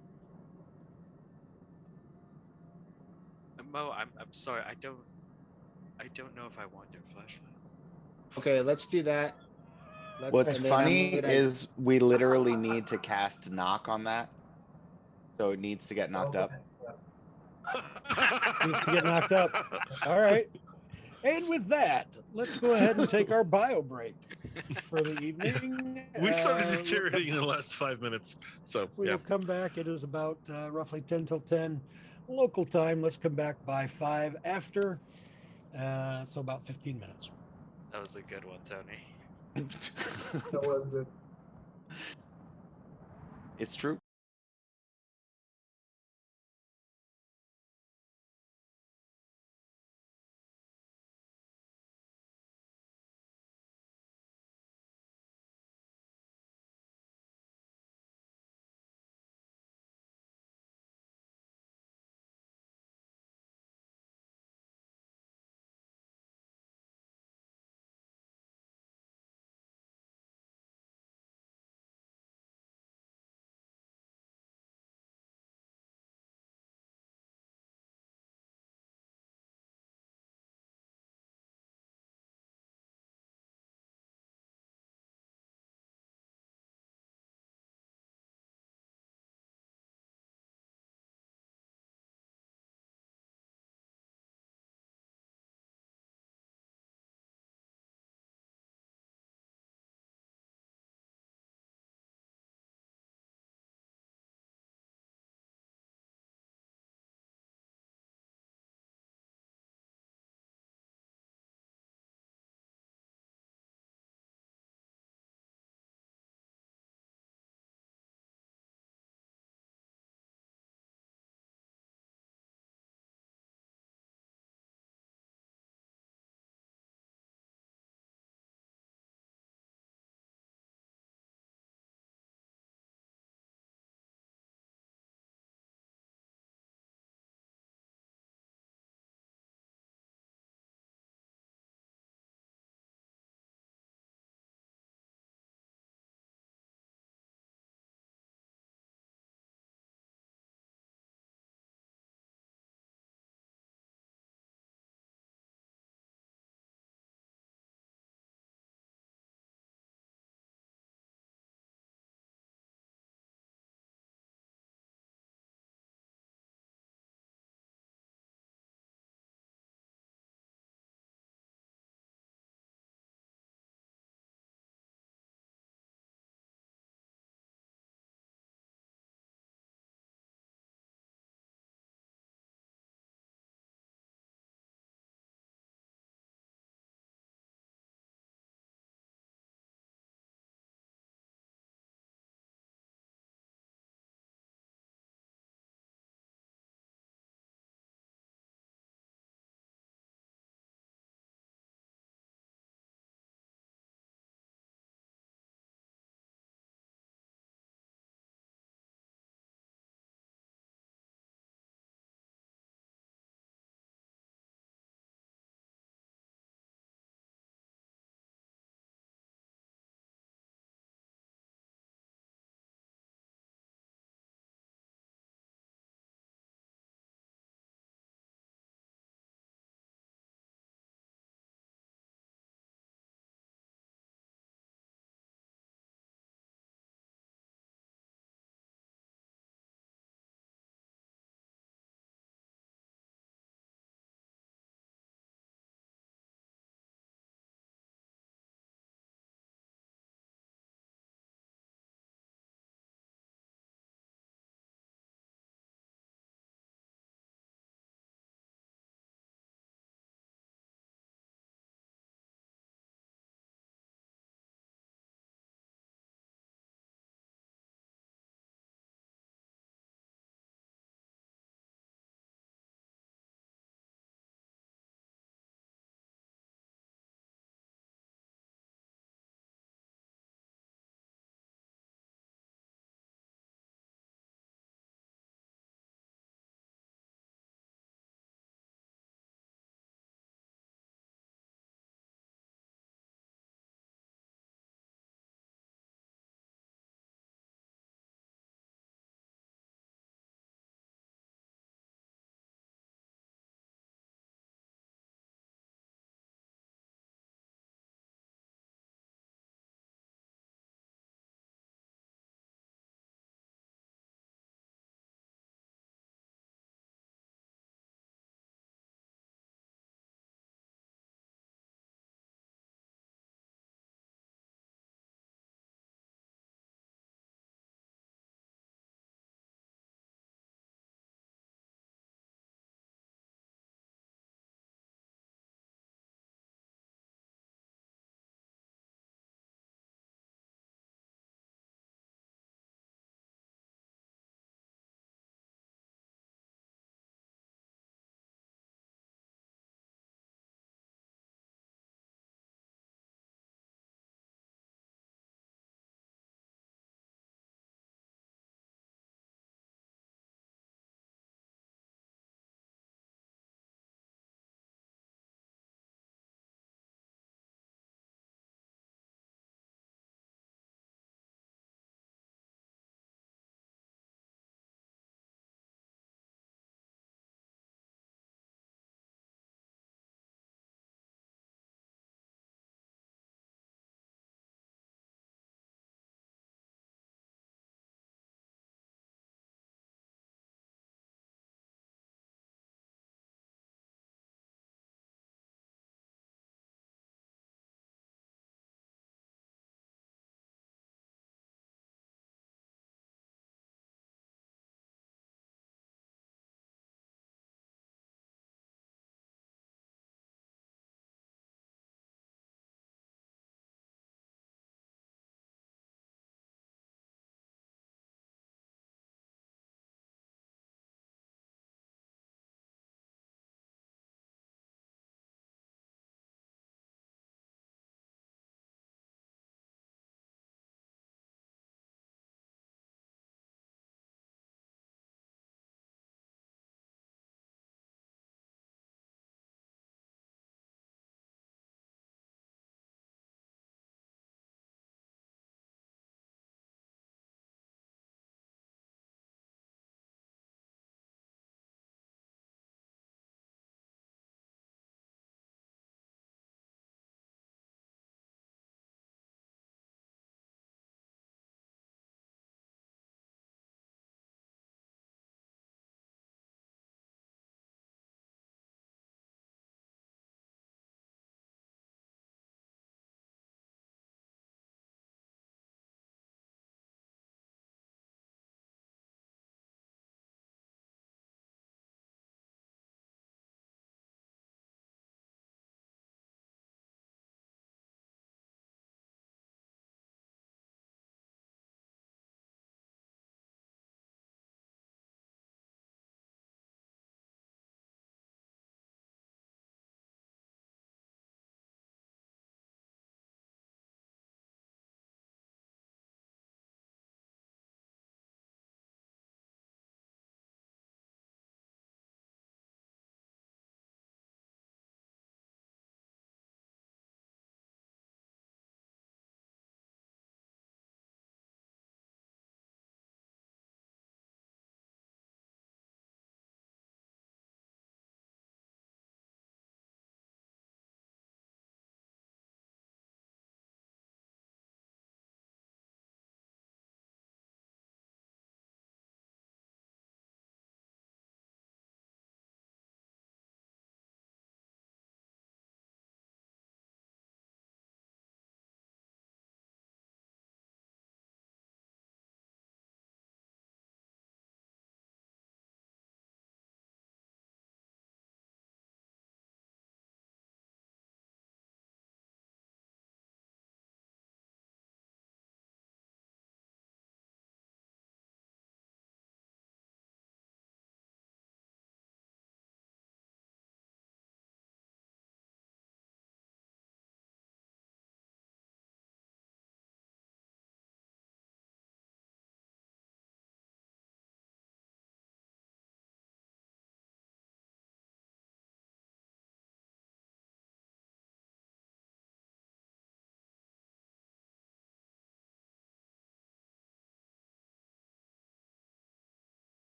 Mo, I'm sorry. I don't know if I want your flashlight. Okay, let's do that. What's and then I'm funny gonna- is we literally need to cast knock on that. So it needs to get knocked up. Needs to get knocked up. All right. And with that, let's go ahead and take our bio break for the evening. We started we'll deteriorating in the last 5 minutes. So, We yeah. will come back. It is about roughly 10 till 10 local time. Let's come back by 5 after. So about 15 minutes. That was a good one, Tony. That was good. It's true.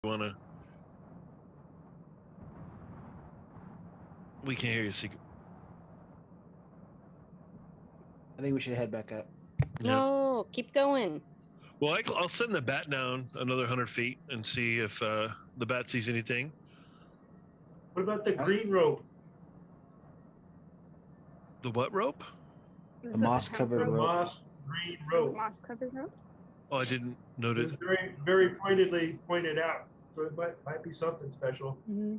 wanna? We can't hear you, Secret. I think we should head back up. Yeah. No, keep going. Well, I'll send the bat down another 100 feet and see if the bat sees anything. What about the green rope? The what rope? Is The it moss-covered The hemp rope. moss green The rope. moss covered rope? Oh, I didn't It note was it. very, very pointedly pointed out. So it might be something special. Mm-hmm.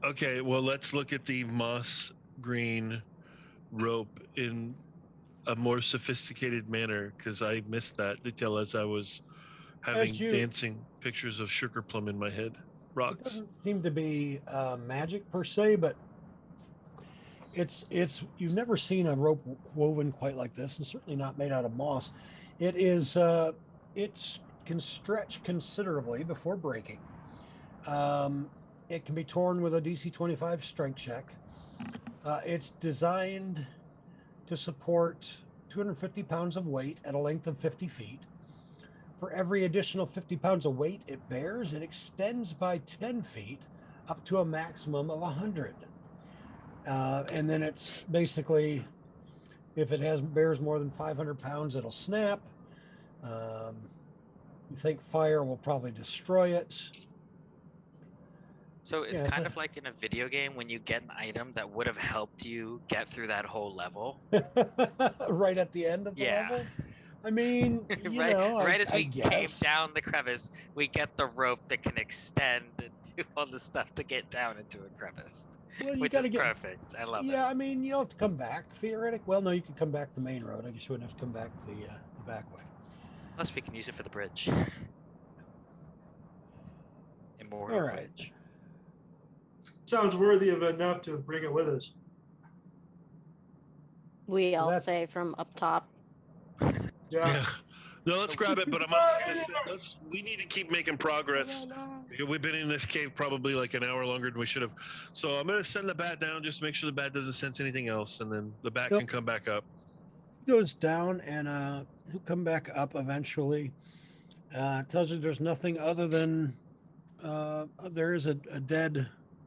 Okay, well, let's look at the moss green rope in a more sophisticated manner because I missed that detail as I was having you- dancing pictures of sugar plum in my head. It Rocks. doesn't seem to be magic per se, but it's you've never seen a rope woven quite like this, and certainly not made out of moss. It is it can stretch considerably before breaking. It can be torn with a DC 25 strength check. It's designed to support 250 pounds of weight at a length of 50 feet. For every additional 50 pounds of weight it bears, it extends by 10 feet up to a maximum of 100. And then it's basically, if it bears more than 500 pounds, it'll snap. You think fire will probably destroy it. So it's Yeah, kind so- of like in a video game when you get an item that would have helped you get through that whole level. Right at the end of the Yeah. level. I mean, you right, know, right as I we came guess. down the crevice, we get the rope that can extend and do all the stuff to get down into a crevice, Well, you which gotta is get. perfect. I love Yeah, it. I mean, you don't have to come back theoretically. Well, no, you can come back the main road. I guess you wouldn't have to come back the back way. Plus, we can use it for the bridge. Immortal All right. bridge. Sounds worthy of enough to bring it with us. We all that's- say from up top. Yeah. No, let's grab it. But I'm also gonna say, we need to keep making progress. We've been in this cave probably like an hour longer than we should have. So I'm gonna send the bat down just to make sure the bat doesn't sense anything else, and then the bat Yep. can come back up. Goes down and he'll come back up eventually. Tells you there's nothing other than there is a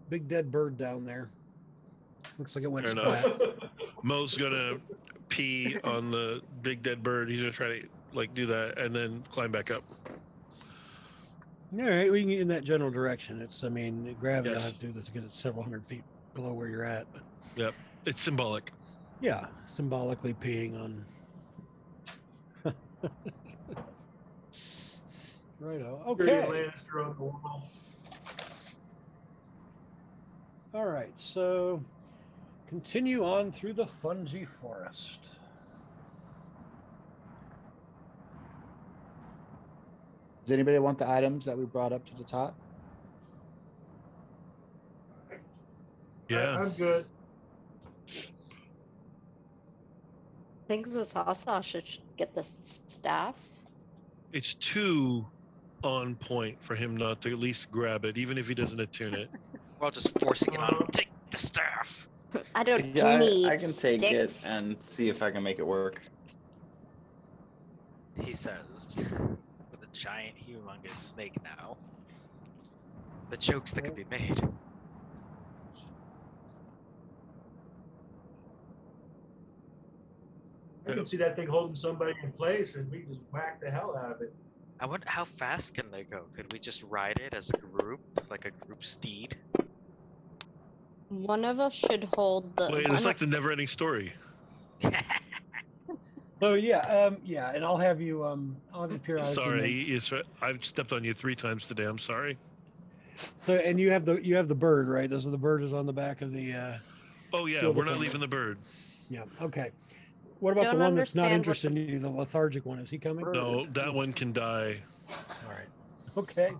big dead bird down there. Looks like it went Fair enough. splat. Mo's gonna pee on the big dead bird. He's gonna try to like do that and then climb back up. All right, we can get in that general direction. It's, I mean, gravity will Yes. have to do this because it's several hundred feet below where you're at. But Yep, it's symbolic. yeah, symbolically peeing on. Righto. Tyrion Okay. Lannister on the wall. All right. So continue on through the fungi forest. Does anybody want the items that we brought up to the top? Yeah. I'm good. I think Zasasa should get the staff. It's too on point for him not to at least grab it, even if he doesn't attune it. We're all just forcing it on him. Take the staff. I don't Yeah, need I can take sticks. it and see if I can make it work. He says, with a giant, humongous snake now. The jokes that could be made. I can see that thing holding somebody in place and we just whack the hell out of it. I wonder how fast can they go? Could we just ride it as a group, like a group steed? One of us should hold the. Wait, one it's like of- the never-ending story. So yeah, and I'll have you periodically. Sorry, make- yes, I've stepped on you 3 times today. I'm sorry. So, and you have the bird, right? Those are the bird is on the back of the. Oh yeah, Still we're not different. leaving the bird. Yeah. Okay. What about the Don't one that's not understand what interested in you? The lethargic one. Is he coming? No, that one can die. All right. Okay.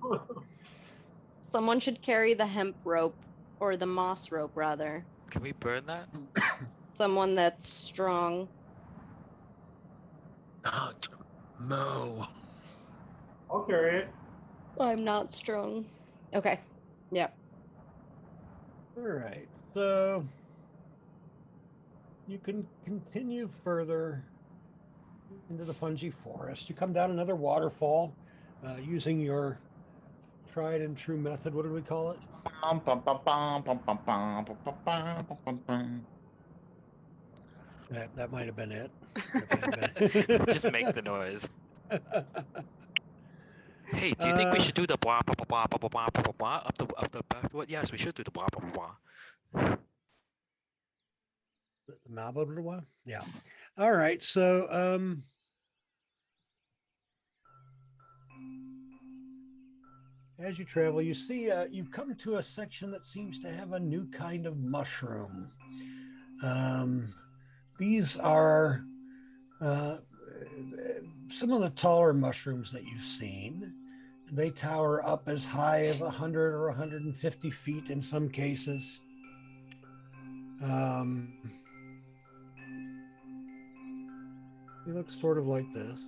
Someone should carry the hemp rope or the moss rope, rather. Can we burn that? Someone that's strong. Not Mo. I'll carry it. I'm not strong. Okay. Yep. All right. So you can continue further into the fungi forest. You come down another waterfall using your tried and true method. What did we call it? Bum, bum, bum, bum, bum, bum, bum, bum, bum, bum, bum, bum. That might have been it. That might have been- Just make the noise. Hey, do you think we should do the blah blah blah blah blah blah blah blah blah up the back? What? Yes, we should do the blah blah blah blah. The Malbo did one? Yeah. All right. So as you travel, you see you've come to a section that seems to have a new kind of mushroom. These are some of the taller mushrooms that you've seen. They tower up as high as 100 or 150 feet in some cases. They look sort of like this.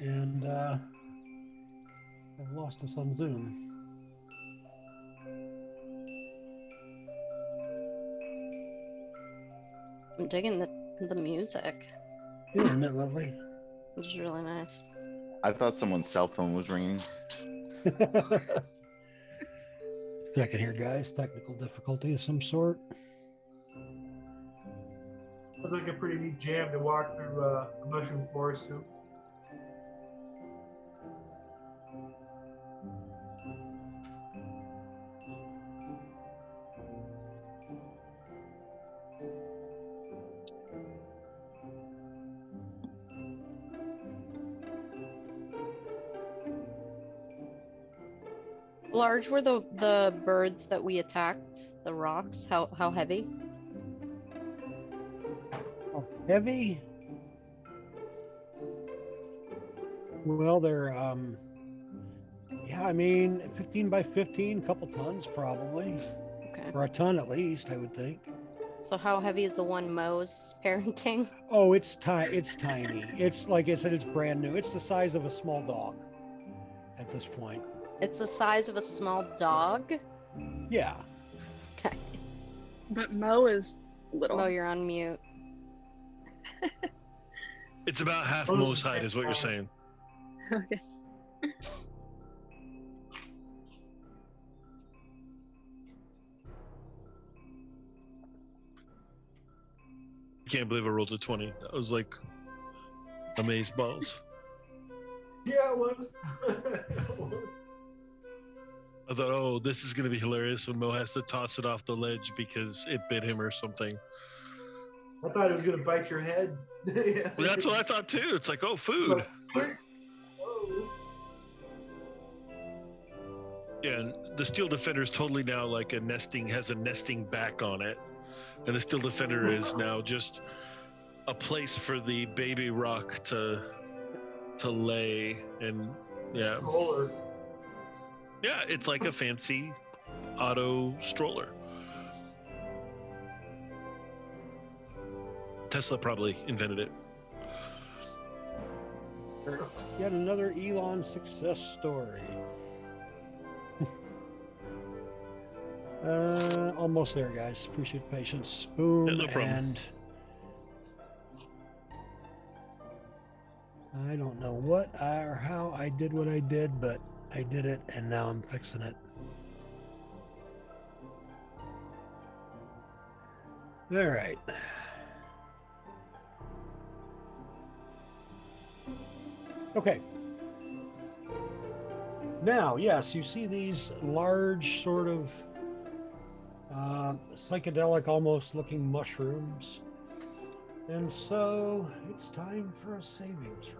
And I've lost us on Zoom. I'm digging the music. Yeah, isn't that lovely? Which is really nice. I thought someone's cell phone was ringing. Second here, guys. Technical difficulty of some sort. Sounds like a pretty neat jam to walk through a mushroom forest to. Large were the birds that we attacked, the rocks. How heavy? Oh, heavy? Well, they're yeah, I mean 15 by 15, a couple tons probably. Okay. Or a ton at least, I would think. So how heavy is the one Mo's parenting? Oh, it's tiny. It's like I said, it's brand new. It's the size of a small dog at this point. It's the size of a small dog. Yeah. Okay. But Mo is little. Mo, you're on mute. It's about half Those Mo's height, is what you're small. saying. Okay. Can't believe I rolled a 20. That was like amazed balls. Yeah, it was. I thought, oh, this is going to be hilarious when Mo has to toss it off the ledge because it bit him or something. I thought it was gonna bite your head. Yeah. Well, that's what I thought too. It's like, oh, food. Whoa. Yeah, and the Steel Defender is totally now like has a nesting back on it. And the Steel Defender is now just a place for the baby rock to lay. And yeah. Stroller. Yeah, it's like a fancy auto stroller. Tesla probably invented it. Yet another Elon success story. Almost there, guys. Appreciate the patience. Boom, Yeah, no problem. and I don't know what or how I did what I did, but I did it, and now I'm fixing it. All right. Okay. Now, yes, you see these large sort of psychedelic almost looking mushrooms. And so it's time for a saving throw.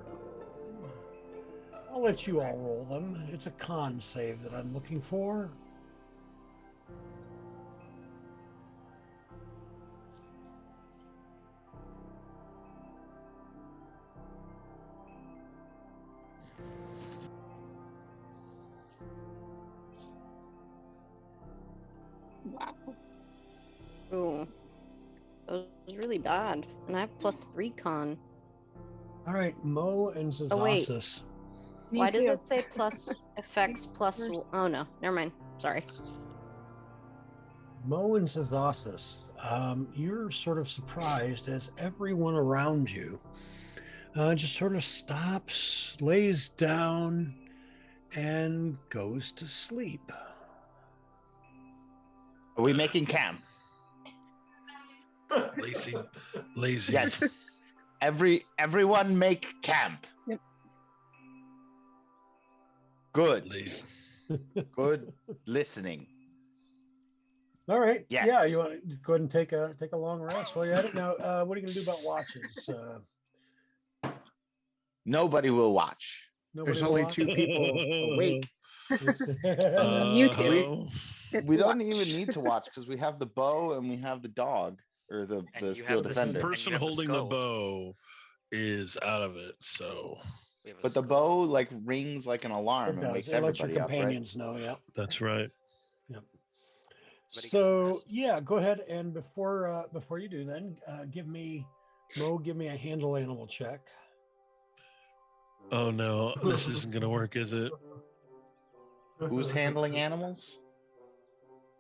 I'll let you all roll them. It's a con save that I'm looking for. Wow. Ooh. That was really bad. And I have +3 con. All right, Mo and Oh, wait. Zazasis. Me Why does too. it say plus effects plus? Oh no, never mind. Sorry. Mo and Zazasis, you're sort of surprised as everyone around you just sort of stops, lays down, and goes to sleep. Are we making camp? Lazy. Yes. Everyone make camp. Yep. Good. Lazy. Good listening. All right. Yes. Yeah, you want to go ahead and take a long rest while you're at it. Now, what are you going to do about watches? Nobody will watch. Nobody There's will only watch? 2 people awake. YouTube. We don't even need to watch because we have the bow and we have the dog or the And you steel have the defender. The And person you have the holding the skull. bow is out of it, so We have a But the skull. bow like rings like an alarm It and does. wakes It lets your everybody up, right? companions know. Yeah. that's right. Everybody gets some So rest. yeah, go ahead and before you do, then give me a handle animal check. Oh no, this isn't gonna work, is it? Who's handling animals?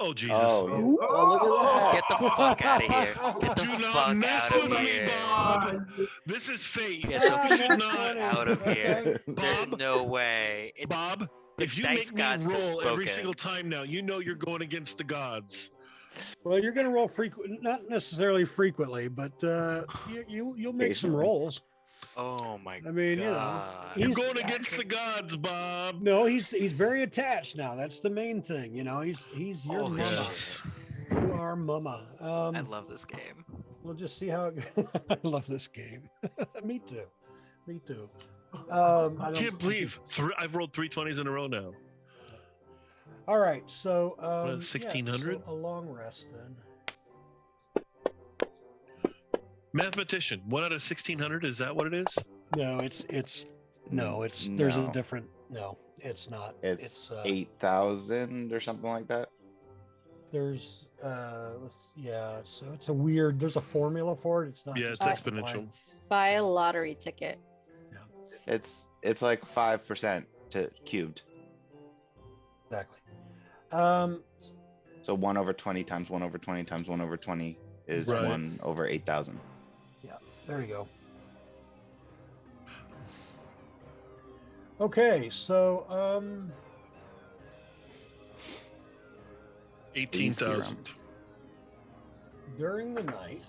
Oh Jesus! Oh, you. Oh, look at Get the fuck out of here. Get the Do not fuck mess out of with me, here. Bob. This is fate. Get Ah, the You should that's not, funny. out of here. that. There's Bob. no way. It's Bob. the If you dice make me gods have roll every spoken. single time now, you know you're going against the gods. Well, you're going to roll not necessarily frequently, but you'll make some Occasionally. rolls. Oh my I mean, you know, god. You're He's- going against the gods, Bob. No, he's very attached now. That's the main thing. You know, he's your Oh, mama. Yes. You are mama. I love this game. We'll just see how it goes. I love this game. Me too. Me too. I I don't- can't believe I've rolled 320s in a row now. All right, so What, 1600? so a long rest then. Mathematician, 1 out of 1600. Is that what it is? No, it's there's a No. different. No, it's not. It's 8,000 or something like that. There's so it's a weird. There's a formula for it. It's not. Yeah, it's just exponential. Buy a lottery ticket. It's like 5% to cubed. Exactly. So 1 over 20 times 1 over 20 times 1 over 20 is Right. 1 over 8,000. There you go. Okay, so 18,000. during the night,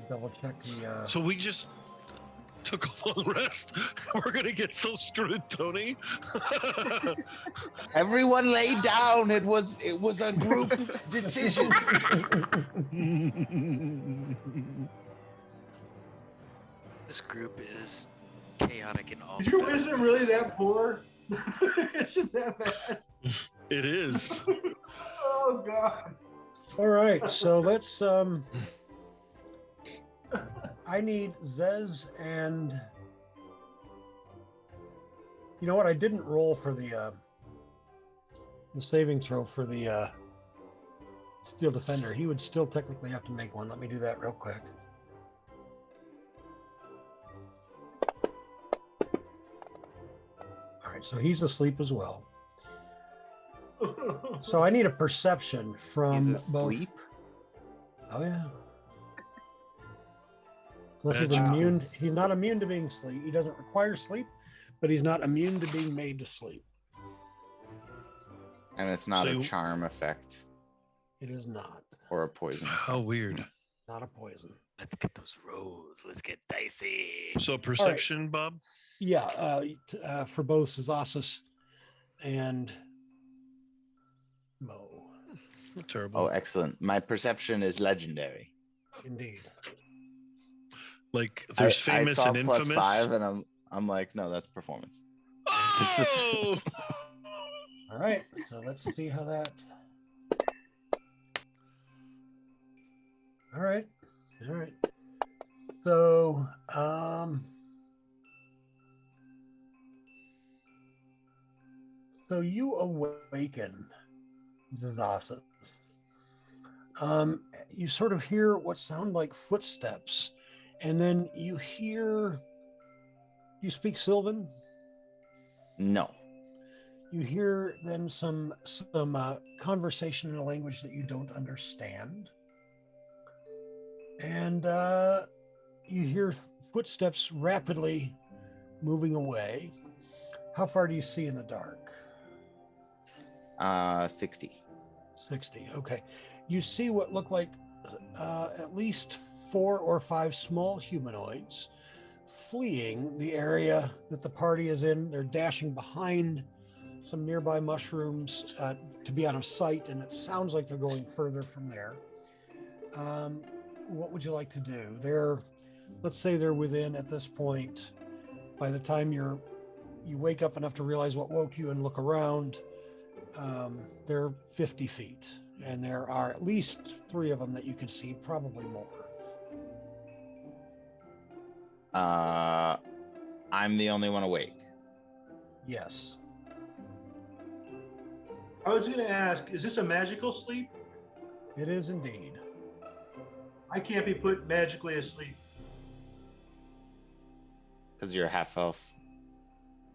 double check the. So we just took a long rest. We're gonna get so screwed, Tony. Everyone lay down. It was a group decision. This group is chaotic in all. You isn't really that poor. Isn't that bad? It is. Oh god. All right, so let's I need Zez and you know what? I didn't roll for the saving throw for the steel defender. He would still technically have to make one. Let me do that real quick. All right, so he's asleep as well. So I need a perception from He's both. asleep? Oh yeah. Unless he's Magical. immune. He's not immune to being sleep. He doesn't require sleep, but he's not immune to being made to sleep. And it's not So a you- charm effect It is not. or a poison. How weird. Not a poison. Let's get those rolls. Let's get dicey. So perception, Bob. Yeah, for both Zazus and Mo. Not terrible. Oh, excellent. My perception is legendary. Indeed. Like there's I famous saw and plus infamous. 5 and I'm like, no, that's performance. Oh! All right. So let's see how that. All right. All right. So, so you awaken Zazus. You sort of hear what sound like footsteps, and then you hear. You speak Sylvan? No. You hear then some conversation in a language that you don't understand, and you hear footsteps rapidly moving away. How far do you see in the dark? 60. 60. Okay. You see what look like at least 4 or 5 small humanoids fleeing the area that the party is in. They're dashing behind some nearby mushrooms to be out of sight, and it sounds like they're going further from there. What would you like to do? Let's say they're within, at this point, by the time you wake up enough to realize what woke you and look around, they're 50 feet, and there are at least 3 of them that you can see, probably more. I'm the only one awake. Yes. I was going to ask, is this a magical sleep? It is indeed. I can't be put magically asleep. Because you're a half elf.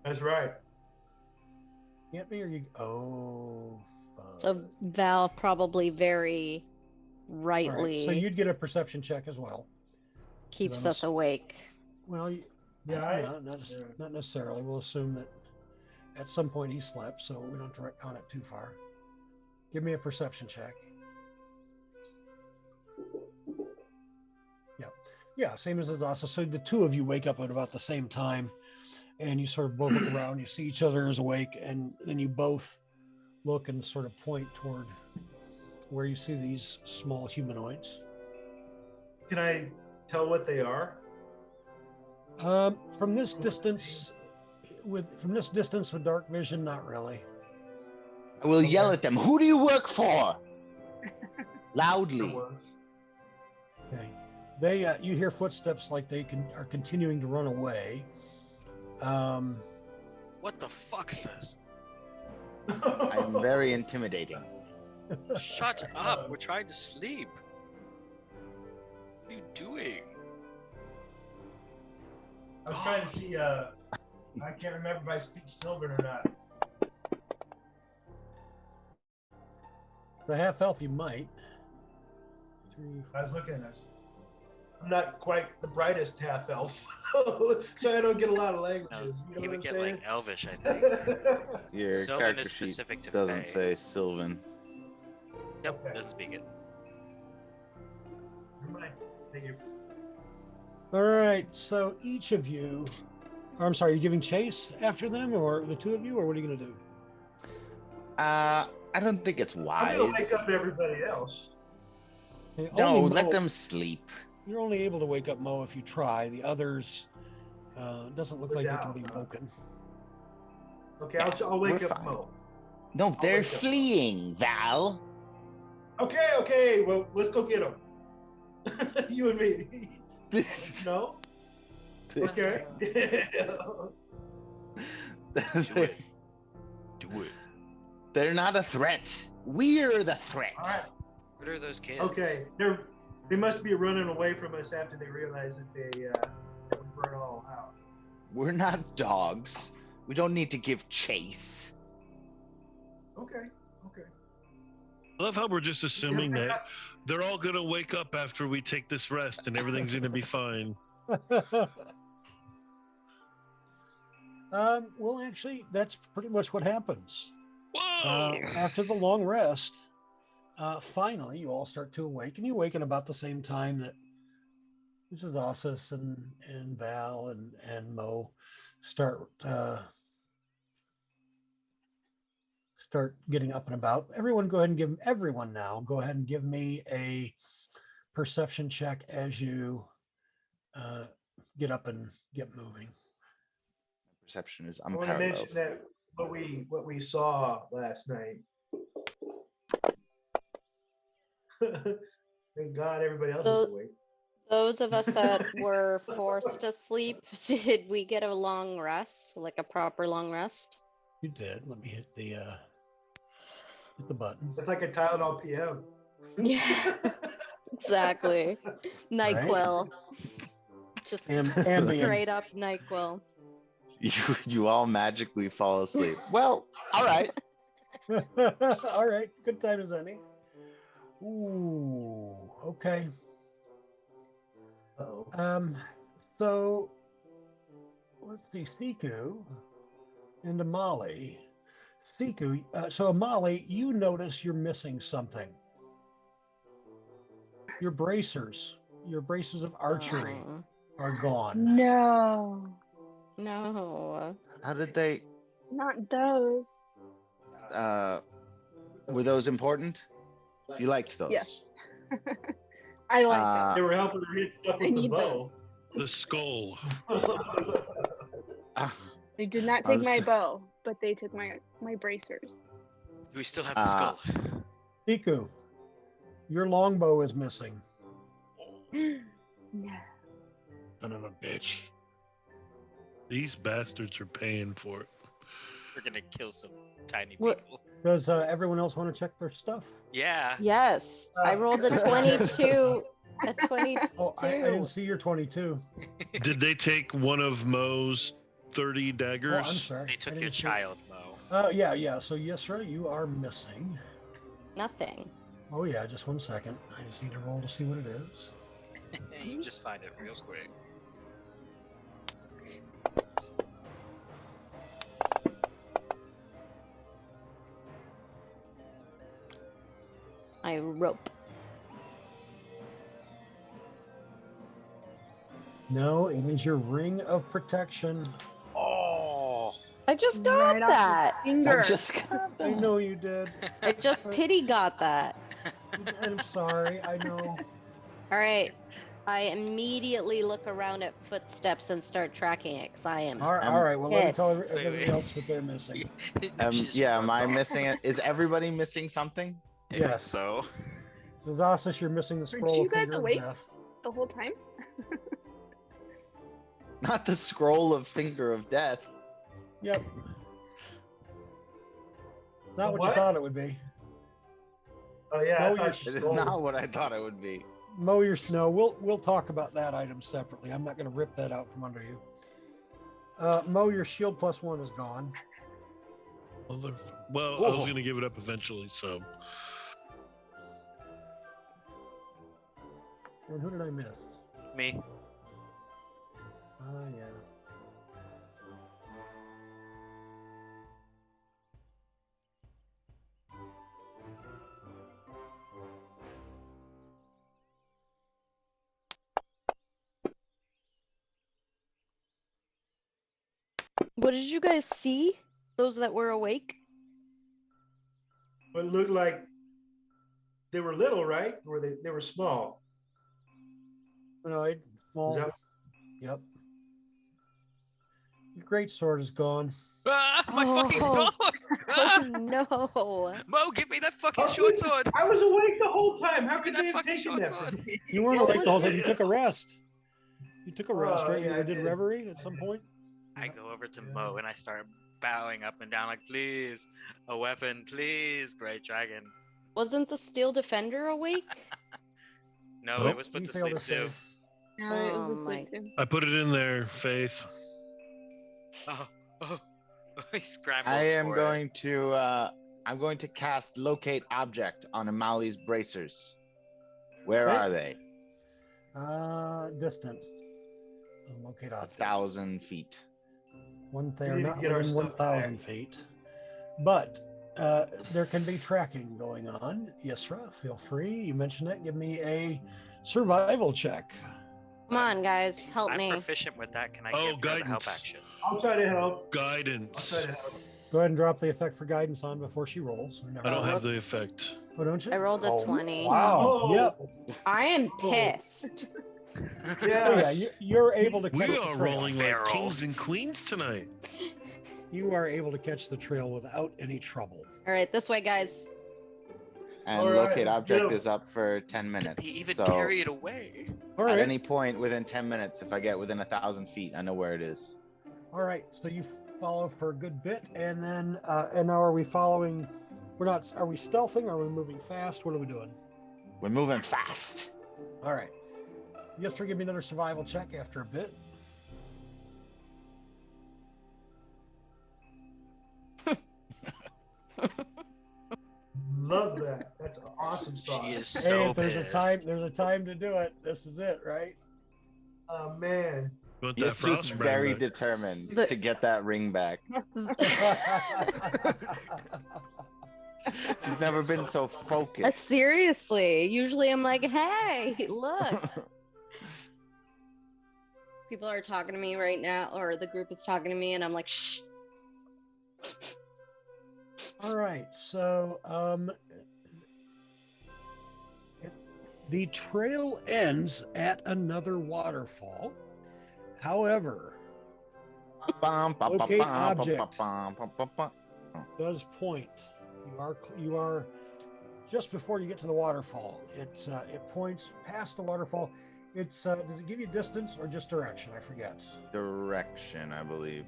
That's right. Can't be, or you. Oh. So Val probably very All rightly right, so you'd get a perception check as well. keeps I'm us awake. Well, Yeah, not necessarily. We'll assume that at some point he slept, so we don't direct on it too far. Give me a perception check. Yeah, same as Azasa. So the 2 of you wake up at about the same time, and you sort of both look around. You see each other as awake, and then you both look and sort of point toward where you see these small humanoids. Can I tell what they are? From this distance, with dark vision, not really. I will yell at them. Who do you work for? Loudly. Okay. They you hear footsteps like they are continuing to run away. What the fuck is this? I'm very intimidating. Shut up. We're trying to sleep. What are you doing? I was trying to see, I can't remember if I speak Sylvan or not. The half elf, you might. 3, I was looking at this. I'm not quite the brightest half elf, so I don't get a lot of languages. You know He what would I'm get saying? like Elvish, I think. Your Sylvan character is sheet specific to doesn't Fae. say Sylvan. Yep, Okay. doesn't speak it. Never mind. Thank you. All right, so each of you, I'm sorry, you're giving chase after them, or the 2 of you, or what are you going to do? I don't think it's I'm wise. gonna wake up everybody else. Okay, No, only let Mo- them sleep. You're only able to wake up Mo if you try. The others doesn't look like they can be woken. Okay, Yeah, I'll wake we're up fine. Mo. No, they're wake up. fleeing, Val. Okay, well, let's go get them. You and me. No? Okay. Do it. Do it. They're not a threat. We're the threat. All right. What are those kids? Okay, they must be running away from us after they realize that we burn all out. We're not dogs. We don't need to give chase. Okay. I love how we're just assuming that they're all going to wake up after we take this rest and everything's going to be fine. Well, actually, that's pretty much what happens. Whoa! After the long rest, finally, you all start to awaken. You awaken about the same time that this is Ossus and Val and Mo start getting up and about. Everyone go ahead and give me a perception check as you get up and get moving. Perception is I want to unparalleled. mention that what we saw last night. Thank God everybody else is awake. Those of us that were forced to sleep, did we get a long rest, like a proper long rest? You did. Let me hit the button. It's like a Tylenol PM. Yeah, exactly. NyQuil. Just Ambien. straight up NyQuil. You all magically fall asleep. Well, all right. All right, good time as any. Ooh, okay. Uh-oh. So let's see, Siku and Amali. Siku, so Amali, you notice you're missing something. Your bracers of archery Oh, are gone. No, no. How did they? not those. Were those important? You liked those? Yes. I like Uh, They were helping her hit stuff I with the need bow. The skull. They did not I take was- my bow, but they took my bracers. Do we still have the skull? Siku, your longbow is missing. No. Son of a bitch. These bastards are paying for it. We're gonna kill some tiny What- people. Does everyone else want to check their stuff? Yeah. Yes, I rolled a 22. A 22. Oh, I didn't see your 22. Did they take one of Mo's 30 Oh, daggers? I'm sorry. They I took didn't your see- child, Mo. Yeah. So Yesra, you are missing. Nothing. Oh yeah, just 1 second. I just need to roll to see what it is. You just find it real quick. My rope. No, it is your ring of protection. Oh. I just got Right off that. your finger. I just got I that. know you did. I just pity got that. I'm sorry. I know. All right. I immediately look around at footsteps and start tracking it because I am. All right. Well, let me tell pissed. everybody Wait. else what they're missing. She just Yeah, am runs I off. missing it? Is everybody missing something? I think Yes. So. So Zasis, you're missing the scroll you of guys Finger of awake? Death. The whole time? Not the scroll of Finger of Death. Yep. Not what you What? thought it would be. Oh yeah, No, I thought you're- she It is stole not what I thought it would be. Mow your snow. We'll talk about that item separately. I'm not going to rip that out from under you. Mow your shield +1 is gone. Well, I was going to give it up eventually, so. And who did I miss? Me. Yeah. What did you guys see? Those that were awake? But it looked like they were little, right? Or they were small. Humanoid, small. Is that Yep. Your great sword is gone. Ah, my fucking Oh. sword! Oh Ah! no! Mo, give me that fucking Oh, short dude, sword! I was awake the whole time. How could That they have fucking taken short that sword. from me? You weren't What awake the whole was time. You took a rest. You took a rest, Oh, right? yeah, You I did did. reverie at some point. I go over to Mo and I start bowing up and down like, please, a weapon, please, Great Dragon. Wasn't the Steel Defender awake? No, Nope. it was put You to failed sleep to too. save. No, it Oh was asleep my- too. I put it in there, Faith. Oh, he scrambles. I am for going to I'm going to cast Locate Object on Amali's bracers. Where Okay. are they? Distance. Locate object. 1,000 feet. They are need to not get our within stuff 1,000 back. feet. But there can be tracking going on. Yesra, feel free. You mentioned it. Give me a survival check. Come on, guys, it. help I'm me. proficient with that. Can I Oh, give her the help guidance. action? I'll try to help. I'll Guidance. try to help. Go ahead and drop the effect for guidance on before she rolls. We never I don't know. have the effect. Oh, don't you? I rolled a Oh, 20. Wow. Oh. Yep. I am pissed. Oh, Yeah. yeah. You're able to catch We the are trail. rolling like Feral. kings and queens tonight. You are able to catch the trail without any trouble. All right, this way, guys. And All right, Locate let's Object go. is up for 10 minutes. He even so carry it away. All at right. any point within 10 minutes, if I get within 1,000 feet, I know where it is. All right. So you follow for a good bit, and then and now are we following? We're not. Are we stealthing? Are we moving fast? What are we doing? We're moving fast. All right. You have to give me another survival check after a bit. awesome sauce. She is Hey, so if there's pissed. there's a time to do it. This is it, right? Oh man. You want He's that just frost very brand back. determined But- to get that ring back. She's never been so focused. Seriously, usually I'm like, hey, look. People are talking to me right now, or the group is talking to me, and I'm like, shh. All right, so the trail ends at another waterfall. However, Locate object. does point. You are just before you get to the waterfall. It points past the waterfall. It's does it give you distance or just direction? I forget. Direction, I believe.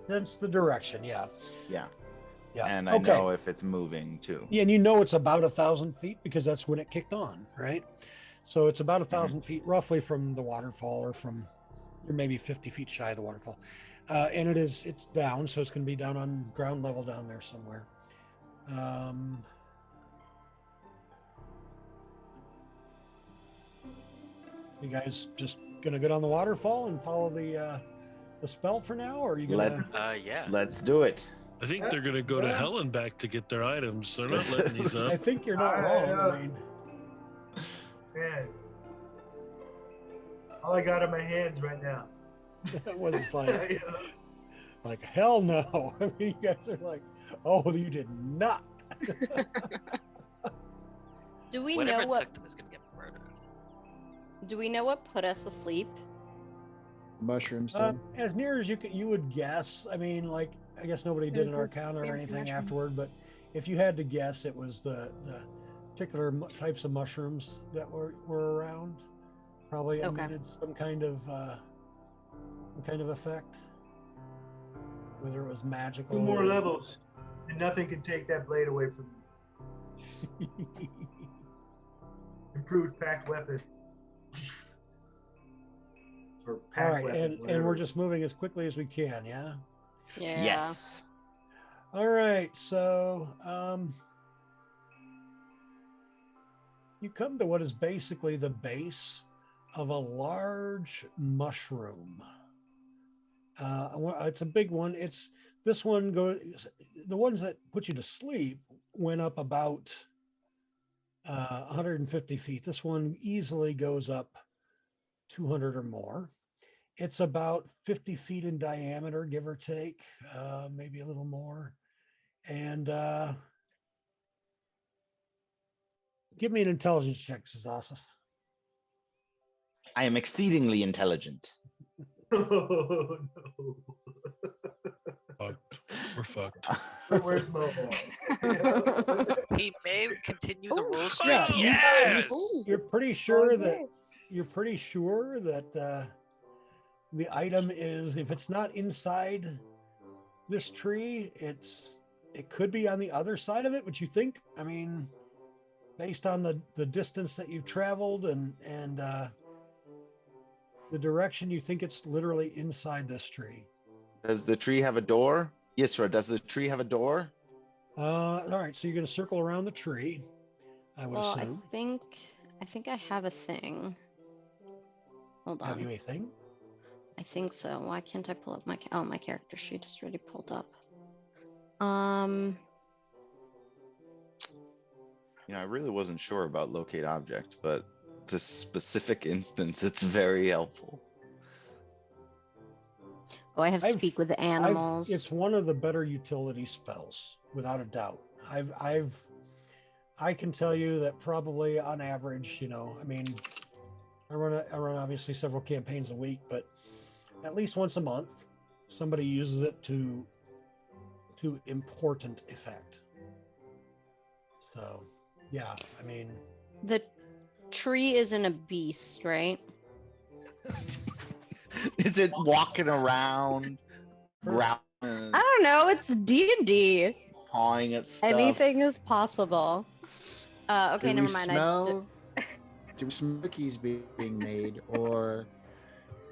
Sense the direction, yeah. Yeah. Yeah. And I Okay. know if it's moving too. Yeah, and you know it's about 1,000 feet because that's when it kicked on, right? So it's about 1,000 feet roughly from the waterfall, or you're maybe 50 feet shy of the waterfall. And it's down, so it's going to be down on ground level down there somewhere. You guys just going to go down the waterfall and follow the spell for now, or are you going to? Yeah. Let's do it. I think they're gonna go to hell and back to get their items. They're not letting these I up. think you're not wrong. I mean, Man. All I got in my hands right now. it was like, You know? like hell no. I mean, you guys are like, oh, you did not. Do we Whatever know it what? took them is gonna get murdered. Do we know what put us asleep? Mushrooms. Did. As near as you would guess. I mean, like, I guess nobody did an There's this arcana or fancy anything mushroom. afterward, but if you had to guess, it was the particular types of mushrooms that were around. Probably Okay. emitted some kind of effect, whether it was magical. 2 more or- levels, and nothing can take that blade away from me. Improved packed weapon. Or All packed right, weapon. and we're whatever. just moving as quickly as we can, yeah. Yeah. Yes. All right, so you come to what is basically the base of a large mushroom. It's a big one. This one goes. The ones that put you to sleep went up about 150 feet. This one easily goes up 200 or more. It's about 50 feet in diameter, give or take, maybe a little more. And give me an intelligence check, Zazas. I am exceedingly intelligent. Oh no. Fucked. We're fucked. Where's Mo? He may continue the Oh, rule streak. Yeah, Yes. You're pretty sure that the item is, if it's not inside this tree, it could be on the other side of it, which you think, I mean, based on the distance that you've traveled and the direction, you think it's literally inside this tree. Does the tree have a door? Yisra, does the tree have a door? All right, so you're going to circle around the tree, I would Well, assume. I think I have a thing. Hold Have you on. anything? I think so. Why can't I pull up my my character sheet is already pulled up. You know, I really wasn't sure about locate object, but this specific instance, it's very helpful. Oh, I have I've- speak with the animals. It's one of the better utility spells, without a doubt. I can tell you that probably on average, you know, I mean, I run obviously several campaigns a week, but at least once a month, somebody uses it to important effect. So, yeah, I mean, The tree isn't a beast, right? Is it walking around, growling, I don't know. It's D&D. pawing at stuff? Anything is possible. Okay, Do never we mind. smell? do we smell cookies being made, or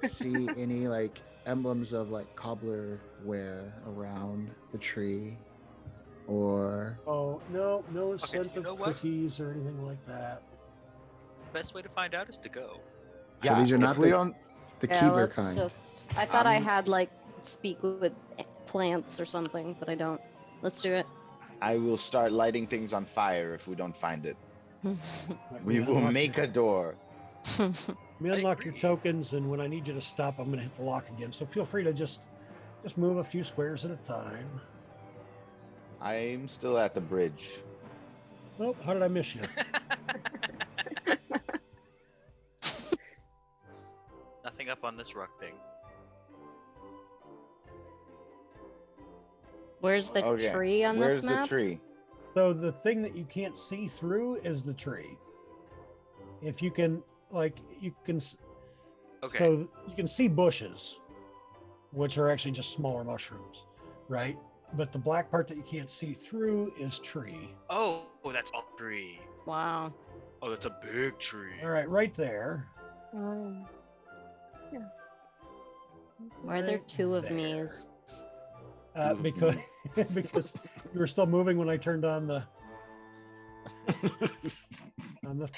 see any like emblems of like cobbler ware around the tree, or Oh no, no scent you know of what? cookies or anything like that. The best way to find out is to go. so these are if not we the don't, Yeah, Keeper let's kind. just. I thought I I'm- had like speak with plants or something, but I don't. Let's do it. I will start lighting things on fire if we don't find it. Right, We will unlock make your, a door. we I unlock your agree. tokens, and when I need you to stop, I'm going to hit the lock again. So feel free to just move a few squares at a time. I'm still at the bridge. Oh, how did I miss you? Nothing up on this rock thing. Where's the Okay, tree on Where's this map? the tree? So the thing that you can't see through is the tree. If you can, like, you can. Okay. So you can see bushes, which are actually just smaller mushrooms, right? But the black part that you can't see through is tree. Oh, that's a tree. Wow. Oh, that's a big tree. All right, right there. Yeah. Why are there Right two of there. me's? Because because you were still moving when I turned on the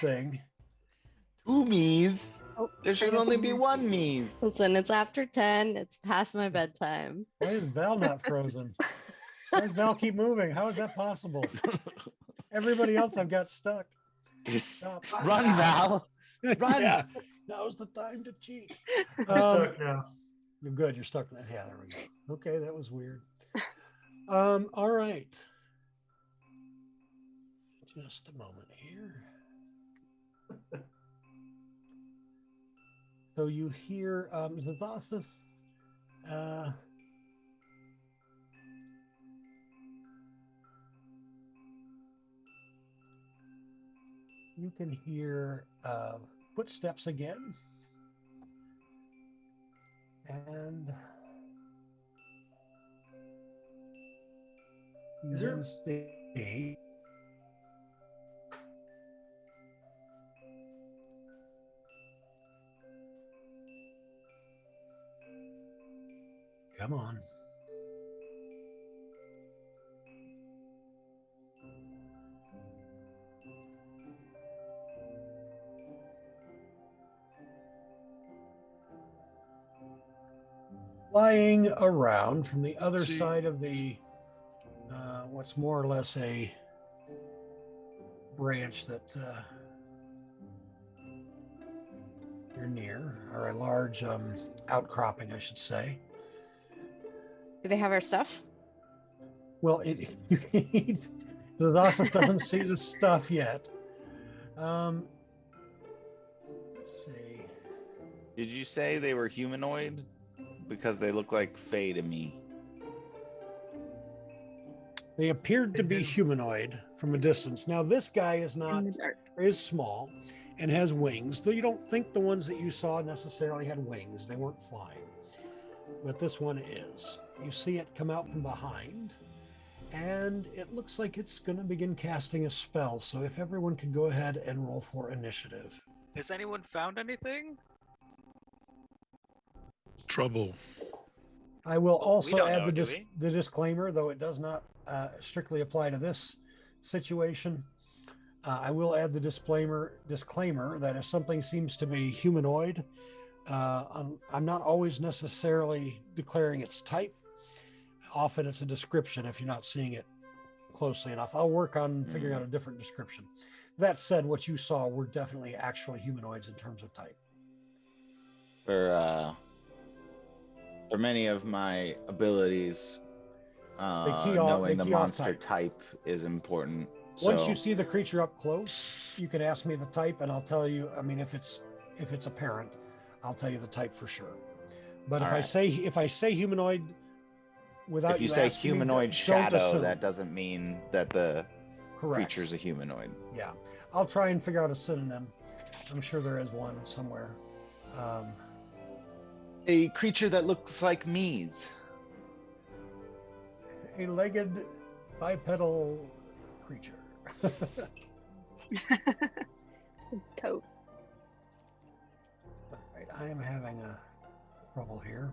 thing. Two me's. Oh, There should only be one me's. Listen, it's after 10. It's past my bedtime. Why is Val not frozen? Why does Val keep moving? How is that possible? Everybody else I've got stuck. Stop. Run, Val. Run. Yeah, now's the time to cheat. Stuck now. You're good. You're stuck in that. Yeah, there we go. Okay, that was weird. All right. Just a moment here. So you hear Zavasis. You can hear footsteps again. And you Is there- then see come on. Flying around from the other See- side of the what's more or less a branch that you're near, or a large outcropping, I should say. Do they have our stuff? Well, the Thassus doesn't see the stuff yet. Let's see. Did you say they were humanoid? Because they look like Fae to me. They appeared to be humanoid from a distance. Now, this guy is not In the dark. is small and has wings, though you don't think the ones that you saw necessarily had wings. They weren't flying. But this one is. You see it come out from behind, and it looks like it's going to begin casting a spell. So if everyone could go ahead and roll for initiative. Has anyone found anything? Trouble. I will also don't add know, the, do we? the disclaimer, though it does not strictly apply to this situation. I will add the disclaimer that if something seems to be humanoid, I'm not always necessarily declaring its type. Often it's a description if you're not seeing it closely enough. I'll work on figuring out a different description. That said, what you saw were definitely actual humanoids in terms of type. For many of my abilities, knowing the key off monster type. type is important. Once So you see the creature up close, you can ask me the type, and I'll tell you. I mean, if it's apparent, I'll tell you the type for sure. But All right. if I say humanoid, without if you you say asking me, humanoid don't shadow, assume. that doesn't mean that the Correct. creature's a humanoid. Yeah, I'll try and figure out a synonym. I'm sure there is one somewhere. A creature that looks like me's. A legged bipedal creature. Toes. I am having a trouble here.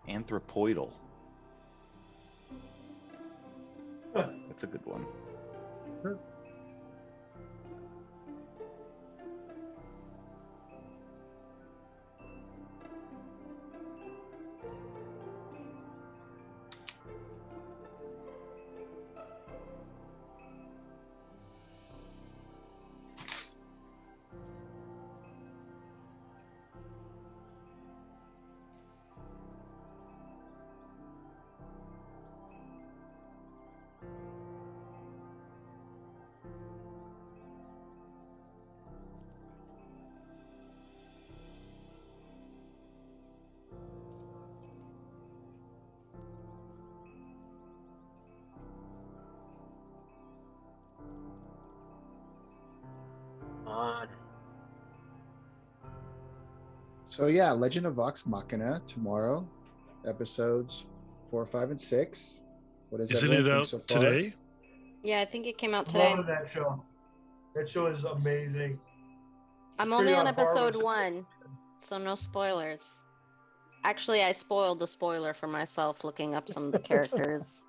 Anthropoidal. That's a good one. Sure. On. So yeah, Legend of Vox Machina tomorrow, episodes 4, 5, and 6. What does Isn't everyone it think out so far? today? Yeah, I think it came out today. Loving that show. That show is amazing. I'm Pretty only on on par with episode 1, so no spoilers. Actually, I spoiled the spoiler for myself looking up some of the characters.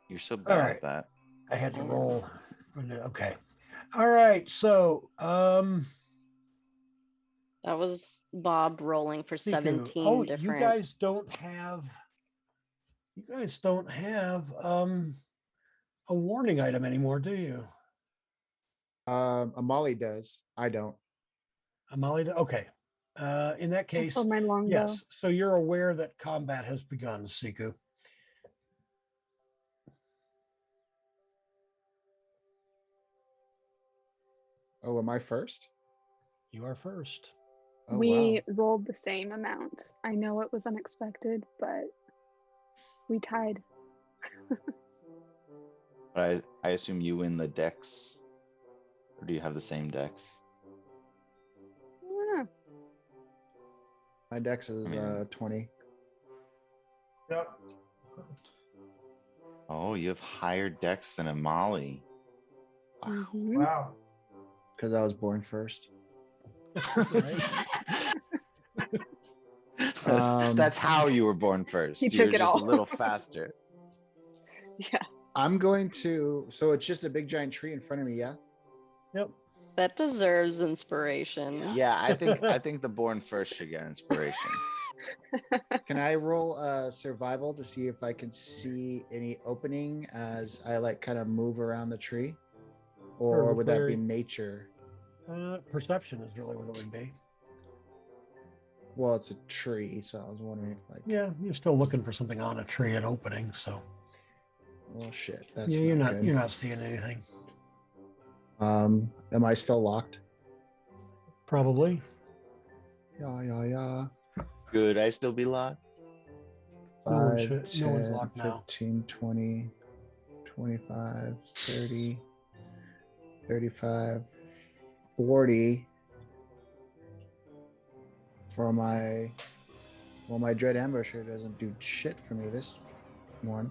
You're so bad right. at that. I had to roll. Okay. All right. So, That was Bob rolling for Siku. 17 Oh, different. you guys don't have a warning item anymore, do you? Amali does. I don't. Amali, okay. In that I case, sold my longbow. yes. So you're aware that combat has begun, Siku. Oh, am I first? You are first. Oh, We wow. rolled the same amount. I know it was unexpected, but we tied. But I assume you win the dex, or do you have the same dex? Yeah. My dex is 20. Yep. Oh, you have higher dex than Amali. Wow. Mhm. Wow. Because I was born first. That's how you were born first. He You took were it just all. a little faster. Yeah. I'm going to. So it's just a big giant tree in front of me, yeah? Yep. That deserves inspiration. Yeah, I think the born first should get inspiration. Can I roll survival to see if I can see any opening as I like kind of move around the tree? Or Sure, would that be very- nature? Perception is really what it would be. Well, it's a tree, so I was wondering if like, Yeah, you're still looking for something on a tree, an opening. So oh shit, that's yeah, you're not good. you're not seeing anything. Am I still locked? Probably. Yeah. Could I still be locked? No one 5, should- 10, no one's locked now. 15, 20, 25, 30, 35, 40 for my dread ambusher doesn't do shit for me this one.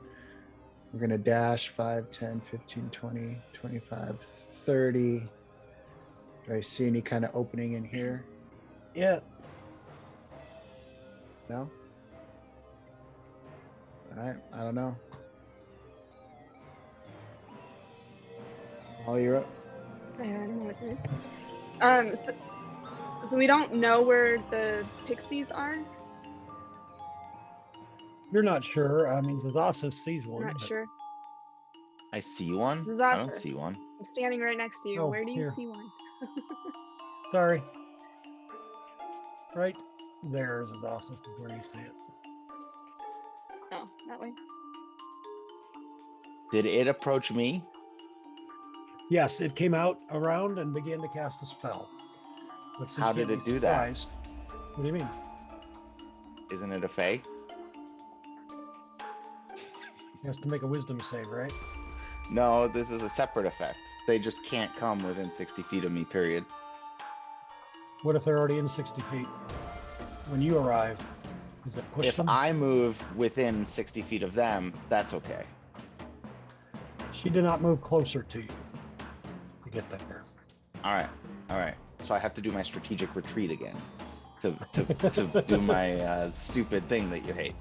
We're gonna dash 5, 10, 15, 20, 25, 30. Do I see any kind of opening in here? Yeah. No? All right, I don't know. All you're up. I don't know what it is. So we don't know where the pixies are. You're not sure. I mean, Zazasa sees one. I'm not but- sure. I see one. I Disaster. don't see one. I'm standing right next to you. Oh, Where do you here. see one? Sorry. Right there is Zazasa is where you see it. Oh, that way. Did it approach me? Yes, it came out around and began to cast a spell. But since How you did can't it be do that? surprised- What do you mean? Isn't it a fae? He has to make a wisdom save, right? No, this is a separate effect. They just can't come within 60 feet of me, period. What if they're already in 60 feet when you arrive? Does it push If them? I move within 60 feet of them, that's okay. She did not move closer to you to get there. All right. All right. So I have to do my strategic retreat again to do my stupid thing that you hate.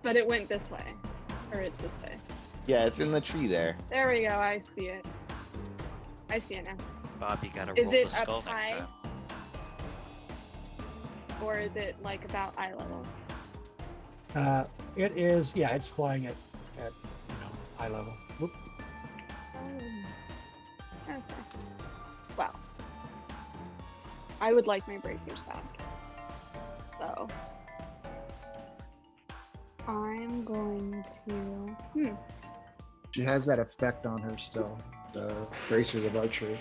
But it went this way. Or it's this way. Yeah, it's in the tree there. There we go. I see it. I see it now. Bob, you gotta Is roll it the up skull next high? time. Or is it like about eye level? It is, yeah, it's flying at eye level. Whoop. Okay. Well, I would like my bracers back. So I'm going to. She has that effect on her still. The bracers of archery.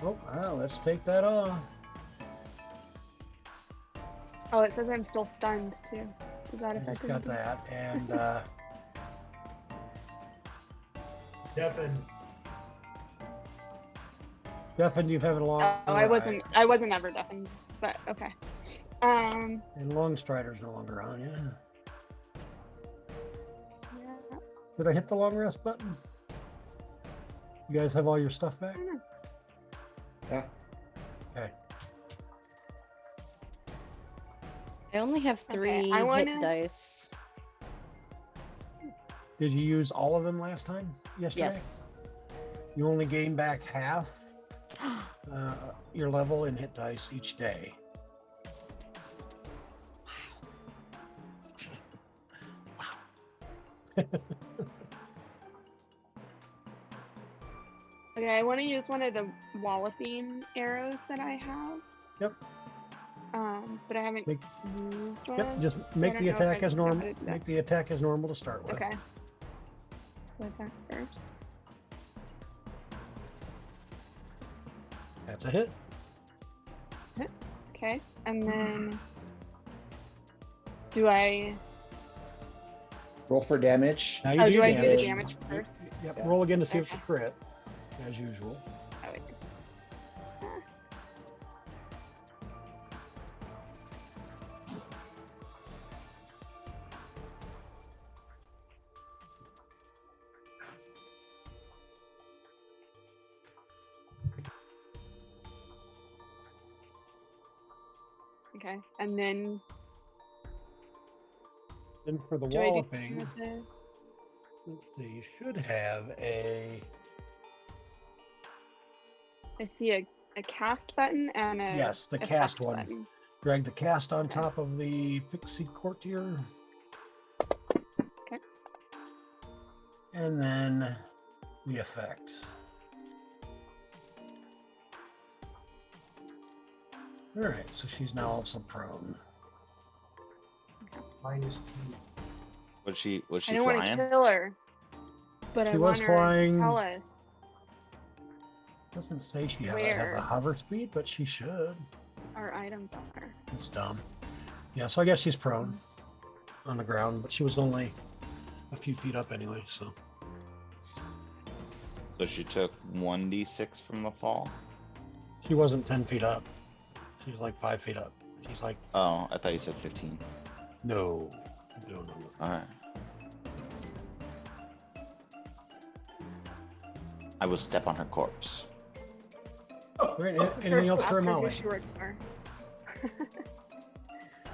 Oh, let's take that off. Oh, it says I'm still stunned too. Is that I just effective? got that, and Deafened. deafened. You've had a long. Oh, I wasn't ever deafened, but okay. And Longstrider's no longer on. Yeah. Yeah. Did I hit the long rest button? You guys have all your stuff back? Yeah. Okay. I only have Okay, 3 I hit wanna- dice. Did you use all of them last time? Yesterday? Yes. You only gain back half your level in hit dice each day. Okay, I want to use one of the walloping arrows that I have. Yep. But I haven't Make- used one. Yep. Just I make don't the know if I attack as know how normal. to do that. Make the attack as normal to start with. Okay. So attack first. That's a hit. Okay, and then do I? Roll for damage. Now you Oh, do do I do the damage. damage first? Yep. Yeah. Roll again to see if it's a Okay. crit, as usual. Oh, wait. Okay, and then Then for the do I do walloping, with the- let's see, you should have a I see a cast button and a yes, the effect cast one. button. Drag the cast on top of the pixie courtier. Okay. And then the effect. All right, so she's now also prone. -2. Was she I don't want flying? to kill her, but She I was want her flying. to tell us. Doesn't say she has Where? the hover speed, but she should. Our items are. It's dumb. Yeah, so I guess she's prone on the ground, but she was only a few feet up anyway, so. So she took 1d6 from the fall? She wasn't 10 feet up. She was like 5 feet up. She's like, Oh, I thought you said 15. no. No. All right. I will step on her corpse. All right, anything else for Ask her who Molly? she works for.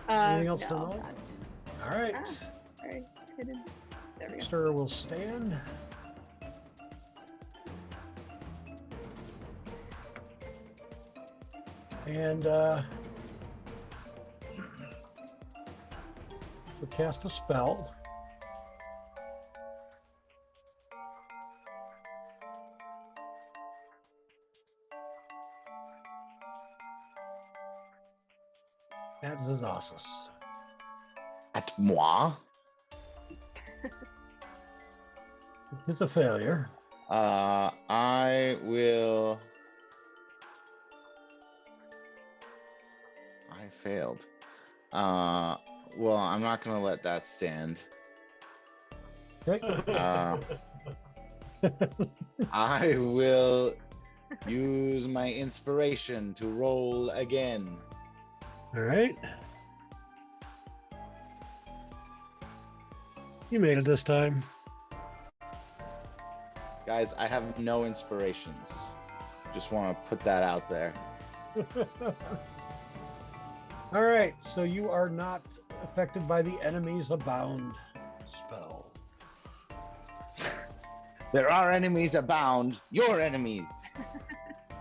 Anything else for no, Molly? not- All right. Sorry, hidden. There we go. Stir will stand. And we'll cast a spell. At Zazasis. At moi? It's a failure. I will. I failed. Well, I'm not gonna let that stand. Okay. I will use my inspiration to roll again. All right. You made it this time. Guys, I have no inspirations. Just want to put that out there. All right, so you are not affected by the enemies abound spell. There are enemies abound. Your enemies.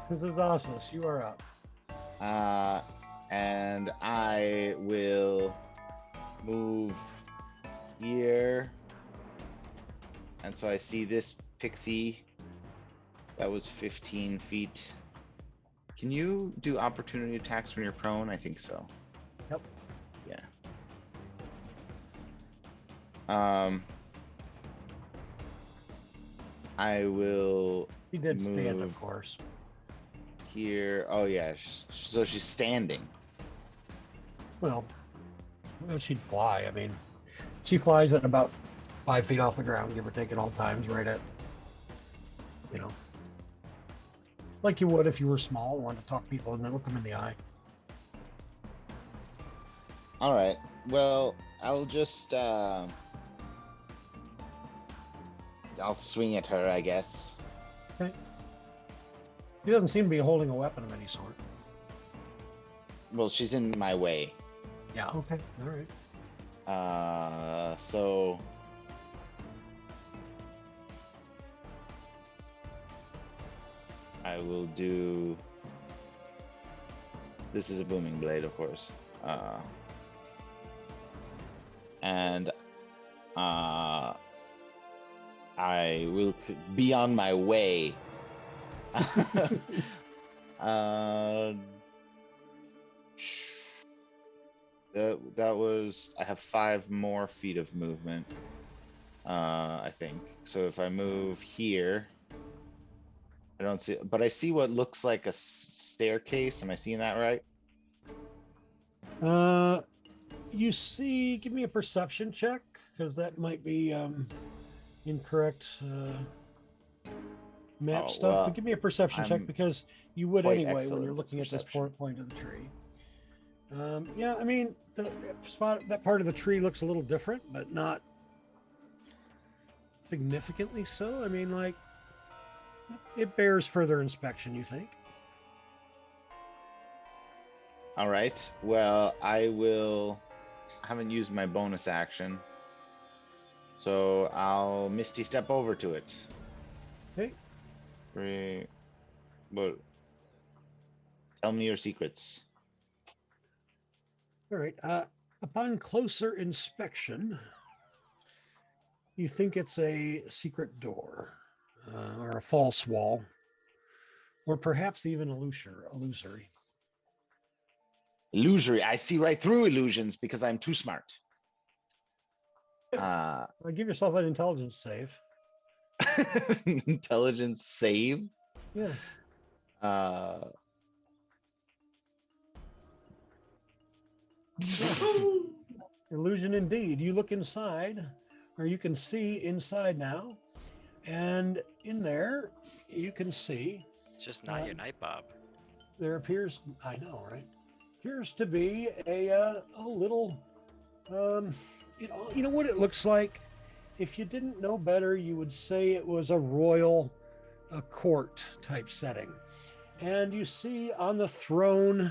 This is Asus. You are up. And I will move here. And so I see this pixie that was 15 feet. Can you do opportunity attacks when you're prone? I think so. Yep. Yeah. I will He did stand, move of course. here. Oh yeah, so she's standing. Well, she'd fly. I mean, she flies at about 5 feet off the ground, give or take at all times, right at, you know, like you would if you were small and wanted to talk to people and then look them in the eye. All right. Well, I'll just I'll swing at her, I guess. Okay. She doesn't seem to be holding a weapon of any sort. Well, she's in my way. Yeah. Okay. All right. So I will do. This is a booming blade, of course. And I will be on my way. That was. I have 5 more feet of movement. I think so. If I move here, I don't see, but I see what looks like a staircase. Am I seeing that right? You see, give me a perception check, because that might be incorrect map Oh, stuff. well, But give me a perception check, I'm because you would quite anyway when excellent you're at looking at this perception. point of the tree. Yeah, I mean, the spot, that part of the tree looks a little different, but not significantly so. I mean, like, it bears further inspection, you think? All right. Well, I will. I haven't used my bonus action, so I'll Misty Step over to it. Okay. But tell me your secrets. All right. Upon closer inspection, you think it's a secret door, or a false wall, or perhaps even illusory. Illusory. I see right through illusions because I'm too smart. Give yourself an intelligence save. Intelligence save. Yeah. Illusion indeed. You look inside, or you can see inside now, and in there you can see. It's just not your night, Bob. There appears, I know, right? Appears to be a little, you know what it looks like? If you didn't know better, you would say it was a royal, court type setting. And you see on the throne,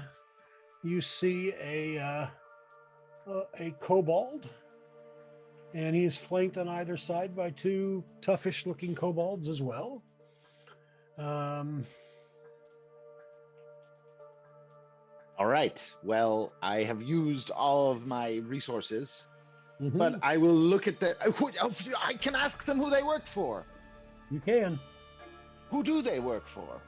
you see a kobold, and he's flanked on either side by 2 toughish looking kobolds as well. All right. Well, I have used all of my resources, Mhm. but I will look at the. I can ask them who they work for. You can. Who do they work for?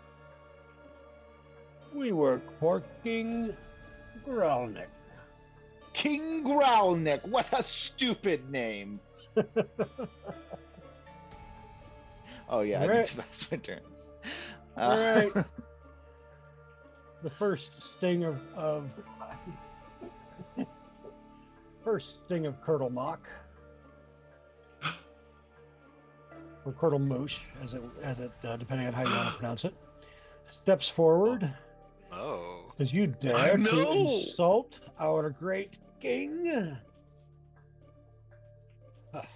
We work for King Growlnick. King Growlnick. What a stupid name. Oh yeah, I need Right. to pass my turn. All right. The first sting of Curdle Mock, or Curdle Moosh, as it depending on how you want to pronounce it. steps forward. Oh. Says, you dare to know. insult our great king? Ah,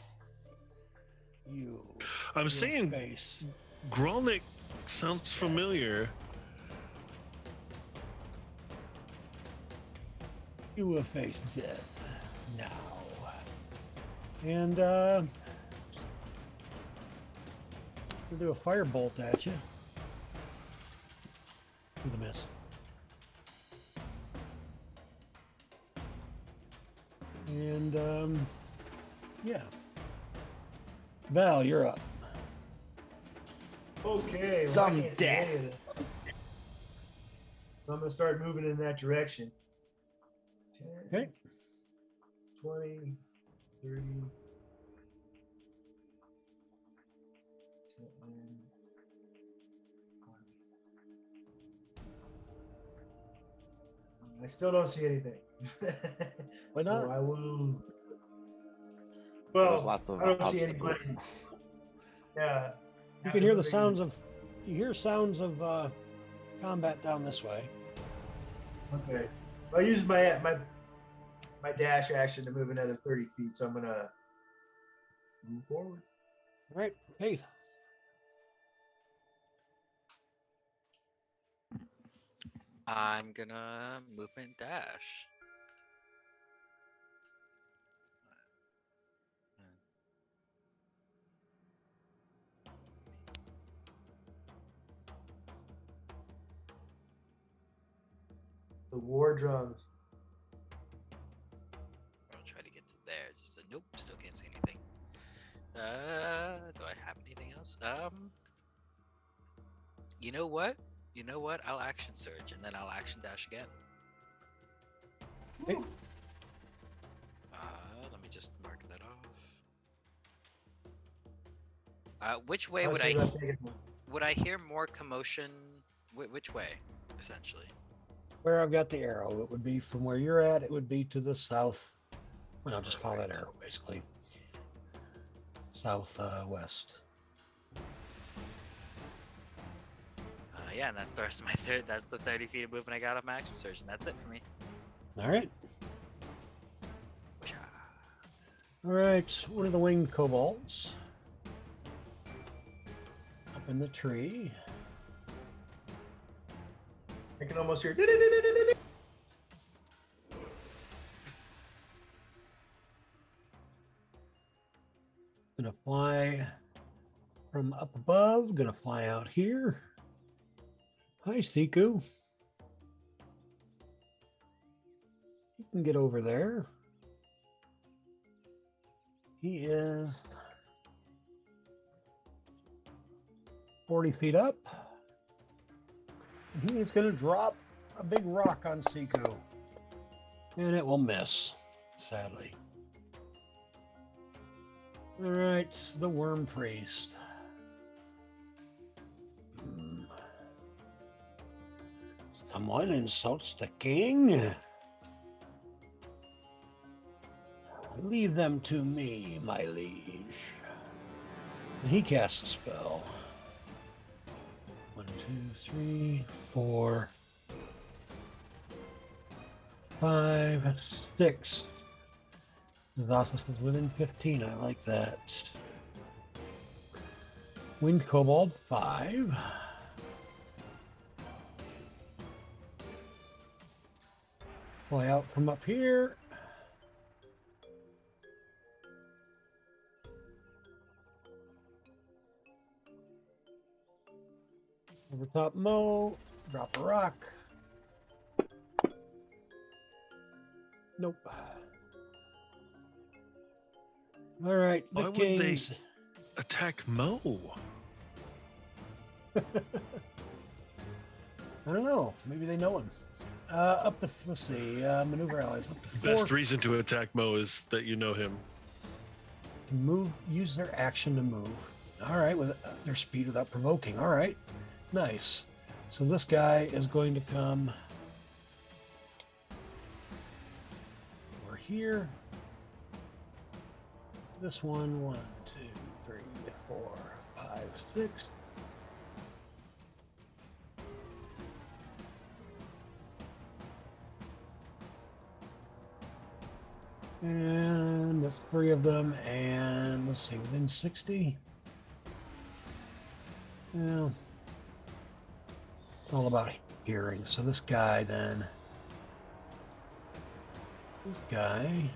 you. I'm your saying face. Grolnik sounds familiar. You will face death now. And we'll do a firebolt at you. With a miss. And yeah. Val, you're up. Okay. Well, Some I can't see death. any of this. So I'm gonna start moving in that direction. 10, Okay. 20, 30. 10, I still don't see anything. Why So not? I will. There's Well, lots of I don't see obstacles. anybody. Yeah. You can hear the sounds of combat down this way. Okay. I'll use my dash action to move another 30 feet, so I'm gonna move forward. All right, Faith. I'm gonna movement dash. The war drums. I'll try to get to there. Just nope, still can't see anything. Do I have anything else? You know what? You know what? I'll action surge and then I'll action dash again. Okay. Let me just mark that off. Which way I'll would see I about taking one. would I hear more commotion? Which way, essentially? Where I've got the arrow, it would be from where you're at. It would be to the south. Well, just follow that arrow, basically. Southwest. Yeah, and that's the rest of my third. That's the 30 feet of movement I got off my action surge, and that's it for me. All right. Whoosh-ah. All right. One of the winged kobolds up in the tree. I can almost hear. Gonna fly from up above. Gonna fly out here. Hi, Siku. You can get over there. He is 40 feet up. And he is going to drop a big rock on Siku. And it will miss, sadly. All right, the Worm Priest. Someone insults the king? Leave them to me, my liege. And he casts a spell. 1, 2, 3, 4, 5, 6. Zassus is within 15. I like that. Wind Kobold, 5. Fly out from up here. Over top Mo, drop a rock. Nope. All right, the Why would they kings. attack Mo? I don't know. Maybe they know him. Up to, let's see, maneuver allies. Up to 4 Best reason to attack Mo is that you know him. can move, use their action to move. All right, with their speed without provoking. All right, nice. So this guy is going to come over here. This one, 1, 2, 3, 4, 5, 6. And that's 3 of them. And let's see, within 60. Well, it's all about hearing. So this guy then. This guy.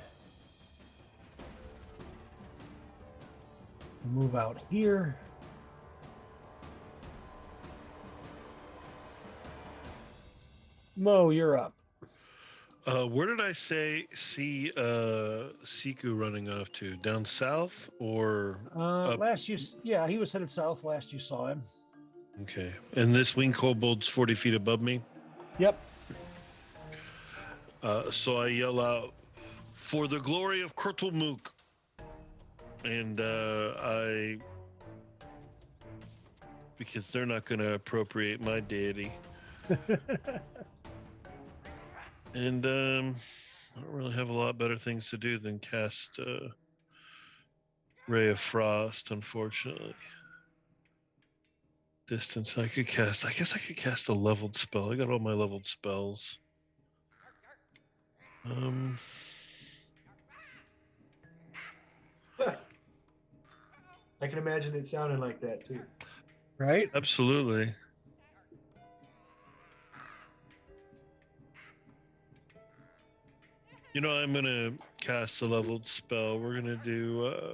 Move out here. Mo, you're up. Where did I see Siku running off to? Down south or up? Yeah, he was headed south last you saw him. Okay. And this wing kobold's 40 feet above me. Yep. So I yell out, "For the glory of Kurtulmuk!" And because they're not going to appropriate my deity. And I don't really have a lot better things to do than cast Ray of Frost, unfortunately. Distance I guess I could cast a leveled spell. I got all my leveled spells. I can imagine it sounding like that too. Right? Absolutely. You know, I'm gonna cast a leveled spell. We're gonna do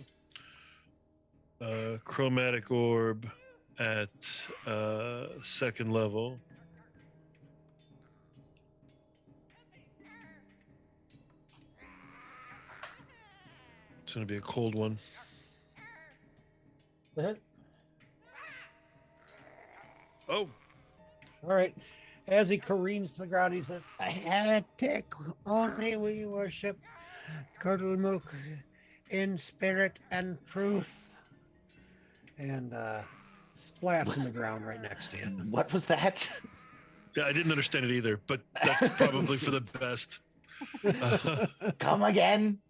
chromatic orb at 2nd level. It's gonna be a cold one. Oh. Oh. All right. As he careens to the ground, he says, "A heretic, only we worship Kurtulmuk in spirit and truth." And splats in the ground right next to him. What was that? Yeah, I didn't understand it either, but that's probably for the best. Come again.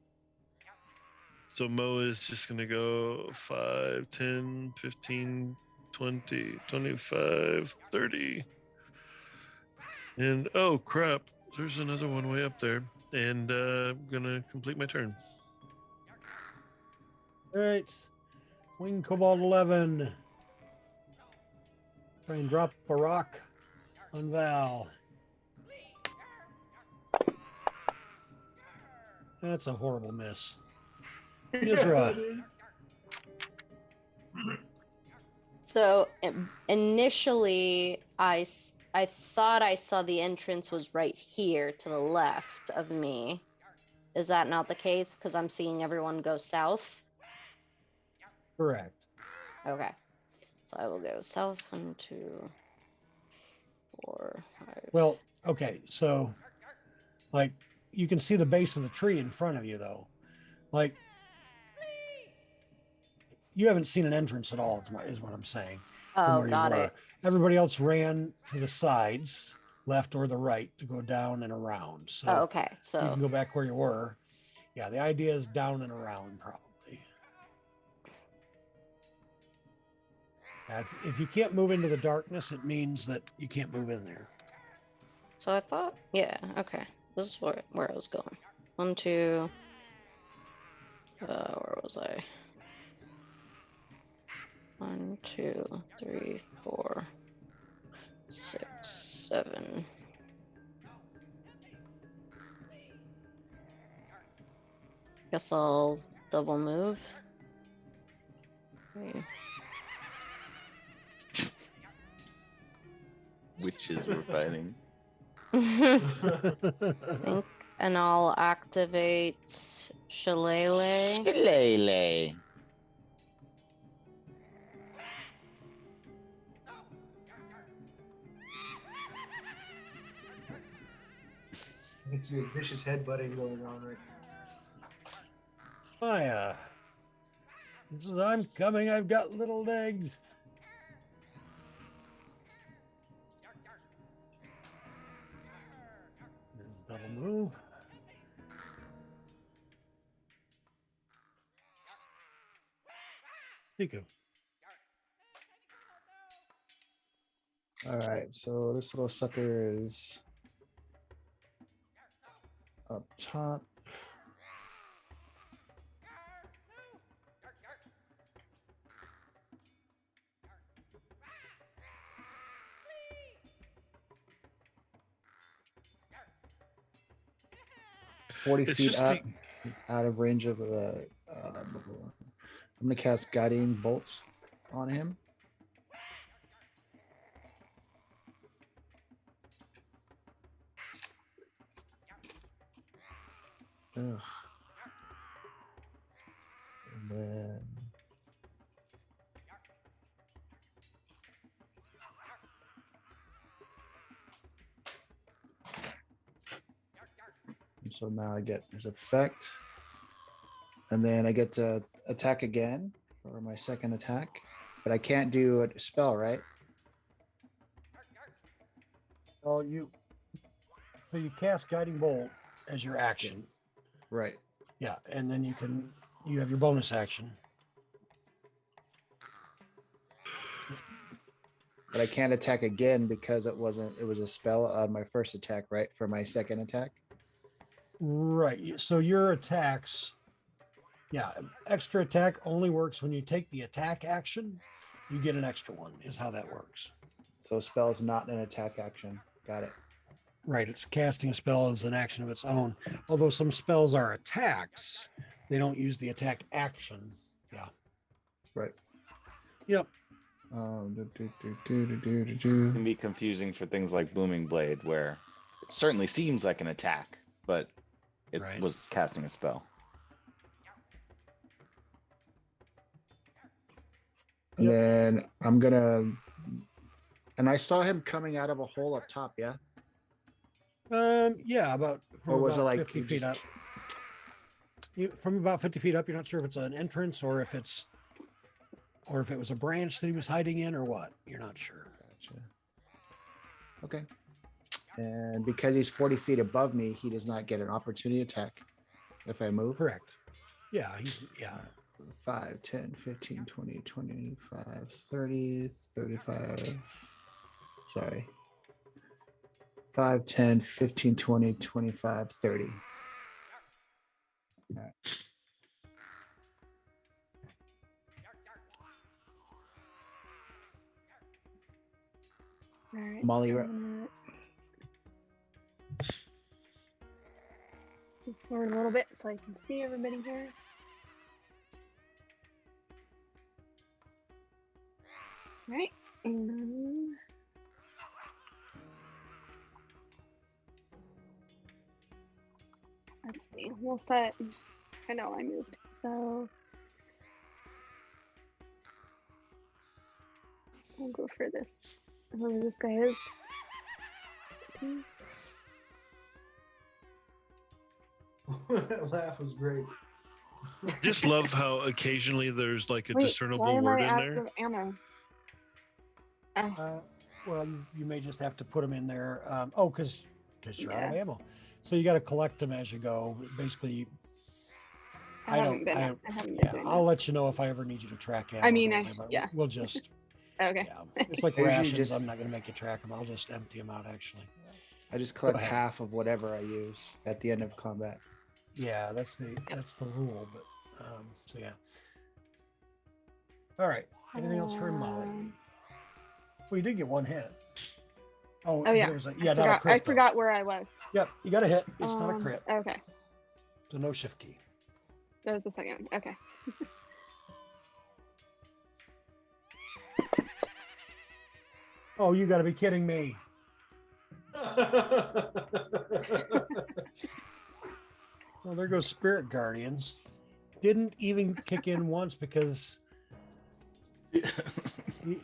So Mo is just going to go 5, 10, 15, 20, 25, 30. And oh crap, there's another one way up there. And I'm going to complete my turn. All right. Wing Cobalt 11. Try and drop a rock on Val. That's a horrible miss. Yuzra. So initially, I thought I saw the entrance was right here to the left of me. Is that not the case? Because I'm seeing everyone go south. Correct. Okay. So I will go south 1, 2, 4, 5. Well, okay. So, like, you can see the base of the tree in front of you, though. Like, you haven't seen an entrance at all, is what I'm saying. Oh, got it. Everybody else ran to the sides, left or the right, to go down and around. So okay. So you can go back where you were. Yeah, the idea is down and around, probably. If you can't move into the darkness, it means that you can't move in there. So I thought, yeah, okay. This is where I was going. 1, 2. Where was I? 1, 2, 3, 4, 6, 7. Guess I'll double move. Okay. Witches were fighting. Think, and I'll activate Shillelagh. Shillelagh. I can see a vicious headbutting going on right now. Hiya. This is I'm coming, I've got little legs. Double move. Siku. All right, so this little sucker is up top. 40 It's feet just up. It's out of range of the. I'm gonna cast Guiding Bolts on him. Ugh. And then. And so now I get his effect. And then I get to attack again for my second attack. But I can't do a spell, right? Oh, you cast Guiding Bolt as your action. Right. Yeah, and then you have your bonus action. But I can't attack again because it was a spell on my first attack, right? For my second attack. Right. So your attacks, extra attack only works when you take the attack action. You get an extra one, is how that works. So spell is not an attack action. Got it. Right. It's casting a spell as an action of its own. Although some spells are attacks, they don't use the attack action. Yeah. Right. Yep. It can be confusing for things like Booming Blade, where it certainly seems like an attack, but it Right. was casting a spell. And then I'm gonna. And I saw him coming out of a hole up top. Yeah. Yeah, about Or was it like 50 he feet just- up? From about 50 feet up, you're not sure if it's an entrance or if it was a branch that he was hiding in or what. You're not sure. Gotcha. Okay. And because he's 40 feet above me, he does not get an opportunity attack if I move. Correct. Yeah, 5, 10, 15, 20, 25, 30, 35. Sorry. 5, 10, 15, 20, 25, 30. All right. All right. Molly, you're I'm up. gonna move forward a little bit so I can see everybody here. All right, and let's see. We'll set. I know I moved, so we'll go for this. Whoever this guy is. That laugh was great. Just love how occasionally there's like a Wait, why discernible am word I in out there. of ammo? well, you may just have to put them in there. Because you're out of ammo. So you got to collect them as you go. Basically, I haven't been doing I'll that. let you know if I ever need you to track ammo. I mean, don't worry about it. We'll just. Okay. Yeah, it's like I usually rations. just- I'm not going to make you track them. I'll just empty them out, actually. I just collect ahead. half of whatever I use at the end of combat. Yeah, that's the rule. But so yeah. All right. Anything else for Molly? Well, you did get one hit. Oh yeah. There was I not a forgot, crit. I forgot where I was. Yep, you got a hit. It's not a crit. Okay. So no shift key. That was the second one. Okay. Oh, you got to be kidding me. Well, there goes Spirit Guardians. Didn't even kick in once because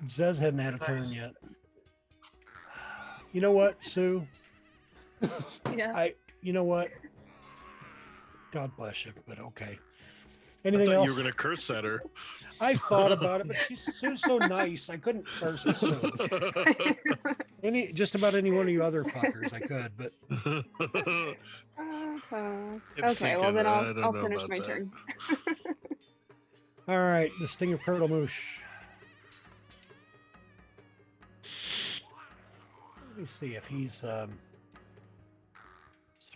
Zez hadn't had a turn yet. You know what, Sue? Yeah. You know what? God bless you, but okay. I Anything thought else? you were gonna curse at her. I thought about it, but Sue's so nice. I couldn't curse at Sue. Just about any one of you other fuckers I could, but Okay, well then I don't I'll know finish about my that. turn. all right. The Sting of Curdlemoosh. Let me see if he's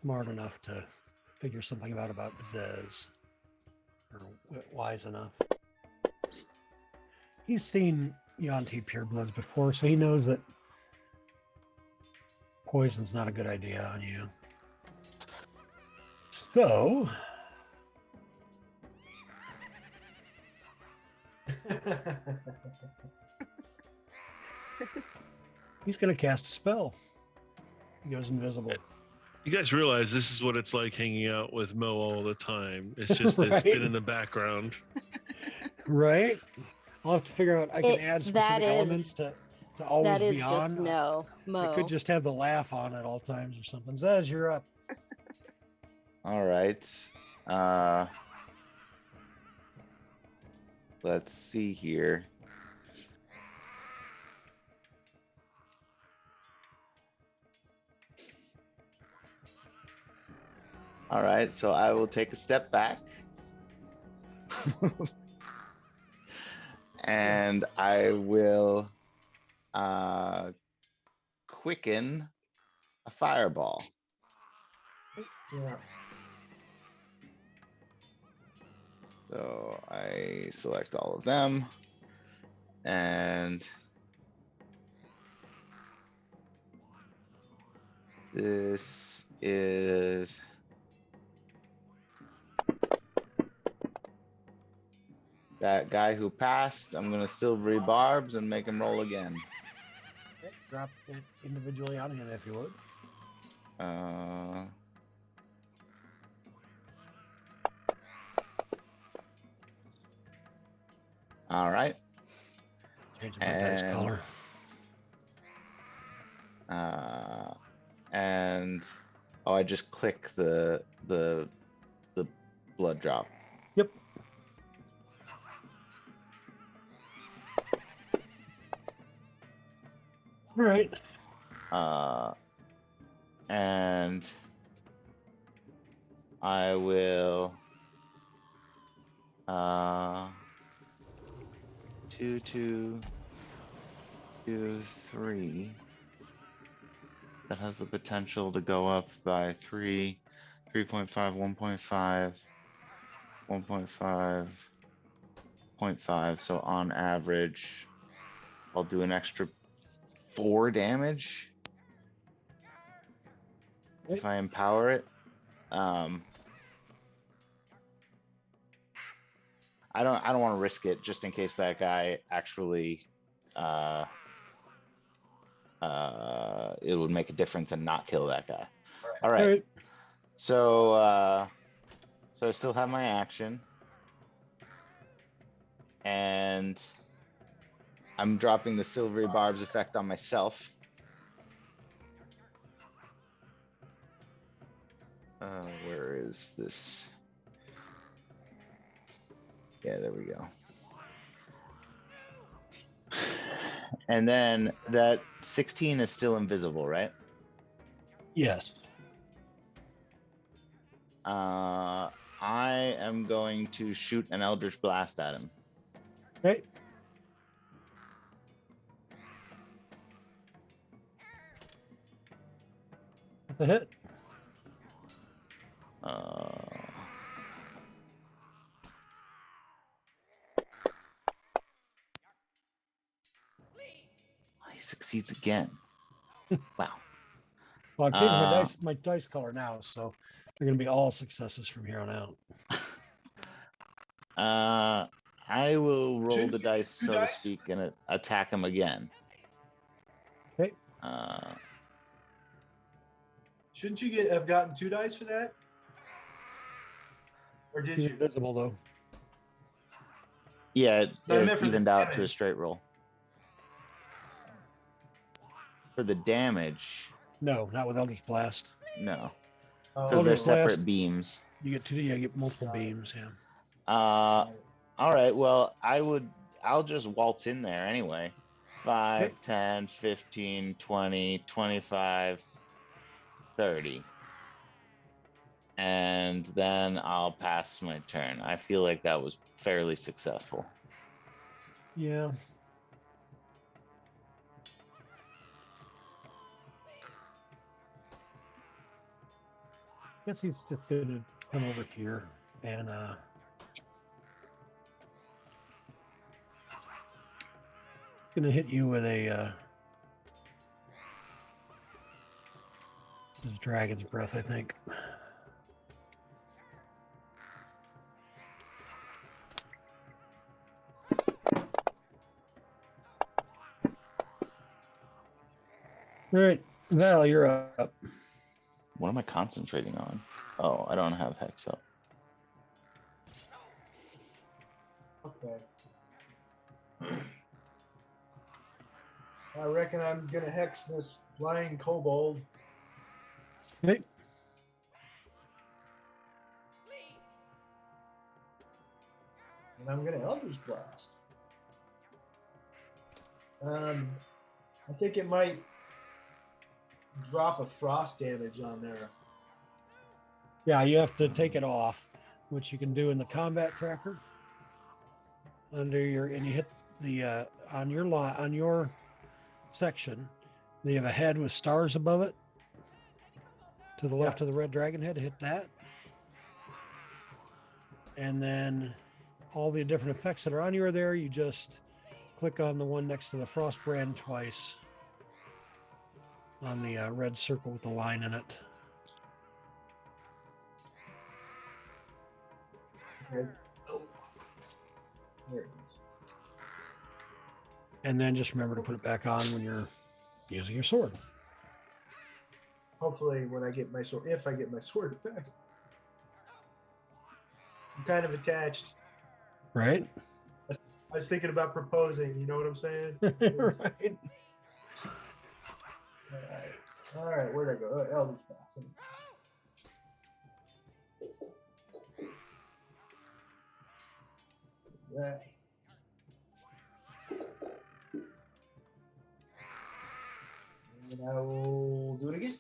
smart enough to figure something out Zez, or wise enough. He's seen Yuan-Ti Purebloods before, so he knows that poison's not a good idea on you. So he's going to cast a spell. He goes invisible. You guys realize this is what it's like hanging out with Mo all the time. It's just Right. it's been in the background. Right? I'll have to figure out. I can add specific is- elements to always That is be just on. no, I Mo. could just have the laugh on at all times or something. Zaz, you're up. All right. Let's see here. All right, so I will take a step back. And I will quicken a fireball. Yeah. So I select all of them. And this is that guy who passed. I'm gonna silvery barbs and make him roll again. Okay, drop it individually on him if you would. All right. Changing my dice And color. and oh, I just click the blood drop. Yep. All right. And I will 2, 2, 2, 3. That has the potential to go up by 3, 3.5, 1.5, 1.5, 0.5. So on average, I'll do an extra 4 damage if I empower it. I don't want to risk it just in case that guy actually it would make a difference and not kill that guy. All right. So I still have my action. And I'm dropping the silvery barbs effect on myself. Where is this? Yeah, there we go. And then that 16 is still invisible, right? Yes. I am going to shoot an Eldritch Blast at him. Okay. That's a hit. He succeeds again. Wow. Well, I've changed my dice color now, so they're going to be all successes from here on out. I will roll Shouldn't the you dice, do so dice? to speak, and attack him again. Okay. Shouldn't you have gotten 2 dice for that? Or did He's you? invisible though. Yeah, No, I it meant for the evened out to a damage. straight roll. For the damage, No, not with Eldritch Blast. no, Oh, because they're Eldritch Blast. separate beams. You get 2. Yeah, you get multiple beams. Yeah. All right, well, I'll just waltz in there anyway. 5, Okay. 10, 15, 20, 25, 30. And then I'll pass my turn. I feel like that was fairly successful. Yeah. Guess he's just going to come over here and gonna hit you with a this Dragon's Breath, I think. All right, Val, you're up. What am I concentrating on? Oh, I don't have hex up. Okay. I reckon I'm gonna hex this flying kobold. Okay. And I'm gonna Eldritch Blast. I think it might drop a frost damage on there. Yeah, you have to take it off, which you can do in the combat tracker. Under your, and you hit the on your line, on your section, they have a head with stars above it. To the left of the red dragon head, hit that. And then all the different effects that are on you are there. You just click on the one next to the frost brand twice on the red circle with the line in it. Okay. Oh. There it is. And then just remember to put it back on when you're using your sword. Hopefully when I get my sword, if I get my sword back. I'm kind of attached. Right? I was thinking about proposing, you know what I'm saying? Right. All right, where'd I go? Oh, Eldritch Blast. What's that? And I will do it again.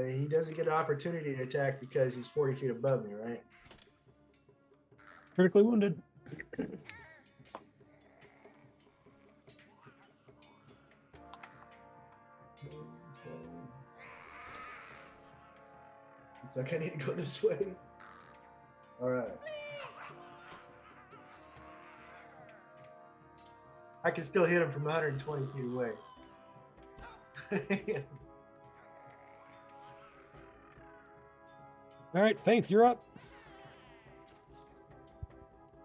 He doesn't get an opportunity to attack because he's 40 feet above me, right? Critically wounded. Looks like I need to go this way. All right. I can still hit him from 120 feet away. All right, Faith, you're up.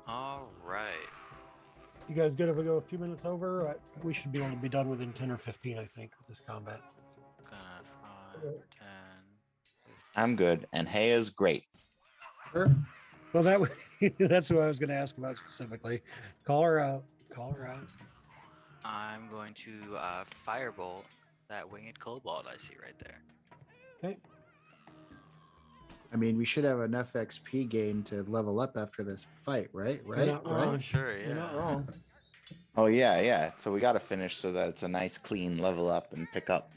All right. You guys good if we go a few minutes over? We should be able to be done within 10 or 15, I think, with this combat. 5, 10. I'm good, and Hay is great. Sure. Well, that's who I was going to ask about specifically. Call her out. Call her out. I'm going to firebolt that winged kobold I see right there. Okay. I mean, we should have enough XP gain to level up after this fight, right? You're Right? not wrong. Right? Sure, You're not yeah. wrong. Oh yeah. So we got to finish so that it's a nice clean level up and pick up.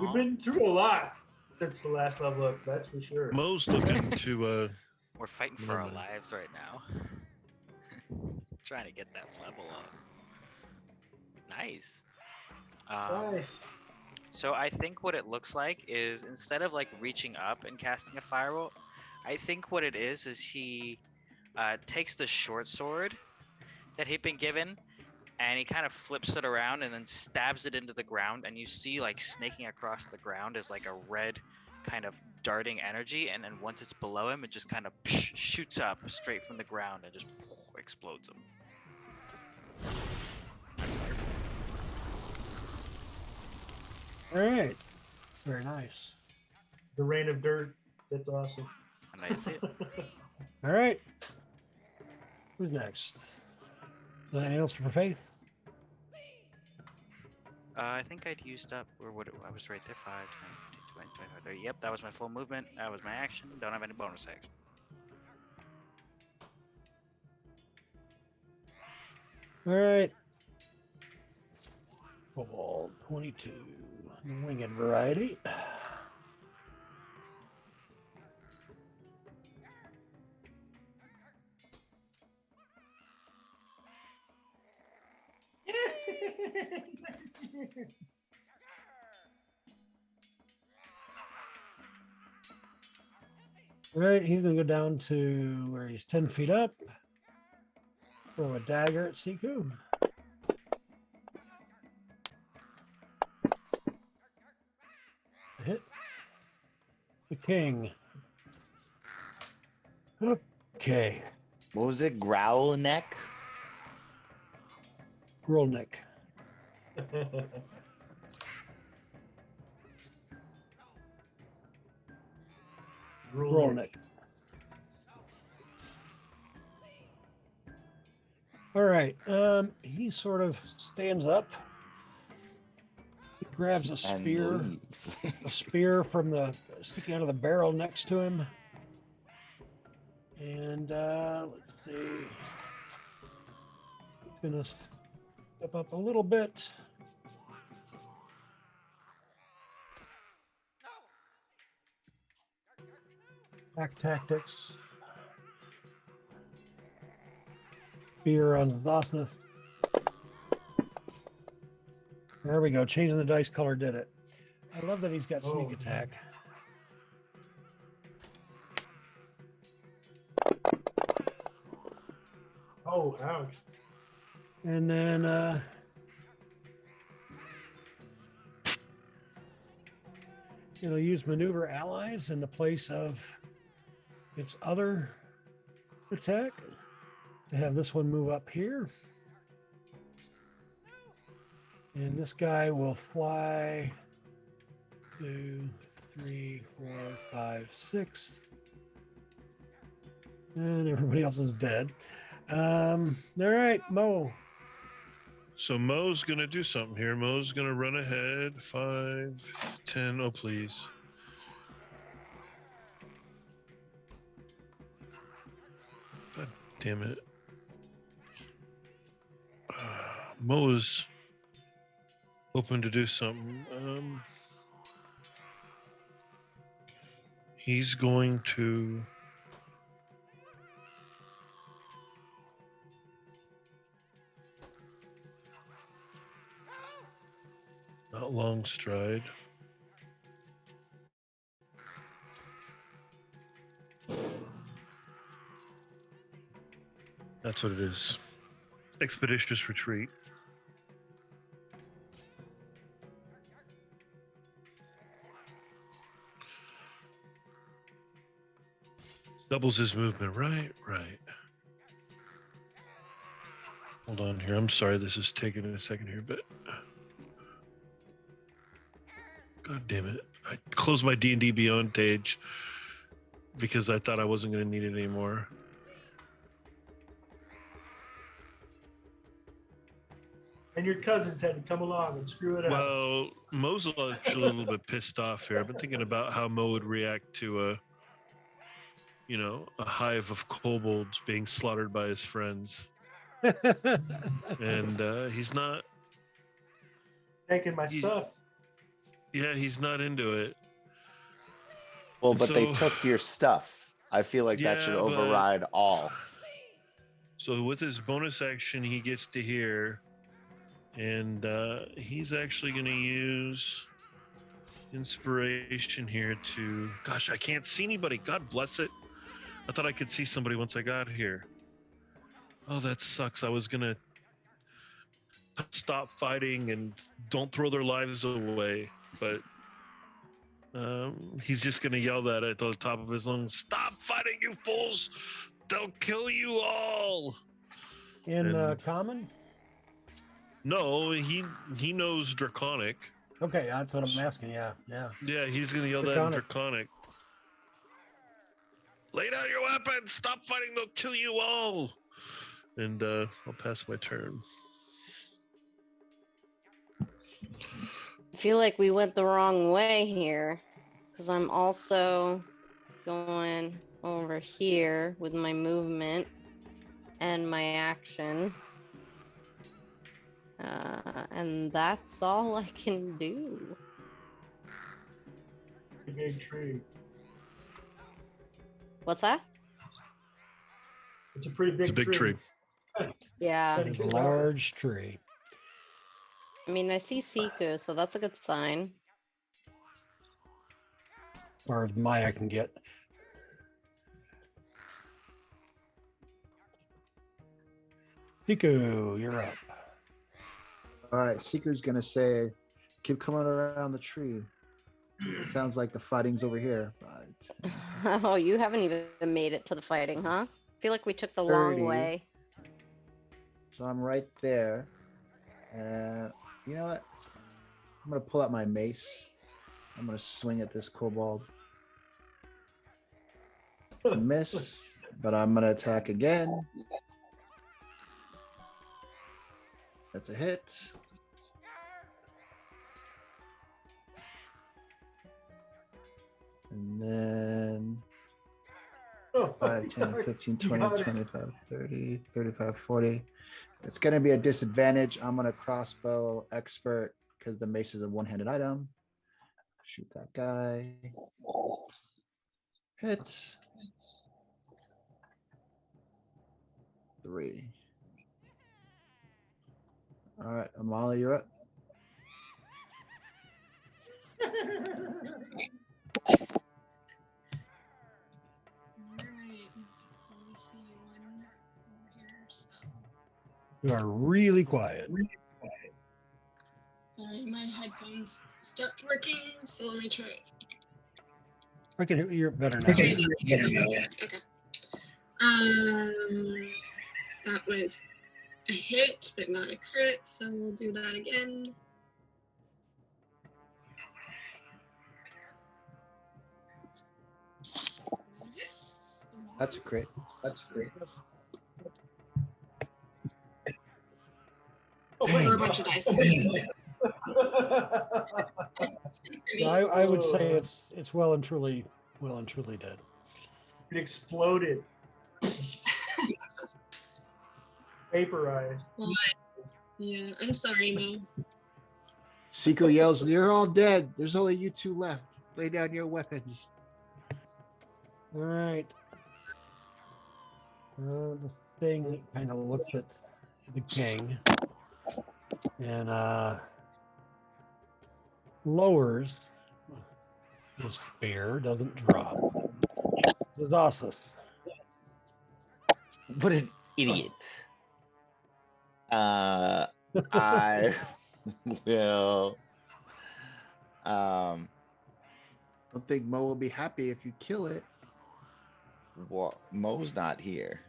We've been through a lot since the last level up, that's for sure. Mo's looking to We're fighting for our Remember. lives right now. Trying to get that level up. Nice. Nice. So I think what it looks like is instead of like reaching up and casting a firebolt, I think what it is he takes the short sword that he'd been given and he kind of flips it around and then stabs it into the ground, and you see like snaking across the ground is like a red kind of darting energy, and then once it's below him it just kind of shoots up straight from the ground and just explodes him. All right. Very nice. The rain of dirt. That's awesome. And that's it. All right. Who's next? Anything else for Faith? I think I'd used up, or what? I was right there. 5, 10, 15, 20, 25, 30. Yep, that was my full movement. That was my action. Don't have any bonus action. All right. Ball 22. Winged variety. All right, he's going to go down to where he's 10 feet up. Throw a dagger at Siku. Hit. king. Okay. What was it? Growl neck? Grolnick. Grolnick. All right. He sort of stands up. He grabs a And spear. leaves. A spear from the sticking out of the barrel next to him. And let's see. He's gonna step up a little bit. Back tactics. Spear on Vosna. There we go. Changing the dice color did it. I love that he's got sneak attack. Oh, ouch. And then it'll use maneuver allies in the place of its other attack to have this one move up here. And this guy will fly 2, 3, 4, 5, 6. And everybody else is dead. All right, Mo. So Mo's gonna do something here. Mo's gonna run ahead. 5, 10. Oh, please. God damn it. Mo's hoping to do something. He's going to. Not long stride. That's what it is. Expeditious retreat. Doubles his movement. Right. Hold on here. I'm sorry this is taking a second here, but God damn it. I closed my D&D Beyond page because I thought I wasn't going to need it anymore. And your cousins had to come along and screw it up. Well, Mo's actually a little bit pissed off here. I've been thinking about how Mo would react to a hive of kobolds being slaughtered by his friends. And he's not Taking my stuff. Yeah, he's not into it. Well, And but they so- took your stuff. I feel like that should Yeah, but- override all. So with his bonus action, he gets to hear, and he's actually going to use inspiration here to. Gosh, I can't see anybody. God bless it. I thought I could see somebody once I got here. Oh, that sucks. I was going to stop fighting and don't throw their lives away, but he's just going to yell that at the top of his lungs. Stop fighting, you fools! They'll kill you all. In And- common? No, he knows Draconic. Okay, that's what I'm asking. Yeah. Yeah, he's gonna yell that in Draconic. Lay down your weapons! Stop fighting! They'll kill you all. And I'll pass my turn. I feel like we went the wrong way here because I'm also going over here with my movement and my action. And that's all I can do. A big tree. What's that? It's a pretty big It's a big tree. Yeah. It's a large tree. I mean, I see Siku, so that's a good sign. As far as Maya can get. Piku, you're up. All right, Seeker's gonna say, "Keep coming around the tree," Sounds like the fighting's over here. But Oh, you haven't even made it to the fighting, huh? I feel like we took the long 30. way. So I'm right there. And you know what? I'm going to pull out my mace. I'm going to swing at this kobold. It's a miss, but I'm going to attack again. That's a hit. And then 5, 10, 15, 20, 25, 30, 35, 40. It's going to be a disadvantage. I'm going to crossbow expert because the mace is a one-handed item. Shoot that guy. Hit. 3. All right, Amala, you're up. Alright. Let me see one over here. So. You are really quiet. Sorry, my headphones stopped working, so let me try it. I can hear you better now. Okay. That was a hit, but not a crit, so we'll do that again. That's a crit. That's great. Or a bunch of dice. I would say it's well and truly dead. It exploded. Vaporized. Well, yeah, I'm sorry, Mo. Seiko yells, "You're all dead. There's only you two left. Lay down your weapons." All right. The thing kind of looks at the king and lowers his spear, doesn't drop. Zazasis. What an idiot. I will. I don't think Mo will be happy if you kill it. Well, Mo's not here.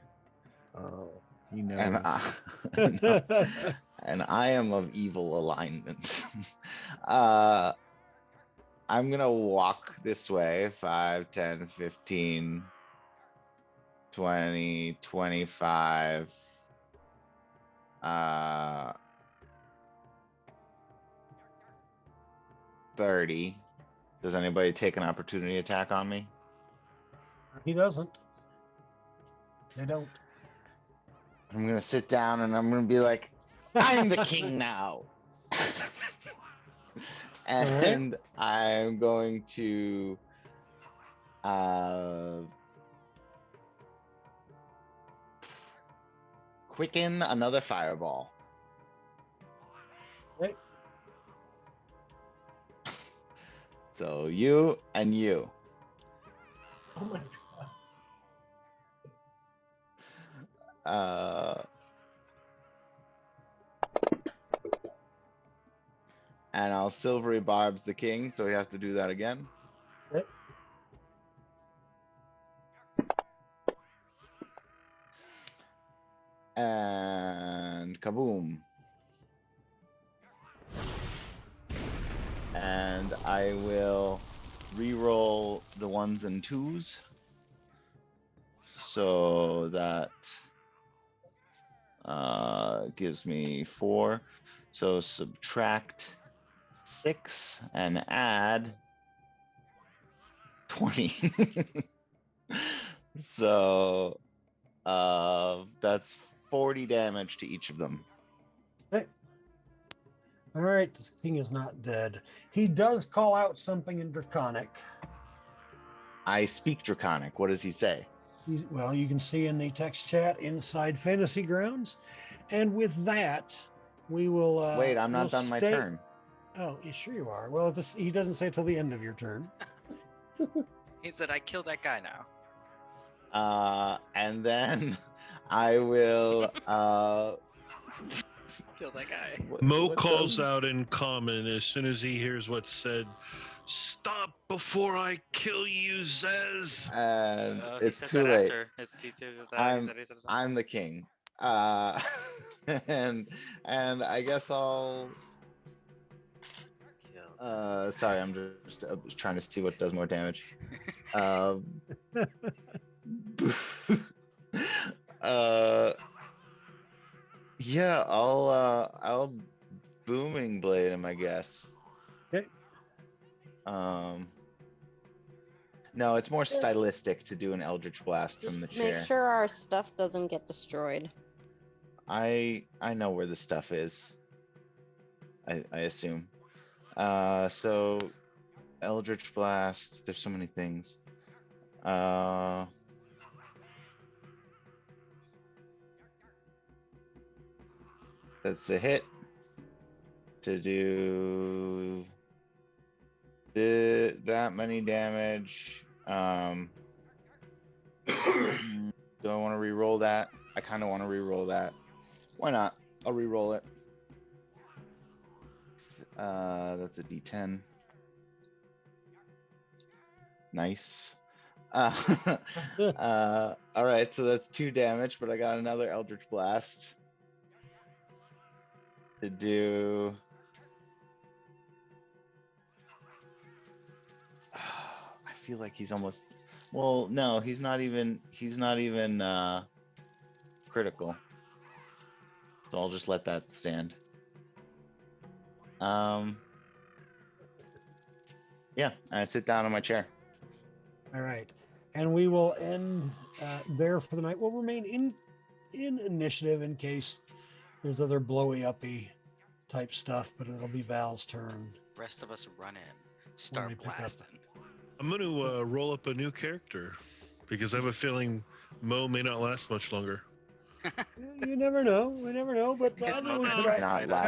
Oh, he knows. And I am of evil alignment. I'm gonna walk this way 5, 10, 15, 20, 25. 30. Does anybody take an opportunity attack on me? He doesn't. They don't. I'm gonna sit down and I'm gonna be like, I'm the king now. And I'm going to quicken another fireball. Right. So you and you. Oh my god. And I'll silvery barbs the king, so he has to do that again. Right. And kaboom. And I will re-roll the 1s and 2s. So that gives me 4. So subtract 6 and add 20. So that's 40 damage to each of them. Okay. All right, the king is not dead. He does call out something in Draconic. I speak Draconic. What does he say? Well, you can see in the text chat inside Fantasy Grounds. And with that, we will... Wait, I'm not done my turn. Oh, yeah, sure you are. Well, he doesn't say till the end of your turn. He said, I killed that guy now. And then I will Kill that guy. Mo calls out in common as soon as he hears what's said. Stop before I kill you, Zez. And He it's said too that late. after. He said that. I'm He said that. I'm the king. And I guess I'll. Sorry, I'm just trying to see what does more damage. Yeah, I'll booming blade him, I guess. Okay. No, it's more stylistic to do an Eldritch Blast from the chair. Make sure our stuff doesn't get destroyed. I know where the stuff is. I assume. So Eldritch Blast. There's so many things. That's a hit to do that many damage. Do I want to re-roll that? I kind of want to re-roll that. Why not? I'll re-roll it. That's a D10. Nice. All right, so that's 2 damage, but I got another Eldritch Blast to do. I feel like he's almost. Well, no, he's not even critical. So I'll just let that stand. Yeah, I sit down in my chair. All right, and we will end there for the night. We'll remain in initiative in case there's other blowy uppy type stuff, but it'll be Val's turn. Rest of us run in, we start pick up. blasting. I'm going to roll up a new character because I have a feeling Mo may not last much longer. You never know. We never know, but Because Mo everyone can should, try and fight us.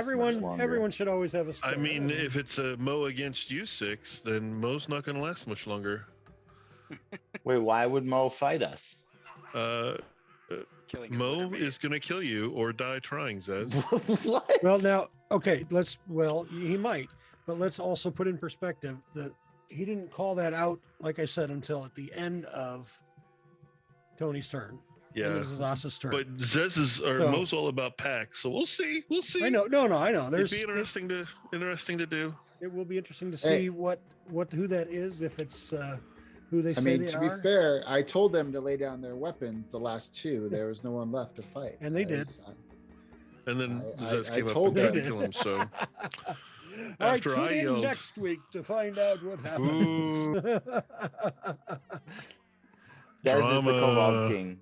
everyone should always have a spare. I mean, if it's a Mo against you 6, then Mo's not going to last much longer. Wait, why would Mo fight us? Killing his Mo litter mate. is going to kill you or die trying, Zez. What? Well, now, okay, he might, but let's also put in perspective that he didn't call that out, like I said, until at the end of Tony's turn. Yeah. And this is Asa's turn. But Zez's or So- Mo's all about packs, so we'll see. We'll see. I know. No, I know. It'd be interesting to do. It will be interesting to see who that is, if it's who they say they to are. be fair, I told them to lay down their weapons. The last 2, there was no one left to fight. And they did. And then I Zez came up told and tried them. to kill him. So All right, after tune I in yelled, next week to find out what happens. Dez is the Kobold Drama. King.